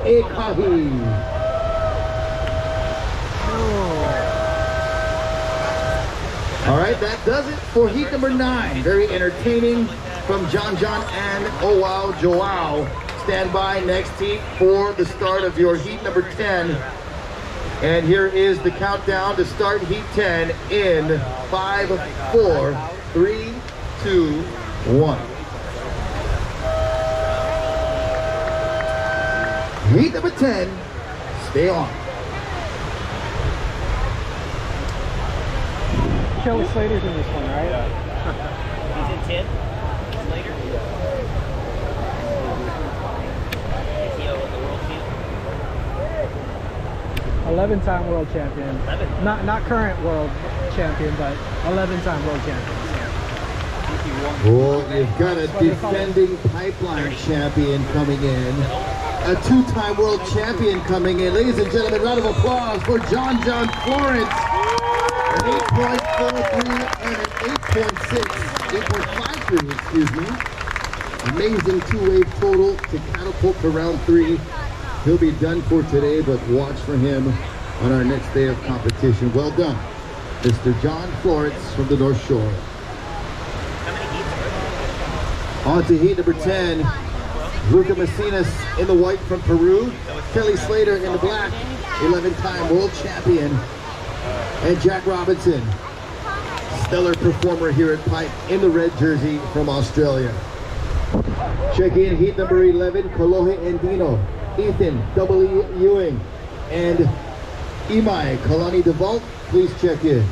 Ekahi. All right, that does it for heat number 9. Very entertaining from John and Oh Wow Joao. Stand by next heat for the start of your heat number 10. And here is the countdown to start heat 10 in 5, 4, 3, 2, 1. Heat number 10, stay on. Kelly Slater's in this one, right? He's in 10. Slater. Is he the world champion? 11-time world champion. 11. Not current world champion, but 11-time world champion. Oh, you've got a defending pipeline champion coming in. A 2-time world champion coming in. Ladies and gentlemen, round of applause for John Florence. An 8.43 and an 8.53, excuse me. Amazing 2-wave total to catapult to round 3. He'll be done for today, but watch for him on our next day of competition. Well done, Mr. John Florence from the North Shore. On to heat number 10. Luca Macinas in the white from Peru. Kelly Slater in the black, 11-time world champion. And Jack Robinson, stellar performer here at Pipe in the red jersey from Australia. Check in heat number 11, Kalohe Andino, Ethan W. Ewing, and Imai Kalani DeVault. Please check in.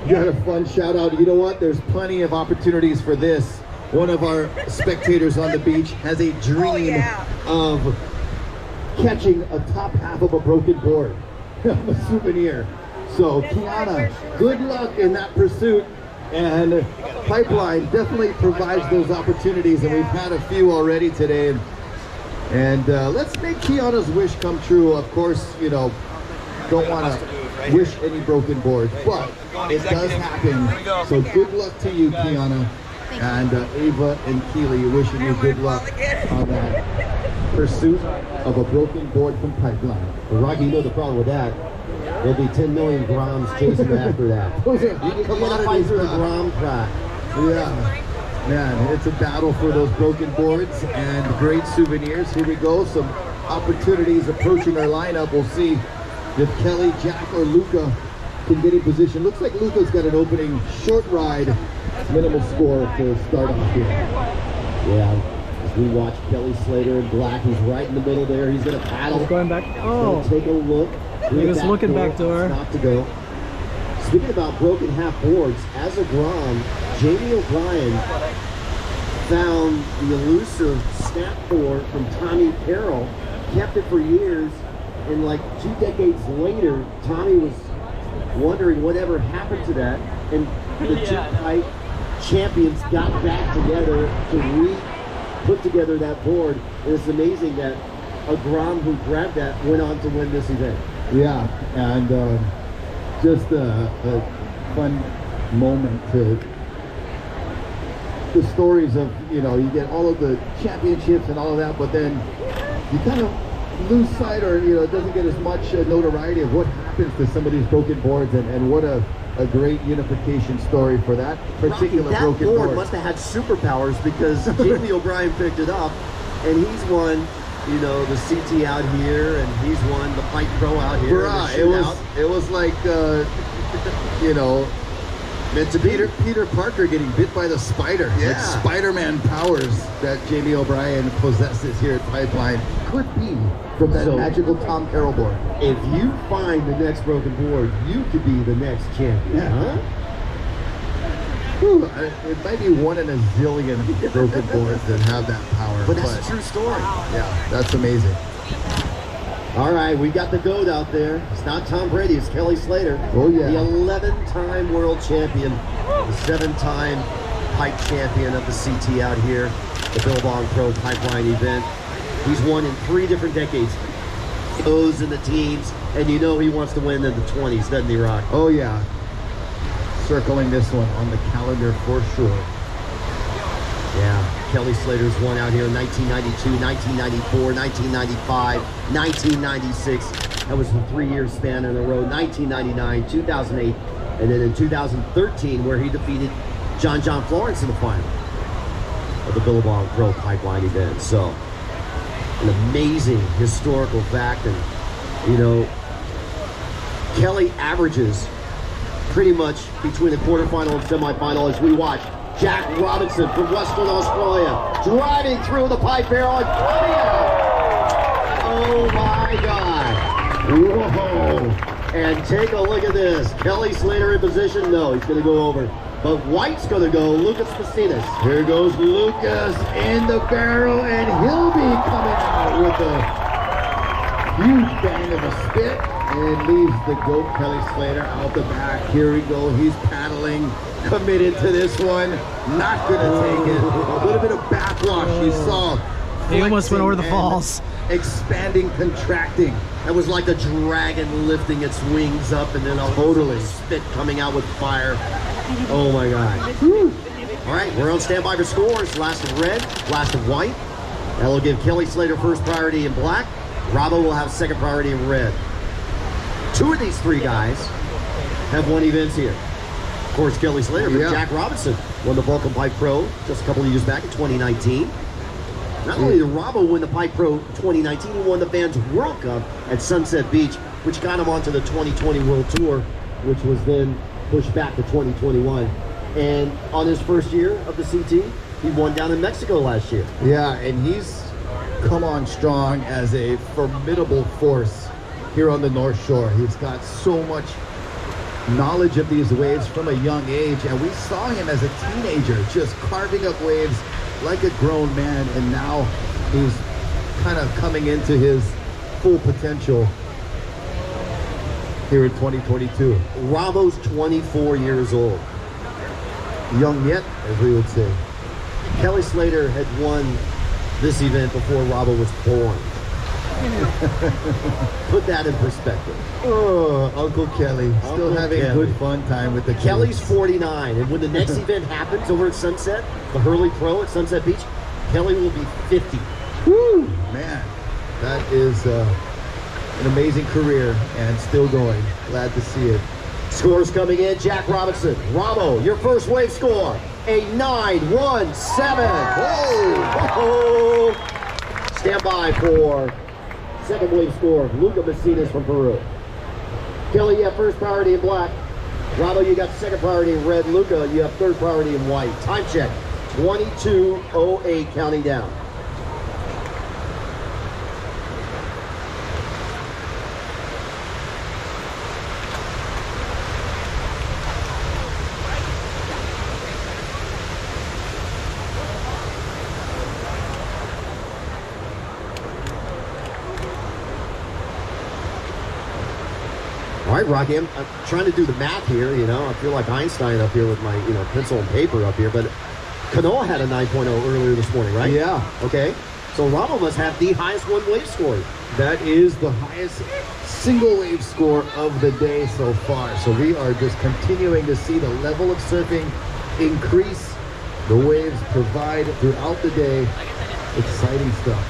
Got a fun shout out. You know what? There's plenty of opportunities for this. One of our spectators on the beach has a dream of catching a top half of a broken board. A souvenir. So Kiana, good luck in that pursuit. And Pipeline definitely provides those opportunities, and we've had a few already today. And let's make Kiana's wish come true. Of course, you know, don't want to wish any broken boards, but it does happen. So good luck to you, Kiana. And Ava and Keely, wishing you good luck on that pursuit of a broken board from Pipeline. Well, Rocky, you know the problem with that. There'll be 10 million Groms chasing you after that. You gotta fight through the Grom track. Yeah, man, it's a battle for those broken boards and great souvenirs. Here we go, some opportunities approaching our lineup. We'll see if Kelly, Jack, or Luca can get in position. Looks like Luca's got an opening short ride minimal score to start off here. Yeah, as we watch Kelly Slater in black, he's right in the middle there. He's gonna paddle. He's going back. Oh, Take a look. he was looking back door. Not to go. speaking about broken half boards, as a Grom, Jamie O'Brien found the elusive snap board from Tommy Carroll, kept it for years, and like 2 decades later, Tommy was wondering whatever happened to that, and the two pipe champions got back together to put together that board. And it's amazing that a Grom who grabbed that went on to win this event. Yeah, and just a fun moment to the stories of, you know, you get all of the championships and all of that, but then you kind of lose sight, or, you know, it doesn't get as much notoriety of what happens to some of these broken boards, and what a great unification story for that particular that broken board. must have had superpowers, because Jamie O'Brien picked it up, and he's won, you know, the CT out here, and he's won the Pipe Pro out here. Bruh, it was like, you know, meant to be. Peter Parker getting bit by the spider. Yeah. Like Spider-Man powers that Jamie O'Brien possesses here at Pipeline could be from that magical Tom Carroll board. If you find the next broken board, you could be the next champion, huh? Whew, it might be 1 in a zillion broken boards that have that power. But that's a true story. Yeah, that's amazing. All right, we got the GOAT out there. It's not Tom Brady, it's Kelly Slater. Oh, yeah. The 11-time world champion, the 7-time pipe champion of the CT out here, the Billabong Pro Pipeline event. He's won in 3 different decades. O's in the teens, and you know he wants to win in the 20s, doesn't he, Rock? Oh, yeah. Circling this one on the calendar for sure. Yeah, Kelly Slater's won out here in 1992, 1994, 1995, 1996. That was a 3-year span in a row. 1999, 2008, and then in 2013, where he defeated John Florence in the final of the Billabong Pro Pipeline event. So, an amazing historical fact, and you know, Kelly averages pretty much between the quarterfinal and semifinal as we watch Jack Robinson from Western Australia driving through the pipe barrel and oh my God. Whoa. And take a look at this. Kelly Slater in position. No, he's going to go over. But White's going to go. Lucas Macinas. Here goes Lucas in the barrel, and he'll be coming out with a huge bang of a spit, and leaves the GOAT Kelly Slater out the back. Here we go. He's paddling, committed to this one. Not gonna take it. A little bit of backwash. You saw. He almost went over the flexing falls. and Expanding, contracting. That was like a dragon lifting its wings up, and then a Totally. spit coming out with fire. Oh my God. All right, we're on standby for scores. Last of red, last of white. That'll give Kelly Slater first priority in black. Robbo will have second priority in red. 2 of these 3 guys have won events here. Of course, Kelly Slater, but Yeah. Jack Robinson won the Vulcan Pipe Pro just a couple of years back in 2019. Not only did Robbo win the Pipe Pro 2019, he won the Vans World Cup at Sunset Beach, which got him onto the 2020 World Tour, which was then pushed back to 2021. And on his first year of the CT, he won down in Mexico last year. Yeah, and he's come on strong as a formidable force here on the North Shore. He's got so much knowledge of these waves from a young age, and we saw him as a teenager just carving up waves like a grown man, and now he's kind of coming into his full potential here in 2022. Robbo's 24 years old. Young yet, as we would say. Kelly Slater had won this event before Robbo was born. Put that in perspective. Oh, Uncle Kelly, still Uncle having Kelly. good fun time with the kids. Kelly's 49, and when the next event happens over at Sunset, the Hurley Pro at Sunset Beach, Kelly will be 50. Woo! Man, that is an amazing career and still going. Glad to see it. Scores coming in, Jack Robinson. Robbo, your first wave score, a 9-1-7. Whoa! Stand by for second wave score, Luca Macinas from Peru. Kelly, you have first priority in black. Robbo, you got second priority in red. Luca, you have third priority in white. Time check, 22:08, counting down. right, Rocky, I'm trying to do the math here, you know. I feel like Einstein up here with my, you know, pencil and paper up here, but Kanoa had a 9.0 earlier this morning, right? Yeah. Okay. So Ramo must have the highest one wave score. That is the highest single wave score of the day so far. So we are just continuing to see the level of surfing increase. The waves provide throughout the day exciting stuff.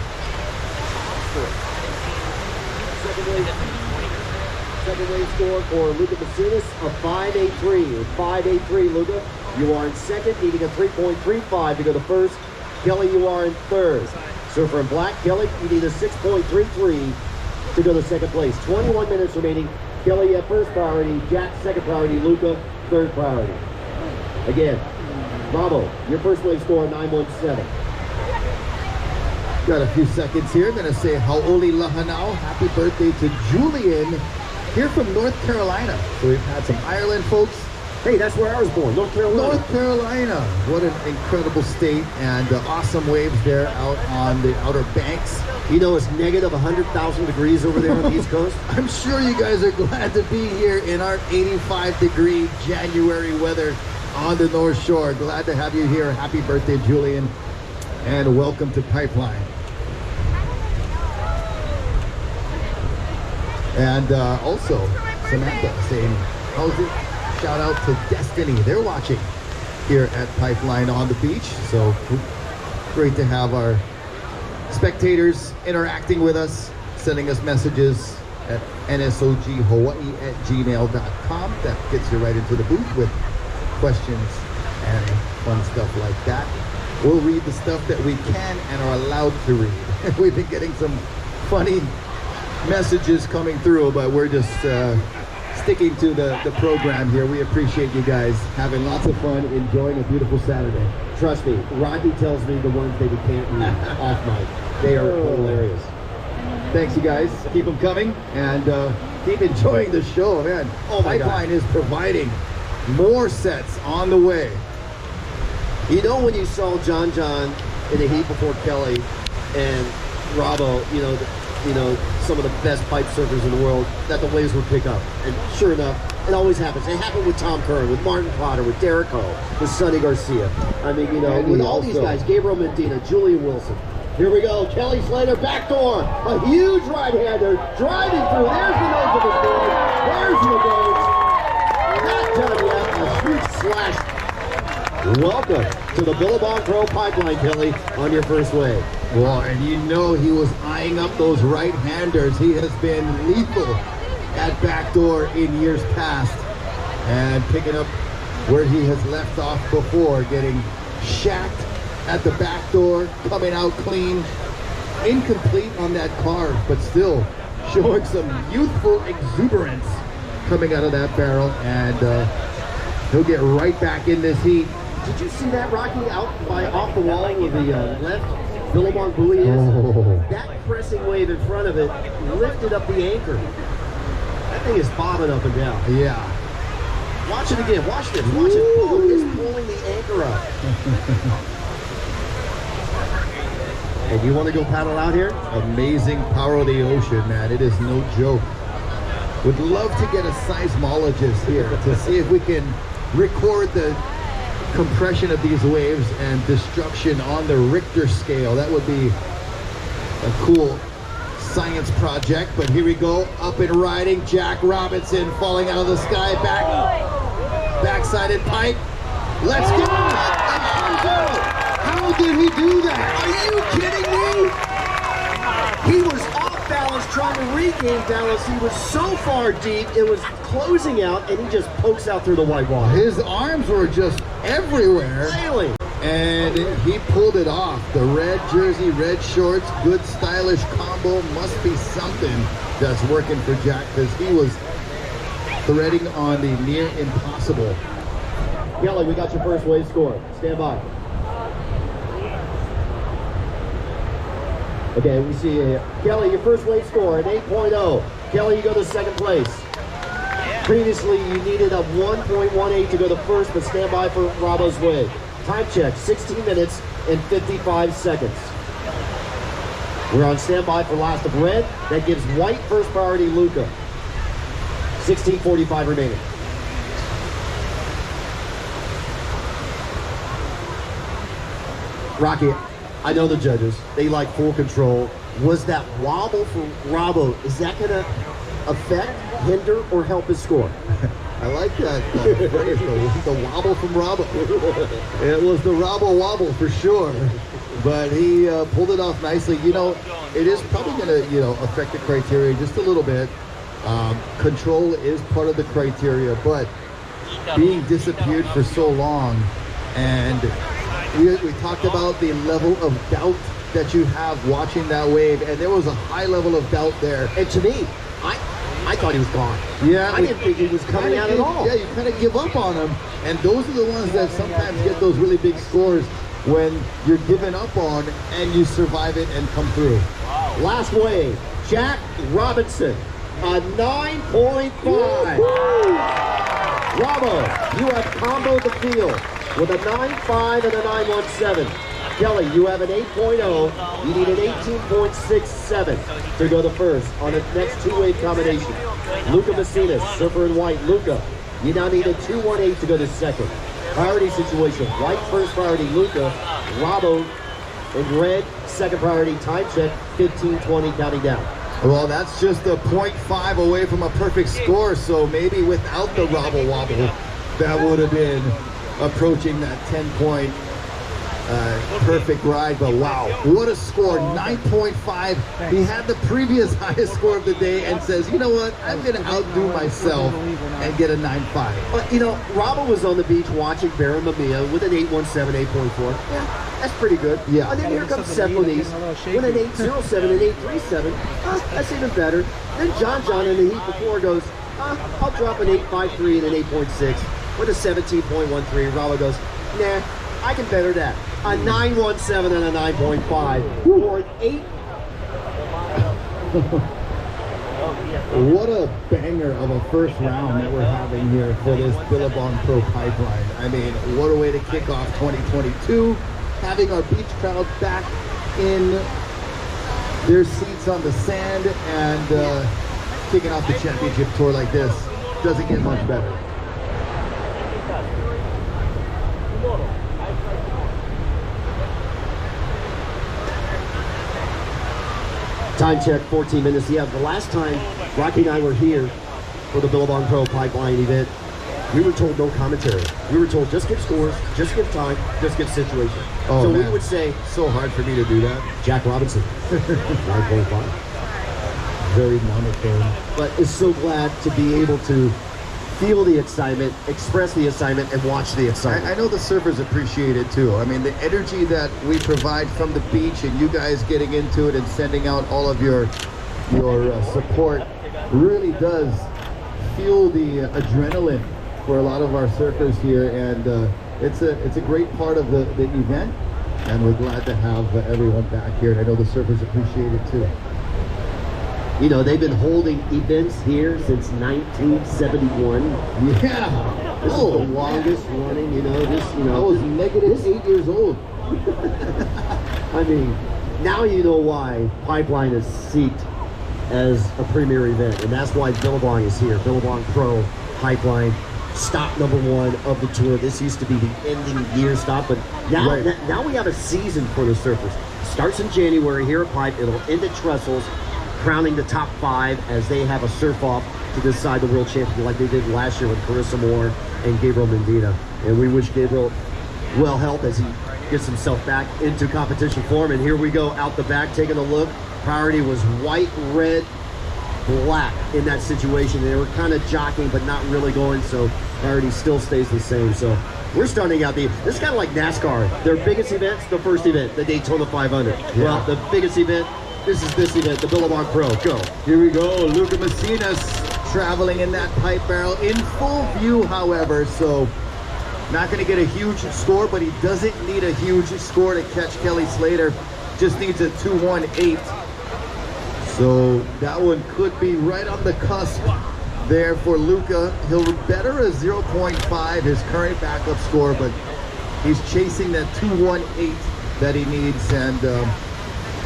Second wave score for Luca Masinas, a 5.83. 5.83, Luca. You are in second, needing a 3.35 to go to first. Kelly, you are in third. Surfer in black, Kelly, you need a 6.33 to go to second place. 21 minutes remaining. Kelly at first priority, Jack second priority, Luca third priority. Again, Bravo, your first wave score 9.17. Got a few seconds here. I'm gonna say Haoli Lahanau, happy birthday to Julian here from North Carolina. So we've had some Ireland folks. Hey, that's where I was born, North Carolina. North Carolina, what an incredible state, and awesome waves there out on the Outer Banks. You know it's negative 100,000 degrees over there on the East Coast. I'm sure you guys are glad to be here in our 85-degree January weather on the North Shore. Glad to have you here. Happy birthday, Julian, and welcome to Pipeline. And also, Samantha saying, how's it? Shout out to Destiny. They're watching here at Pipeline on the beach. So great to have our spectators interacting with us, sending us messages at nsoghawaii@gmail.com. That gets you right into the booth with questions and fun stuff like that. We'll read the stuff that we can and are allowed to read. We've been getting some funny messages coming through, but we're just sticking to the program here. We appreciate you guys having lots of fun, enjoying a beautiful Saturday. Trust me, Rocky tells me the ones that he can't read off mic. They are hilarious. Thanks, you guys. Keep them coming and keep enjoying the show, man. Oh my God. Pipeline is providing more sets on the way. You know when you saw John in the heat before Kelly and Rabo, you know, some of the best pipe surfers in the world, that the waves would pick up. And sure enough, it always happens. It happened with Tom Curran, with Martin Potter, with Derek Ho, with Sonny Garcia. I mean, you know, with all these guys, Gabriel Medina, Julian Wilson. Here we go, Kelly Slater, backdoor, a huge right-hander, driving through. There's the nose of his board. There's the nose. Not done yet, a huge slash. Welcome to the Billabong Pro Pipeline, Kelly, on your first wave. Well, and you know he was eyeing up those right-handers. He has been lethal at backdoor in years past and picking up where he has left off before, getting shacked at the backdoor, coming out clean, incomplete on that carve, but still showing some youthful exuberance coming out of that barrel, and he'll get right back in this heat. Did you see that, Rocky, out by off the wall with the left Billabong buoy is? Oh. That pressing wave in front of it lifted up the anchor. That thing is bobbing up and down. Yeah. Watch it again. Watch this. Watch it. Oh, it's pulling the anchor up. And you want to go paddle out here? Amazing power of the ocean, man. It is no joke. Would love to get a seismologist here to see if we can record the compression of these waves and destruction on the Richter scale. That would be a cool science project. But here we go, up and riding. Jack Robinson falling out of the sky, backsided pipe. Let's go! How did he do that? Are you kidding me? He was off balance trying to regain balance. He was so far deep, it was closing out, and he just pokes out through the white water. His arms were just everywhere. Really? And he pulled it off. The red jersey, red shorts, good stylish combo. Must be something that's working for Jack, because he was threading on the near impossible. Kelly, we got your first wave score. Stand by. Okay, we see you here. Kelly, your first wave score at 8.0. Kelly, you go to second place. Previously, you needed a 1.18 to go to first, but stand by for Rabo's wave. Time check, 16 minutes and 55 seconds. We're on standby for last of red. That gives white first priority, Luca. 16:45 remaining. Rocky, I know the judges. They like full control. Was that wobble from Rabo, is that going to affect, hinder, or help his score? I like that phrase, the wobble from Robbo. It was the Robbo wobble for sure, but he pulled it off nicely. You know, it is probably going to, you know, affect the criteria just a little bit. Control is part of the criteria, but being disappeared for so long, and we talked about the level of doubt that you have watching that wave, and there was a high level of doubt there. And to me, I thought he was gone. Yeah, I didn't think he was coming out at all. Yeah, you kind of give up on him, and those are the ones that sometimes get those really big scores when you're given up on and you survive it and come through. Wow. Last wave, Jack Robinson, a 9.5. Bravo, you have comboed the field with a 9.5 and a 9.17. Kelly, you have an 8.0. You need an 18.67 to go to first on the next two-wave combination. Luca Messina, surfer in white. Luca, you now need a 2.18 to go to second. Priority situation, white first priority, Luca. Rabo in red, second priority, time check, 15:20, counting down. Well, that's just a 0.5 away from a perfect score, so maybe without the Robbo Wobble, that would have been approaching that 10-point perfect ride. But wow, what a score, 9.5. He had the previous highest score of the day and says, you know what, I'm going to outdo myself and get a 9.5. But, you know, Robbo was on the beach watching Barra Mamiya with an 8.17, 8.4. Yeah, that's pretty good. Yeah. And then here comes Seth Moniz with an 8.07 and 8.37. That's even better. Then John in the heat before goes, I'll drop an 8.53 and an 8.6 with a 17.13. Robbo goes, nah, I can better that. A 9.17 and a 9.5 or an 8. What a banger of a first round that we're having here for this Billabong Pro Pipeline. I mean, what a way to kick off 2022. Having our beach crowd back in their seats on the sand and kicking off the championship tour like this doesn't get much better. Time check, 14 minutes. Yeah, the last time Rocky and I were here for the Billabong Pro Pipeline event, we were told no commentary. We were told just give scores, just give time, just give situation. Oh, so man. we would say, So hard for me to do that. Jack Robinson, 9.5. Very monotone. But it's so glad to be able to feel the excitement, express the excitement, and watch the excitement. I know the surfers appreciate it too. I mean, the energy that we provide from the beach and you guys getting into it and sending out all of your support really does fuel the adrenaline for a lot of our surfers here, and it's a great part of the event, and we're glad to have everyone back here, and I know the surfers appreciate it too. You know, they've been holding events here since 1971. Yeah. This is the longest running, you know, this, you know. I was negative 8 years old. I mean, now you know why Pipeline is seeked as a premier event, and that's why Billabong is here. Billabong Pro Pipeline, stop #1 of the tour. This used to be the ending year stop, but now, now we have a season for the surfers. Starts in January here at Pipe. It'll end at Trestles, crowning the top 5 as they have a surf-off to decide the world championship like they did last year with Carissa Moore and Gibral Medina. And we wish Gibral well health as he gets himself back into competition form. And here we go out the back, taking a look. Priority was white, red, black in that situation. They were kind of jockeying, but not really going, so priority still stays the same. So we're starting out this is kind of like NASCAR. Their biggest event's the first event, the Daytona 500. Yeah. Well, the biggest event, this is this event, the Billabong Pro. Go. Here we go. Luca Messina's traveling in that pipe barrel in full view, however, so not going to get a huge score, but he doesn't need a huge score to catch Kelly Slater. Just needs a 2.18. So that one could be right on the cusp there for Luca. He'll better a 0.5, his current backup score, but he's chasing that 2.18 that he needs, and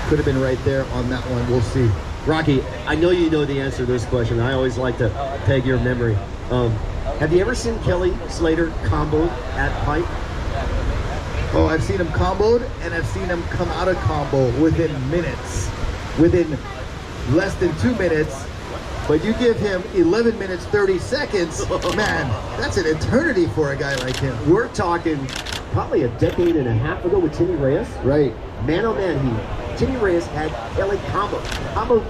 could have been right there on that one. We'll see. Rocky, I know you know the answer to this question. I always like to peg your memory. Have you ever seen Kelly Slater combo at pipe? Oh, I've seen him comboed, and I've seen him come out of combo within minutes. Within less than 2 minutes. But you give him 11 minutes, 30 seconds, man, that's an eternity for a guy like him. We're talking probably a decade and a half ago with Timmy Reyes. Right. Man, oh man, Timmy Reyes had Kelly combo. Combo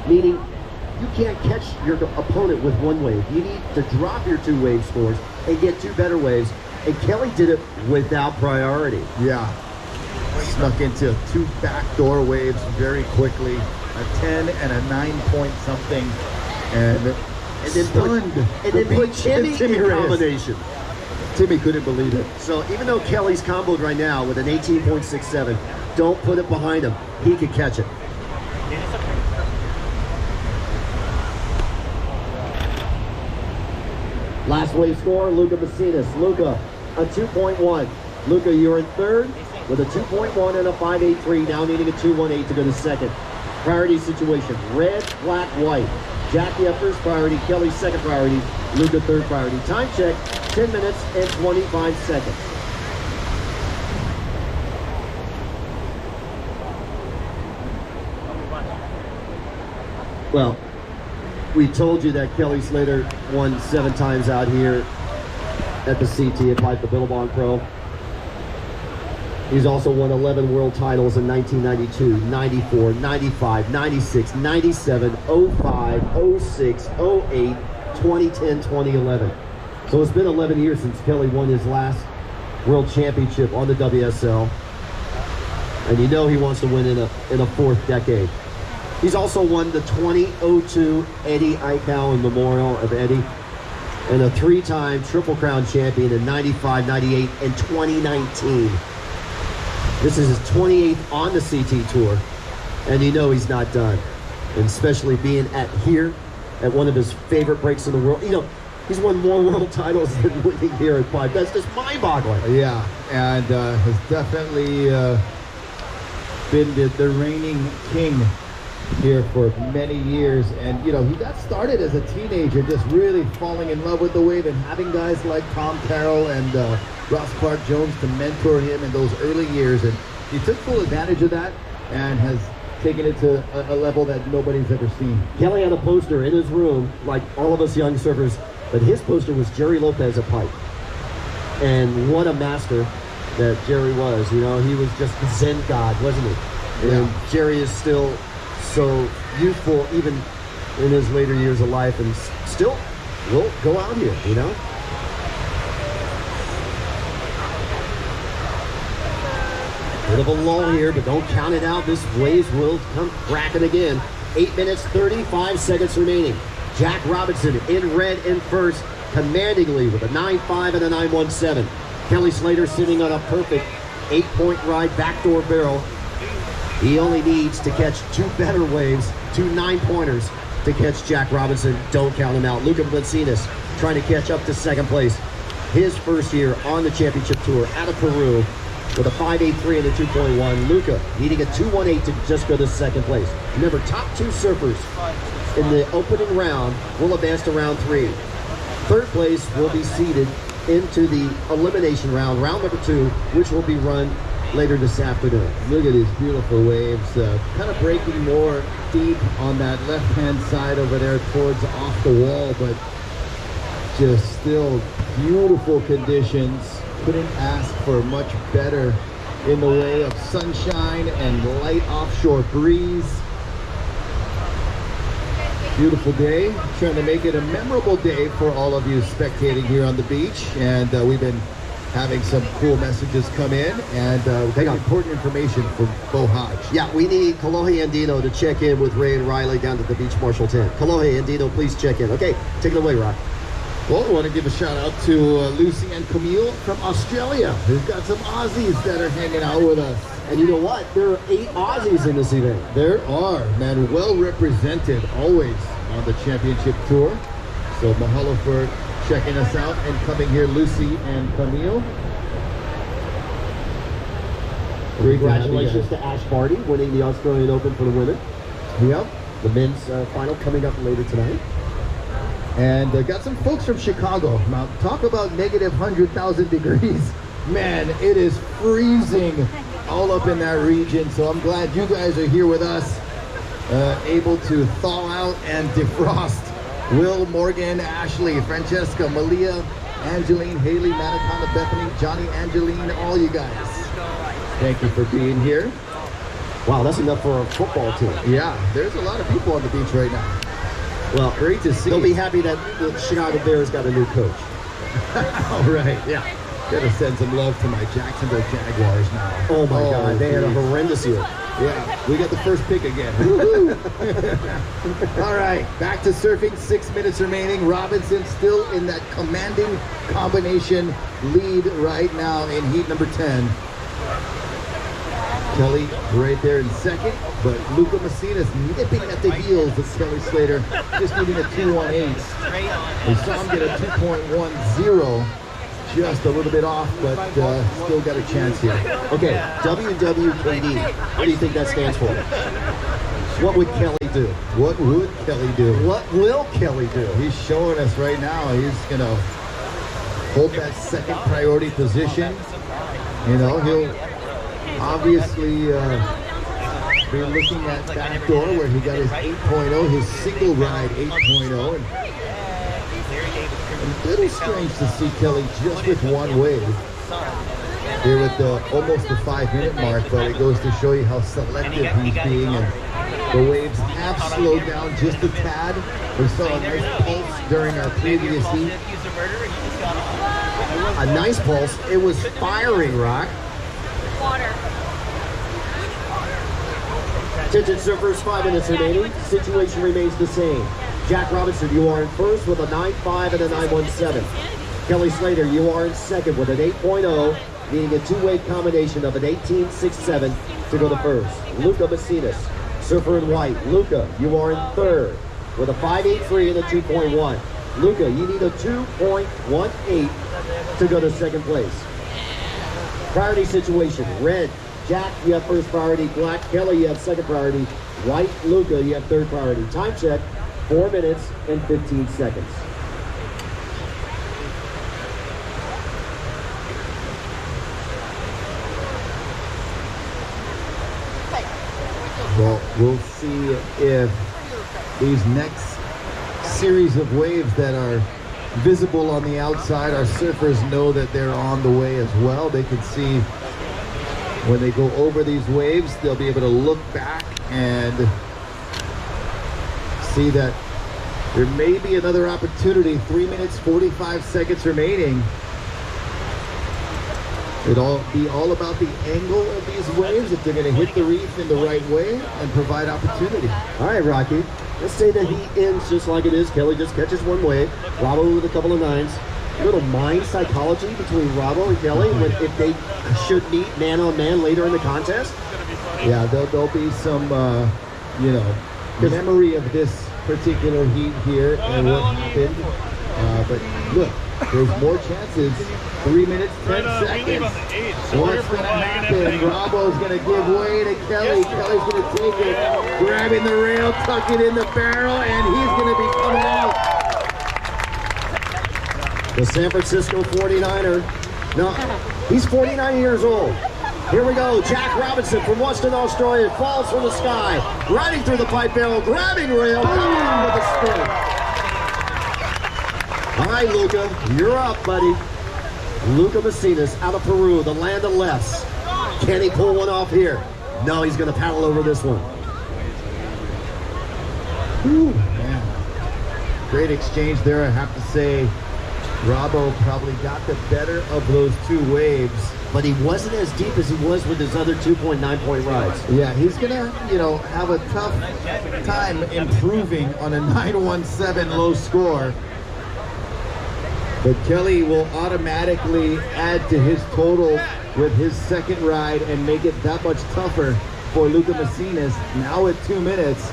meaning you can't catch your opponent with one wave. You need to drop your 2 wave scores and get 2 better waves. And Kelly did it without priority. Yeah. Snuck into 2 backdoor waves very quickly. A 10 and a 9-point something. And then stunned. put Timmy in Reyes. combination. Timmy couldn't believe it. So even though Kelly's comboed right now with an 18.67, don't put it behind him. He could catch it. Last wave score, Luca Macinas. Luca, a 2.1. Luca, you're in third with a 2.1 and a 5.83, now needing a 2.18 to go to second. Priority situation, red, black, white. Jackie up first priority, Kelly second priority, Luca third priority. Time check, 10 minutes and 25 seconds. Well, we told you that Kelly Slater won 7 times out here at the CT at Pipe, the Billabong Pro. He's also won 11 world titles in 1992, 94, 95, 96, 97, 05, 06, 08, 2010, 2011. So it's been 11 years since Kelly won his last world championship on the WSL. And you know he wants to win in a 4th decade. He's also won the 2002 Eddie Eichhow Memorial of Eddie and a 3-time Triple Crown champion in 95, 98, and 2019. This is his 28th on the CT Tour, and you know he's not done. And especially being here at one of his favorite breaks in the world. You know, he's won more world titles than winning here at Pipe. That's just mind-boggling. Yeah, and has definitely been the reigning king here for many years. And you know, he got started as a teenager, just really falling in love with the wave and having guys like Tom Carroll and Ross Clark Jones to mentor him in those early years, and he took full advantage of that and has taken it to a level that nobody's ever seen. Kelly had a poster in his room, like all of us young surfers, but his poster was Jerry Lopez at Pipe. And what a master that Jerry was. You know, he was just the Zen god, wasn't he? Yeah. And Jerry is still so youthful, even in his later years of life, and still will go out here, you know? Bit of a lull here, but don't count it out. This waves will come cracking again. 8 minutes, 35 seconds remaining. Jack Robinson in red in first, commandingly with a 9.5 and a 9.17. Kelly Slater sitting on a perfect 8-point ride, backdoor barrel. He only needs to catch 2 better waves, 2 9-pointers to catch Jack Robinson. Don't count him out. Luca Macinas trying to catch up to second place. His first year on the championship tour out of Peru with a 5.83 and a 2.1. Luca needing a 2.18 to just go to second place. Remember, top 2 surfers in the opening round will advance to round 3. Third place will be seeded into the elimination round, round number 2, which will be run later this afternoon. Look at these beautiful waves, kind of breaking more deep on that left-hand side over there towards off the wall, but just still beautiful conditions. Couldn't ask for much better in the way of sunshine and light offshore breeze. Beautiful day, trying to make it a memorable day for all of you spectating here on the beach, and we've been having some cool messages come in, and we got important information from Bo Hodge. Yeah, we need Kalohe Andino to check in with Ray and Riley down at the Beach Marshal tent. Kalohe Andino, please check in. Okay, take it away, Rock. Well, we want to give a shout out to Lucy and Camille from Australia. We've got some Aussies that are hanging out with us. And you know what? There are 8 Aussies in this event. There are, man, well represented always on the championship tour. So mahalo for checking us out and coming here, Lucy and Camille. Congratulations to Ash Barty winning the Australian Open for the women. Yep. The men's final coming up later tonight. And got some folks from Chicago. Now, talk about negative 100,000 degrees. Man, it is freezing all up in that region. So I'm glad you guys are here with us, able to thaw out and defrost. Will, Morgan, Ashley, Francesca, Malia, Angeline, Haley, Manakana, Bethany, Johnny, Angeline, all you guys. Thank you for being here. Wow, that's enough for a football team. Yeah, there's a lot of people on the beach right now. Well, Great to see. they'll be happy that the Chicago Bears got a new coach. All right, yeah. Gotta send some love to my Jacksonville Jaguars now. Oh my God, they had a geez. horrendous year. Yeah, we got the first pick again. Woo-hoo. All right, back to surfing. 6 minutes remaining. Robinson still in that commanding combination lead right now in heat number 10. Kelly right there in second, but Luca Messina's nipping at the heels of Kelly Slater, just needing a 2.18. We saw him get a 2.10, just a little bit off, but still got a chance here. Okay, WWKD. What do you think that stands for? What would Kelly do? What would Kelly do? What will Kelly do? He's showing us right now. He's gonna hold that second priority position. You know, he'll obviously be looking at backdoor where he got his 8.0, his single ride 8.0. And a little strange to see Kelly just with one wave here with almost the 5-minute mark, but it goes to show you how selective he's being, and the waves have slowed down just a tad. We saw a nice pulse during our previous heat. A nice pulse. It was firing, Rock. Water. Attention surfers, 5 minutes remaining. Situation remains the same. Jack Robinson, you are in first with a 9.5 and a 9.17. Kelly Slater, you are in second with an 8.0, needing a two-wave combination of an 18.67 to go to first. Luca Messinas, surfer in white. Luca, you are in third with a 5.83 and a 2.1. Luca, you need a 2.18 to go to second place. Priority situation, red, Jack, you have first priority. Black, Kelly, you have second priority. White, Luca, you have third priority. Time check, 4 minutes and 15 seconds. Well, we'll see if these next series of waves that are visible on the outside, our surfers know that they're on the way as well. They can see when they go over these waves, they'll be able to look back and see that there may be another opportunity. 3 minutes, 45 seconds remaining. It'll be all about the angle of these waves, if they're going to hit the reef in the right way and provide opportunity. All right, Rocky. Let's say that he ends just like it is. Kelly just catches one wave. Robbo with a couple of nines. A little mind psychology between Robbo and Kelly if they should meet man on man later in the contest. Yeah, there'll be some, you know, memory of this particular heat here and what happened. But look, there's more chances. 3 minutes, 10 seconds. What's going to happen? Robbo's going to give way to Kelly. Kelly's going to take it, grabbing the rail, tuck it in the barrel, and he's going to be coming out. The San Francisco 49er. No, he's 49 years old. Here we go. Jack Robinson from Western Australia falls from the sky, riding through the pipe barrel, grabbing rail, coming in with a spin. All right, Luca, you're up, buddy. Luca Messinas out of Peru, the land of lefts. Can he pull one off here? No, he's going to paddle over this one. Whew, man. Great exchange there, I have to say. Robbo probably got the better of those two waves. But he wasn't as deep as he was with his other 2.9-point rides. Yeah, he's gonna, you know, have a tough time improving on a 9.17 low score. But Kelly will automatically add to his total with his second ride and make it that much tougher for Luca Messinas. Now at 2 minutes,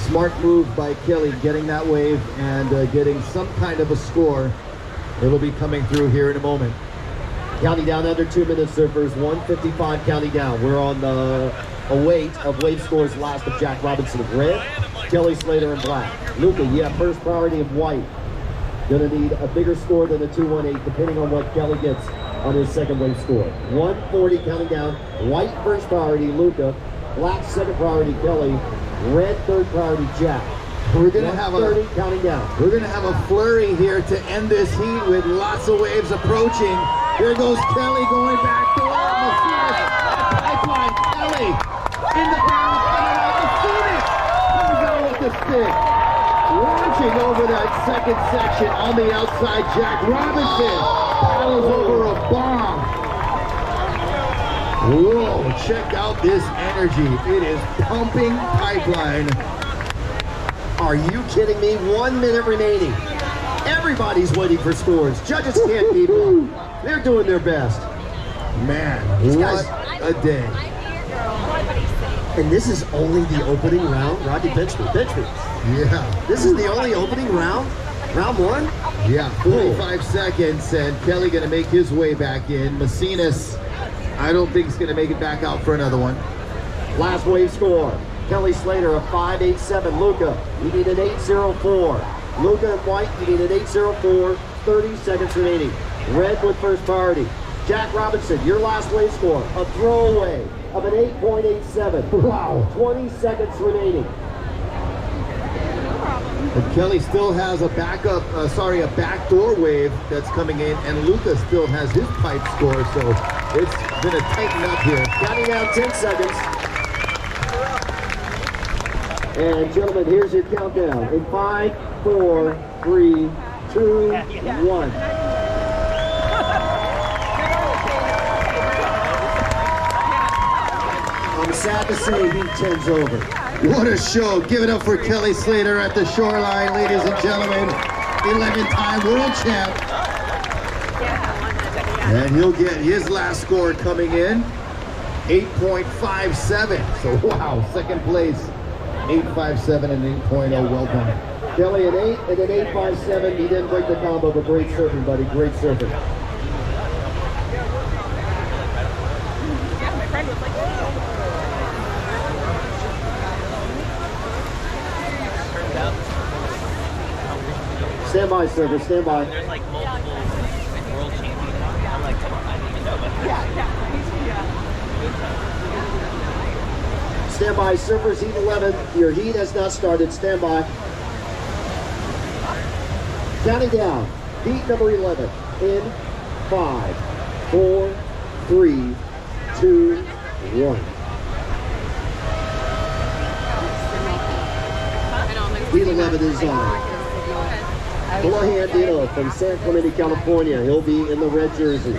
smart move by Kelly, getting that wave and getting some kind of a score. It'll be coming through here in a moment. Counting down under 2 minutes, surfers. 1:55 counting down. We're on the await of wave scores last of Jack Robinson of red, Kelly Slater in black. Luca, you have first priority of white. Gonna need a bigger score than a 2:18, depending on what Kelly gets on his second wave score. 1:40 counting down. White first priority, Luca. Black second priority, Kelly. Red third priority, Jack. We're gonna have 1:30 counting down. We're gonna have a flurry here to end this heat with lots of waves approaching. Here goes Kelly going back to pipeline. Kelly in the barrel, coming out the Phoenix. Comes out with the stick. Launching over that second section on the outside, Jack Robinson paddles over a bomb. Whoa, check out this energy. It is pumping pipeline. Are you kidding me? 1 minute remaining. Everybody's waiting for scores. Judges can't keep up. They're doing their best. Man, These what guys- a day. And this is only the opening round. Rodney, bench me. Yeah. This is the only opening round? Round one? Yeah, 45 seconds, and Kelly gonna make his way back in. Macinas, I don't think he's gonna make it back out for another one. Last wave score. Kelly Slater, a 5.87. Luca, you need an 8.04. Luca and White, you need an 8.04. 30 seconds remaining. Red with first priority. Jack Robinson, your last wave score, a throwaway of an 8.87. Wow. 20 seconds remaining. And Kelly still has a a backdoor wave that's coming in, and Luca still has his pipe score, so it's gonna tighten up here. Counting down 10 seconds. And gentlemen, here's your countdown. In 5, 4, 3, 2, 1. I'm sad to say heat 10's over. What a show. Give it up for Kelly Slater at the shoreline, ladies and gentlemen. 11-time world champ. And he'll get his last score coming in, 8.57. So wow, second place, 8.57 and 8.0, well done. Kelly an 8 and an 8.57. He didn't break the combo, but great surfing, buddy. Great surfing. Stand by, server. Stand by. There's like multiple world champions. I'm like, come on, I didn't even know about this. Stand by, surfers, heat 11. Your heat has not started. Stand by. Counting down. Heat number 11. In 5, 4, 3, 2, 1. Heat 11 is on. Hawaiian from San Clemente, California. He'll be in the red jersey.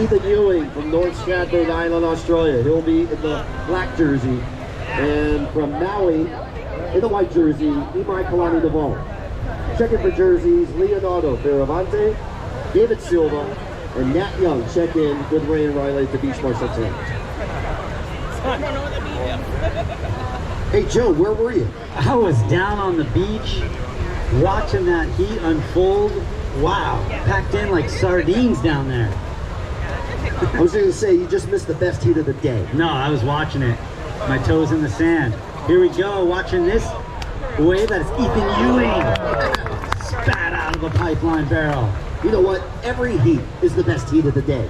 Ethan Ewing from North Stradford Island, Australia. He'll be in the black jersey. And from Maui, in the white jersey, Imai Kalani Devon. Checking for jerseys, Leonardo, Fiorevante, David Silva, and Nat Young check in with Ray and Riley at the beach marshal tent. Hey Joe, where were you? I was down on the beach watching that heat unfold. Wow, packed in like sardines down there. I was going to say, you just missed the best heat of the day. No, I was watching it. My toes in the sand. Here we go, watching this wave. That is Ethan Ewing. Spat out of a pipeline barrel. You know what? Every heat is the best heat of the day.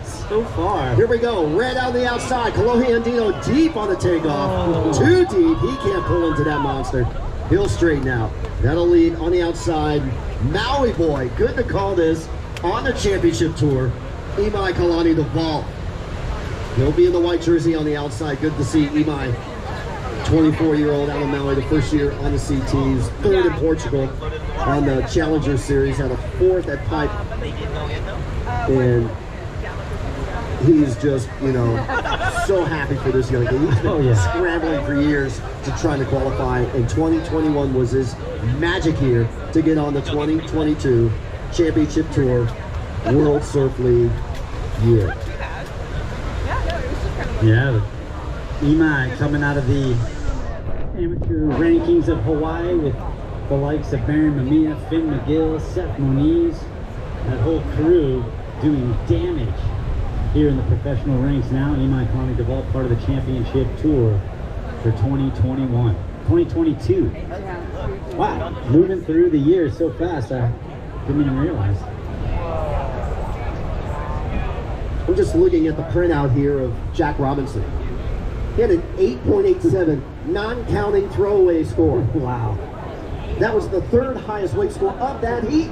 So far. Here we go. Red on the outside. Kalohe Andino deep on the takeoff. Too deep. He can't pull into that monster. He'll straighten out. That'll lead on the outside. Maui boy. Good to call this on the championship tour. Imai Kalani Devon. He'll be in the white jersey on the outside. Good to see Imai. 24-year-old out of Maui, the first year on the CTs, third in Portugal on the Challenger Series, had a fourth at Pipe. And he's just, you know, so happy for this young kid. He's been scrambling for years to try to qualify, and 2021 was his magic year to get on the 2022 Championship Tour World Surf League year. Yeah, Imai coming out of the amateur rankings of Hawaii with the likes of Baron Mamiya, Finn McGill, Seth Moniz, that whole crew doing damage here in the professional ranks now. Imai Kalani developed part of the championship tour for 2021. 2022. Wow, moving through the years so fast, I didn't even realize. I'm just looking at the printout here of Jack Robinson. He had an 8.87 non-counting throwaway score. Wow. That was the third highest weight score of that heat.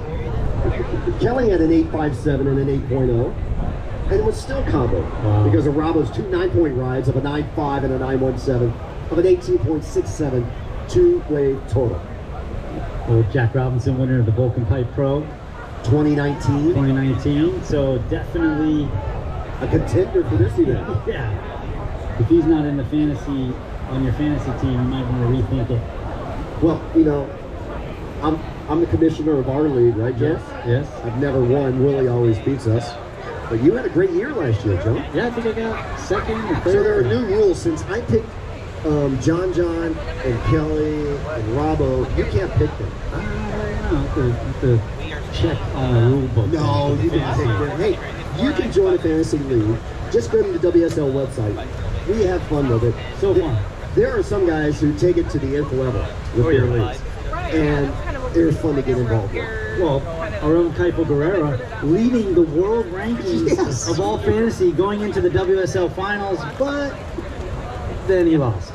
Kelly had an 8.57 and an 8.0. And it was still combo because of Rabo's two 9-point rides of a 9.5 and a 9.17 of an 18.67 two-way total. Old Jack Robinson, winner of the Vulcan Pipe Pro 2019. 2019. So definitely A contender for this event. Yeah. If he's not in the fantasy, on your fantasy team, you might want to rethink it. Well, you know, I'm the commissioner of our league, right, Joe? Yes. I've never won. Willie always beats us. But you had a great year last year, Joe. Yeah, I think I got second or third. So there are new rules. Since I picked John and Kelly and Robbo, you can't pick them. I don't know. Have to check on the rule book. No, you can pick them. Hey, you can join a fantasy league. Just go to the WSL website. We have fun with it. So fun. There are some guys who take it to the nth level with their leagues. And they're fun to get involved with. Well, our own Kaipo Guerrera leading the world rankings of all fantasy going into the WSL finals, but then he lost.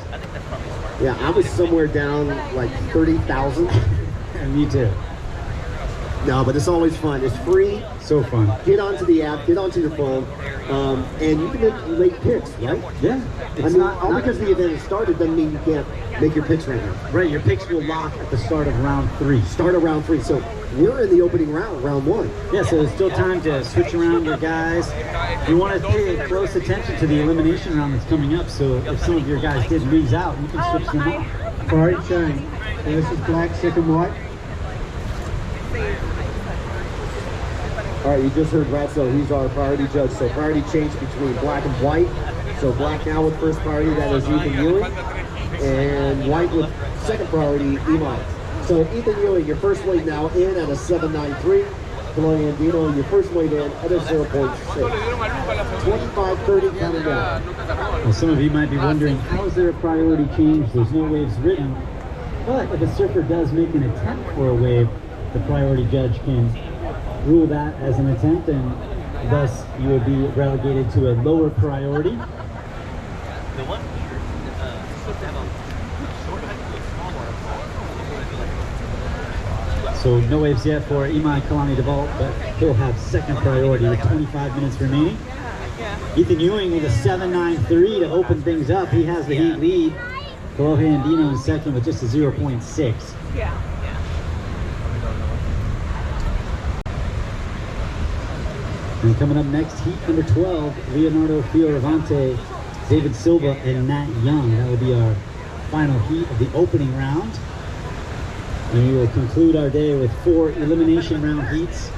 Yeah, I was somewhere down like 30,000. And me too. No, but it's always fun. It's free. So fun. Get onto the app, get onto your phone, and you can make late picks, right? Yeah. I mean, all because the event has started doesn't mean you can't make your picks right now. Right, your picks will lock at the start of round 3. Start of round 3. So we're in the opening round, round 1. Yeah, so there's still time to switch around your guys. You want to pay close attention to the elimination round that's coming up, so if some of your guys did lose out, you can switch them up. Priority change. This is black, second white. All right, you just heard Ratso. He's our priority judge. So priority change between black and white. So black now with first priority, that is Ethan Ewing. And white with second priority, Imai. So Ethan Ewing, your first weight now in at a 7.93. Kanoa Andino, your first weight in at a 0.6. 25.30 coming down. Well, some of you might be wondering, how is there a priority change? There's no waves written. But if a surfer does make an attempt for a wave, the priority judge can rule that as an attempt, and thus you would be relegated to a lower priority. The one here supposed to have a short height to a small one. So no waves yet for Imai Kalani DeVault, but he'll have second priority with 25 minutes remaining. Ethan Ewing with a 7.93 to open things up. He has the heat lead. Kanoa Andino in second with just a 0.6. And coming up next, heat number 12, Leonardo Fiorevante, David Silva, and Nat Young. That will be our final heat of the opening round. And we will conclude our day with 4 elimination round heats.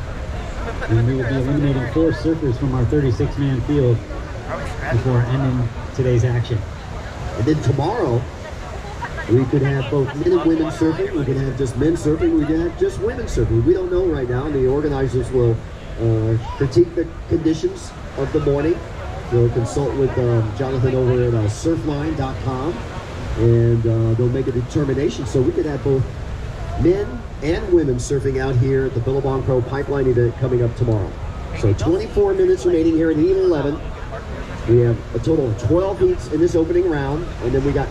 And we will be eliminating 4 surfers from our 36-man field before ending today's action. And then tomorrow, we could have both men and women surfing. We could have just men surfing. We could have just women surfing. We don't know right now. The organizers will critique the conditions of the morning. We'll consult with Jonathan over at surfline.com, and they'll make a determination. So we could have both men and women surfing out here at the Billabong Pro Pipeline event coming up tomorrow. So 24 minutes remaining here at heat 11. We have a total of 12 heats in this opening round, and then we got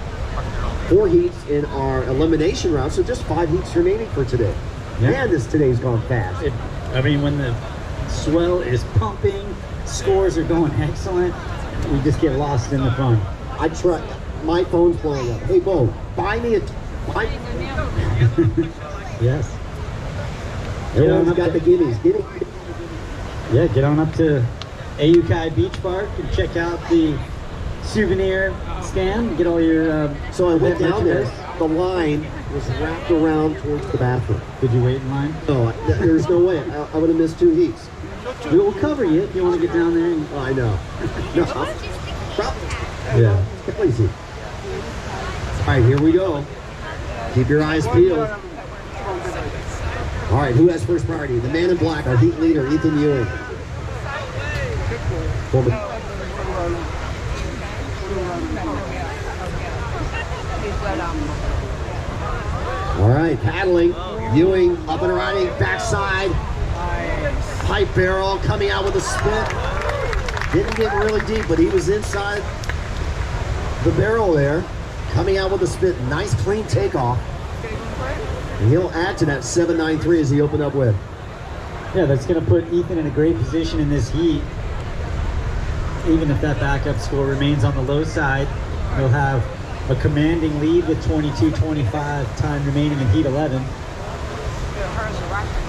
4 heats in our elimination round, so just 5 heats remaining for today. Yeah. Man, today's gone fast. I mean, when the swell is pumping, scores are going excellent, we just get lost in the fun. I try. My phone's blowing up. Hey, Bo, buy me a. Yes. Everyone's got the gimmies. Get it. Yeah, get on up to Aukai Beach Park and check out the souvenir stand. Get all your. So I went down there. merchandise. The line was wrapped around towards the bathroom. Did you wait in line? No, there's no way. I would have missed 2 heats. We will cover you if you want to get down there. And, Oh, I know. No, yeah. Easy. All right, here we go. Keep your eyes peeled. All right, who has first priority? The man in black, our heat leader, Ethan Ewing. All right, paddling. Ewing up and riding, backside. Pipe barrel coming out with a split. Didn't get really deep, but he was inside the barrel there. Coming out with a split. Nice clean takeoff. And he'll add to that 7.93 as he opened up with. Yeah, that's going to put Ethan in a great position in this heat. Even if that backup score remains on the low side, he'll have a commanding lead with 22:25 time remaining in heat 11.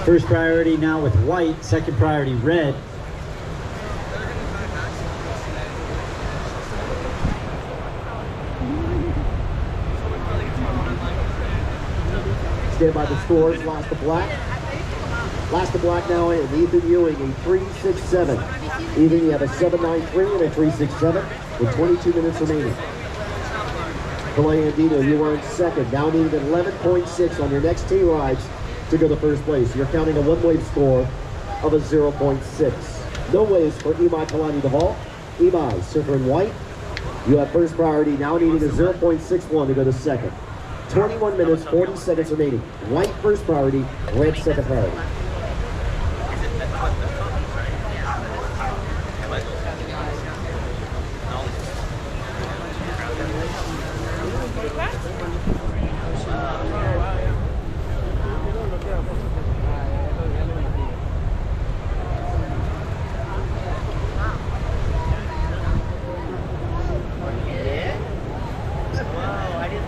First priority now with white, second priority red. Stand by the scores. Last to black. Last to black now is Ethan Ewing, a 3.67. Ethan, you have a 7.93 and a 3.67 with 22 minutes remaining. Medina, you are in second. Now need 11.6 on your next 2 rides to go to first place. You're counting a one-wave score of a 0.6. No waves for Imai Kalani Deval. Imai, surfer in white. You have first priority, now needing a 0.61 to go to second. 21 minutes, 40 seconds remaining. White first priority, red second priority.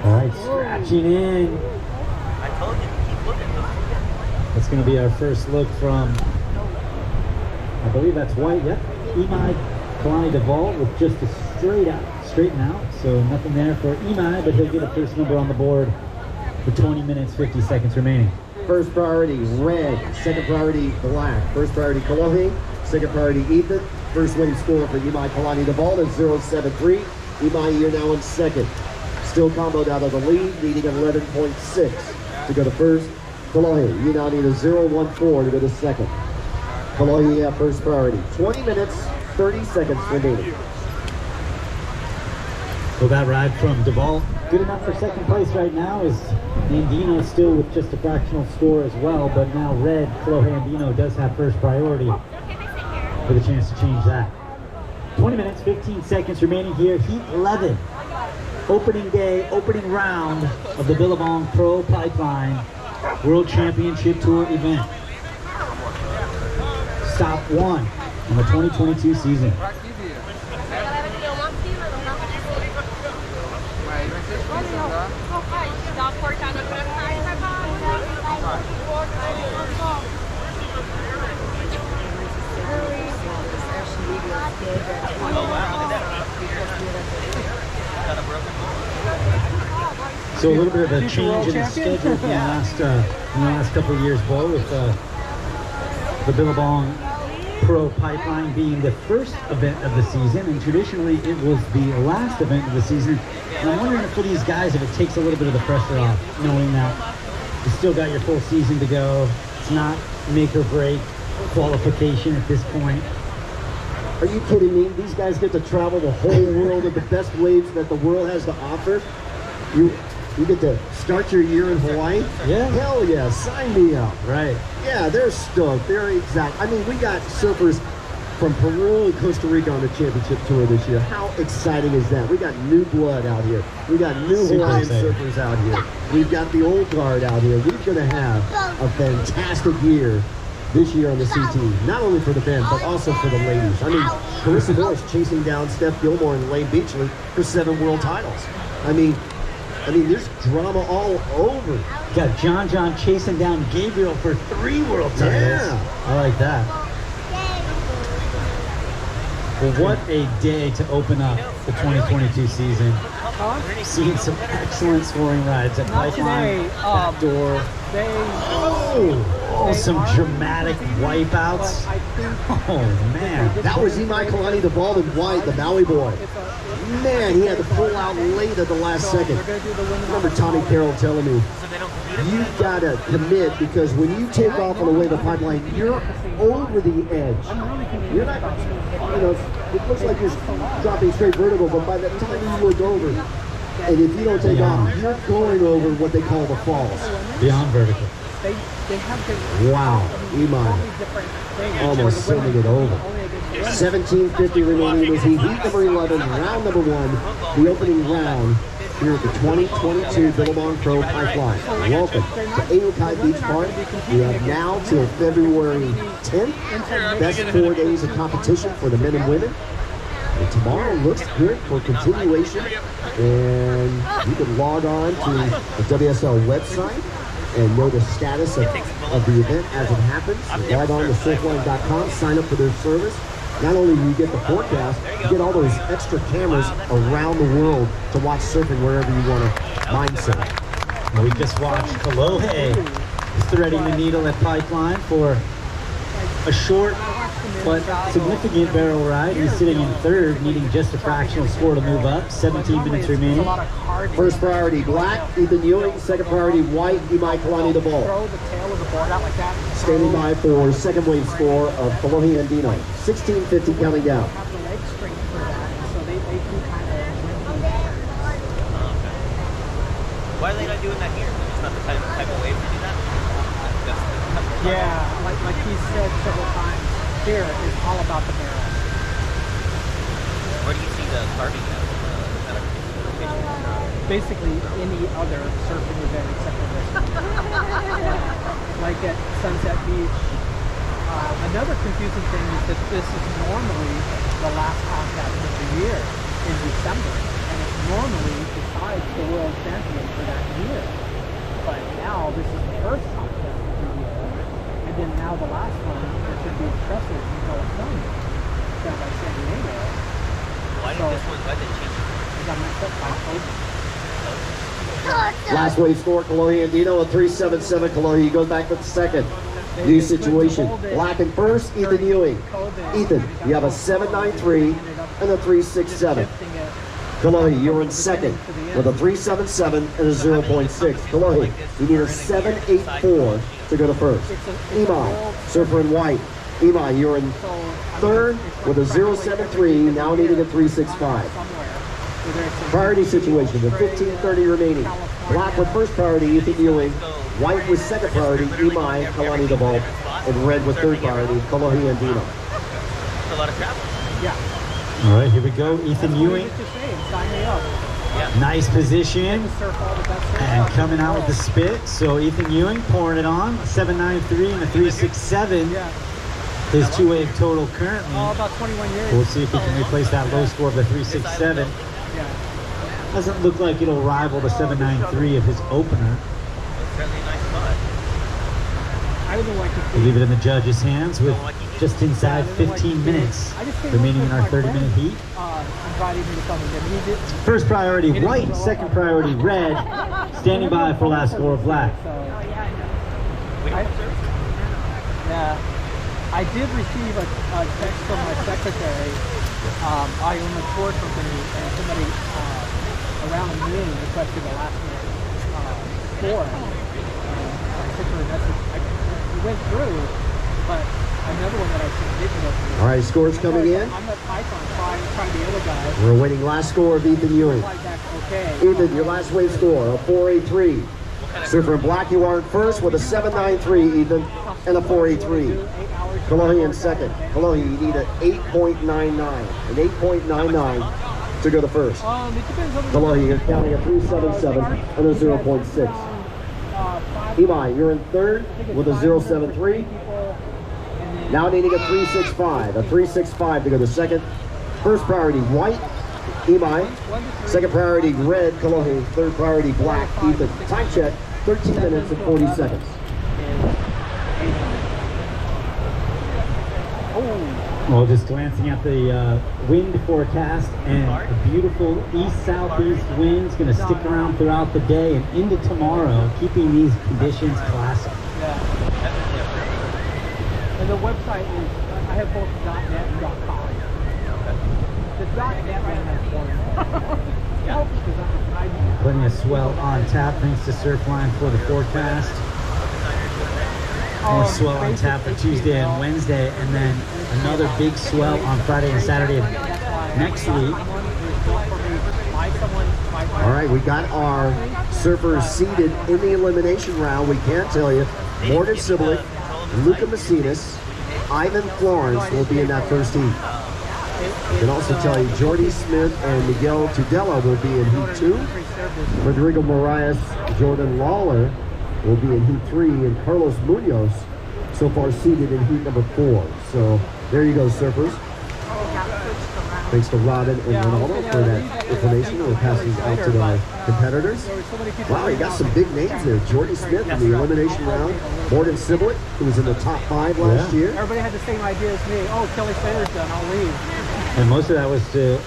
All right, scratching in. I told you to keep looking. That's going to be our first look from, I believe that's white, yep. Imai Kalani Deval with just a straighten out. So nothing there for Imai, but he'll get a first number on the board for 20 minutes, 50 seconds remaining. First priority, red. Second priority, black. First priority, Kalohe. Second priority, Ethan. First wave score for Imai Kalani Deval is 0.73. Imai, you're now in second. Still comboed out of the lead, needing 11.6 to go to first. Kalohe, you now need a 0.14 to go to second. Kalohe, you have first priority. 20 minutes, 30 seconds remaining. Well, that ride from Deval, good enough for second place right now, is Andino still with just a fractional score as well, but now red, Kalohe Andino does have first priority with a chance to change that. 20 minutes, 15 seconds remaining here, heat 11. Opening day, opening round of the Billabong Pro Pipeline World Championship Tour event. Stop 1 on the 2022 season. So a little bit of a change in the schedule from the last couple of years, Bo, with the Billabong Pro Pipeline being the first event of the season, and traditionally it was the last event of the season. And I'm wondering if for these guys, if it takes a little bit of the pressure off, knowing that you still got your full season to go. It's not make or break qualification at this point. Are you kidding me? These guys get to travel the whole world of the best waves that the world has to offer. You get to start your year in Hawaii? Yeah. Hell yeah, sign me up. Right. Yeah, they're stoked. They're exact. I mean, we got surfers from Peru and Costa Rica on the championship tour this year. How exciting is that? We got new blood out here. We got new Hawaiian surfers out here. We've got the old guard out here. We're going to have a fantastic year this year on the CT. Not only for the men, but also for the ladies. I mean, Carissa Morris chasing down Steph Gilmore and Lane Beachley for 7 world titles. I mean, there's drama all over. Got John chasing down Gabriel for 3 world titles. Yeah. I like that. Well, what a day to open up the 2022 season. Seeing some excellent scoring rides at Pipeline, Backdoor. Some dramatic wipeouts. Oh, man. That was Imai Kalani Deval in white, the Maui boy. Man, he had to pull out late at the last second. I remember Tommy Carroll telling me, you've got to commit, because when you take off on the way to the pipeline, you're over the edge. You're not, it looks like you're dropping straight vertical, but by the time you look over, and if you don't take off, you're going over what they call the falls. Beyond vertical. Wow, Iman almost sending it over. 17:50 remaining in this heat. Heat number 11, round number 1, the opening round here at the 2022 Billabong Pro Pipeline. Welcome to Ewen Beach Park. We have now till February 10th. Best 4 days of competition for the men and women. And tomorrow looks good for continuation. And you can log on to the WSL website and know the status of the event as it happens. Log on to surfline.com, sign up for their service. Not only do you get the forecast, you get all those extra cameras around the world to watch surfing wherever you want to mindset. We just watched Kalohe threading the needle at Pipeline for a short but significant barrel ride. He's sitting in third, needing just a fractional score to move up. 17 minutes remaining. First priority, black, Ethan Ewing. Second priority, white, Imai Kalani the ball. Standing by for second wave score of Kalohe Andino. 16:50 counting down. Why are they not doing that here? It's not the type of wave to do that. Yeah, like he said several times, here is all about the barrel. Where do you see the carving at? Basically, any other surfing event except for this one. Like at Sunset Beach. Another confusing thing is that this is normally the last contest of the year in December, and it normally decides the world champion for that year. But now this is the first contest of the year, and then now the last one, there should be expressive in California, down by San Diego. Why did this one? Why did they change it? I got messed up by COVID. Last wave score, Kalohe Andino, a 3.77. Kalohe goes back to the second. New situation. Black in first, Ethan Ewing. Ethan, you have a 7.93 and a 3.67. Kalohe, you're in second with a 3.77 and a 0.6. Kalohe, you need a 7.84 to go to first. Imai, surfer in white. Imai, you're in third with a 0.73, now needing a 3.65. Priority situation with 15:30 remaining. Black with first priority, Ethan Ewing. White with second priority, Imai Kalani the ball. And red with third priority, Kalohe Andino. That's a lot of travel. Yeah. All right, here we go. Ethan Ewing. Sign me up. Nice position. Surf all the best surf. And coming out with the spit. So Ethan Ewing pouring it on. 7.93 and a 3.67. Yeah. His two-wave total currently. Oh, about 21 years. We'll see if he can replace that low score of the 3.67. Yeah. Doesn't look like it'll rival the 7.93 of his opener. Certainly a nice spot. I would like to We'll leave it in the judges' hands with just inside 15 minutes remaining in our 30-minute heat. invited me to come and he did. First priority white, second priority red, standing by for last score of black. So, I did receive a text from my secretary. I own a tour company, and somebody around noon requested a last minute score. I sent her a message. It went through, but another one that I sent didn't go through. All right, scores coming in. I'm at Python trying the other guy. We're awaiting last score of Ethan Ewing. Okay. Ethan, your last wave score, a 4.83. Surfer in black, you are in first with a 7.93, Ethan, and a 4.83. Kalohe in second. Kalohe, you need an 8.99. An 8.99 to go to first. Kalohe, you're counting a 3.77 and a 0.6. Imai, you're in third with a 0.73. Now needing a 3.65. A 3.65 to go to second. First priority, white. Imai. Second priority, red. Kalohe. Third priority, black. Ethan. Time check, 13 minutes and 40 seconds. Well, just glancing at the wind forecast, and a beautiful east-southeast wind's going to stick around throughout the day and into tomorrow, keeping these conditions classic. Yeah. And the website is, I have both .net and .com. The .net one has one. plenty of swell on tap thanks to Surfline for the forecast. More swell on tap for Tuesday and Wednesday, and then another big swell on Friday and Saturday of next week. All right, we got our surfers seated in the elimination round. We can tell you, Morgan Siblick, Luca Macinas, Ivan Florence will be in that first heat. We can also tell you Jordy Smith and Miguel Tudela will be in heat 2. Rodrigo Moraes, Jordan Lawler will be in heat 3, and Carlos Munoz so far seated in heat number 4. So there you go, surfers. Thanks to Robin and Leonardo for that information. We'll pass these out to the competitors. Wow, you got some big names there. Jordy Smith in the elimination round. Morgan Siblick, who was in the top 5 last year. Everybody had the same idea as me. Oh, Kelly Slater's done, I'll leave. And most of that was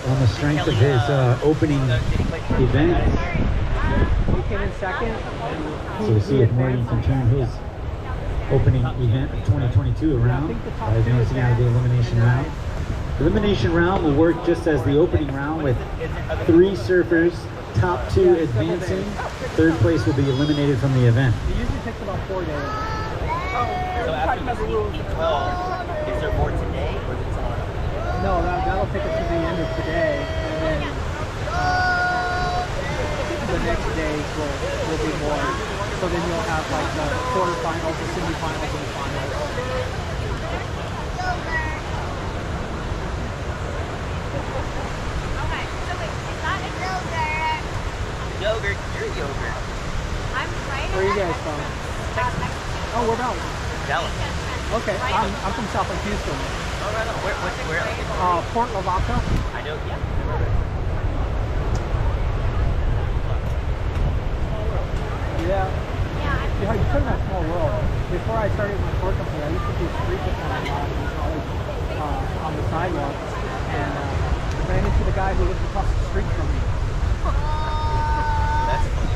on the strength of his opening event. He came in second. So we'll see if Morgan can turn his opening event of 2022 around by advancing out of the elimination round. The elimination round will work just as the opening round with 3 surfers, top 2 advancing. 3rd place will be eliminated from the event. It usually takes about 4 days. So after the heat 12, is there more today or is it tomorrow? No, that'll take us to the end of today, and then the next days will be more. So then you'll have like the quarterfinals, the semifinals, and the finals. Yogurt, you're yogurt. Where are you guys from? Oh, we're about Dallas. Okay, I'm from South Lake Houston. Oh, right on. Where Port Lavaca. I know, yeah. Yeah. Yeah, you turn that small world. Before I started my tour company, I used to do street performing in college on the sidewalk, and I ran into the guy who lived across the street from me. That's funny.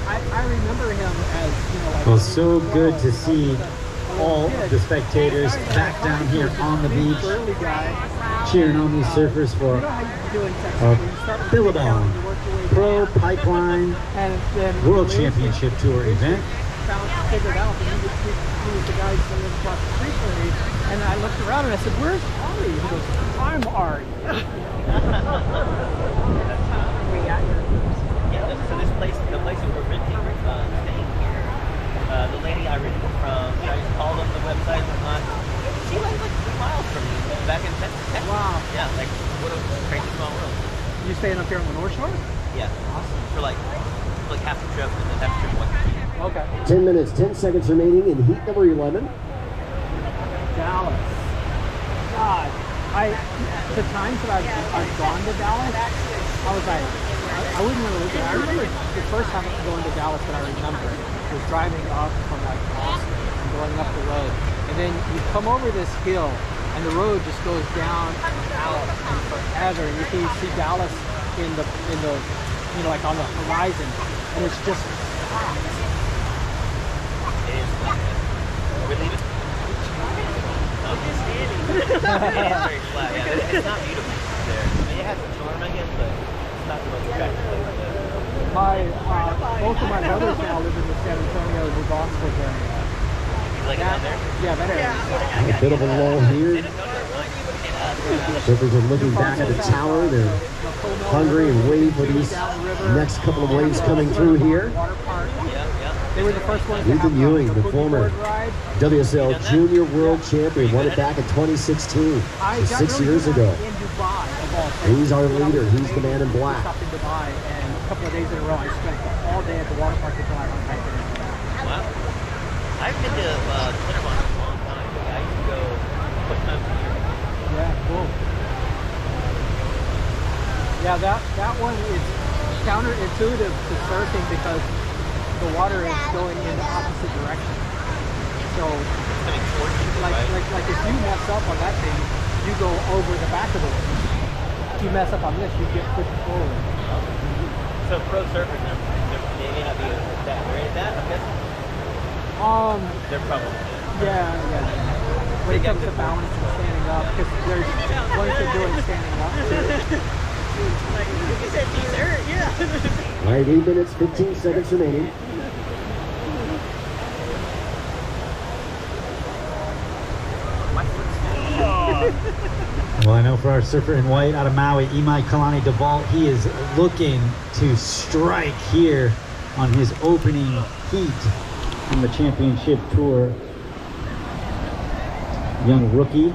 I remember him as, you know, like... Well, so good to see all of the spectators back down here on the beach, cheering on these surfers for Billabong Pro Pipeline World Championship Tour event. Figured out that he was the guy who lived across the street from me, and I looked around and I said, "Where's Ari?" He goes, "I'm Ari." Yeah, so this place, the place that we're renting, staying here, the lady I rented it from, I just called on the website and whatnot. She lives like 3 miles from me, back in Texas. Wow. Yeah, like what a crazy small world. You staying up here on the North Shore? Yeah, awesome. For like half the trip and then half the trip once. Okay. 10 minutes, 10 seconds remaining in heat number 11. Dallas. God, the times that I've gone to Dallas, I was like, I wouldn't really look at it. I remember the first time going to Dallas that I remember was driving up from like Austin and going up the road. And then you come over this hill and the road just goes down and out and forever. And you can see Dallas in the you know, like on the horizon. And it's just Are we leaving? I'm just standing. It's very flat. Yeah, it's not beautiful there. I mean, it has some charm, I guess, but it's not the most attractive place to live. both of my brothers now live in the San Antonio, New Braunfels area. You like it down there? Yeah, that area. A bit of a lull here. Surfers are looking back at the tower. They're hungry and waiting for these next couple of waves coming through here. They were the first ones Ethan Ewing, the former WSL Junior World Champion, won it back in 2016, so 6 years ago. He's our leader. He's the man in black. I stopped in Dubai, and a couple of days in a row, I spent all day at the water park until I untitled it. Wow. I've been to Schlitterbahn for a long time. I used to go quick times a year. Yeah, cool. Yeah, that one is counterintuitive to surfing because the water is going in the opposite direction. So, like if you mess up on that thing, you go over the back of the wave. If you mess up on this, you get pushed forward. So pro surfers, they may not be that great at that, I guess? They're probably. Yeah. When it comes to balance and standing up, because there's ones that do it standing up too. Like you said, dessert, yeah. All right, 8 minutes, 15 seconds remaining. Well, I know for our surfer in white out of Maui, Imai Kalani DeVault, he is looking to strike here on his opening heat on the championship tour. Young rookie.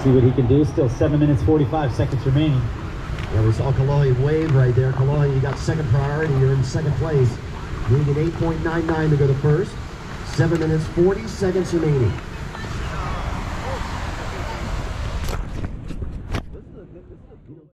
See what he can do. Still 7 minutes, 45 seconds remaining. Yeah, we saw Kalohi wave right there. Kalohi, you got second priority. You're in second place. Needing 8.99 to go to first. 7 minutes, 40 seconds remaining.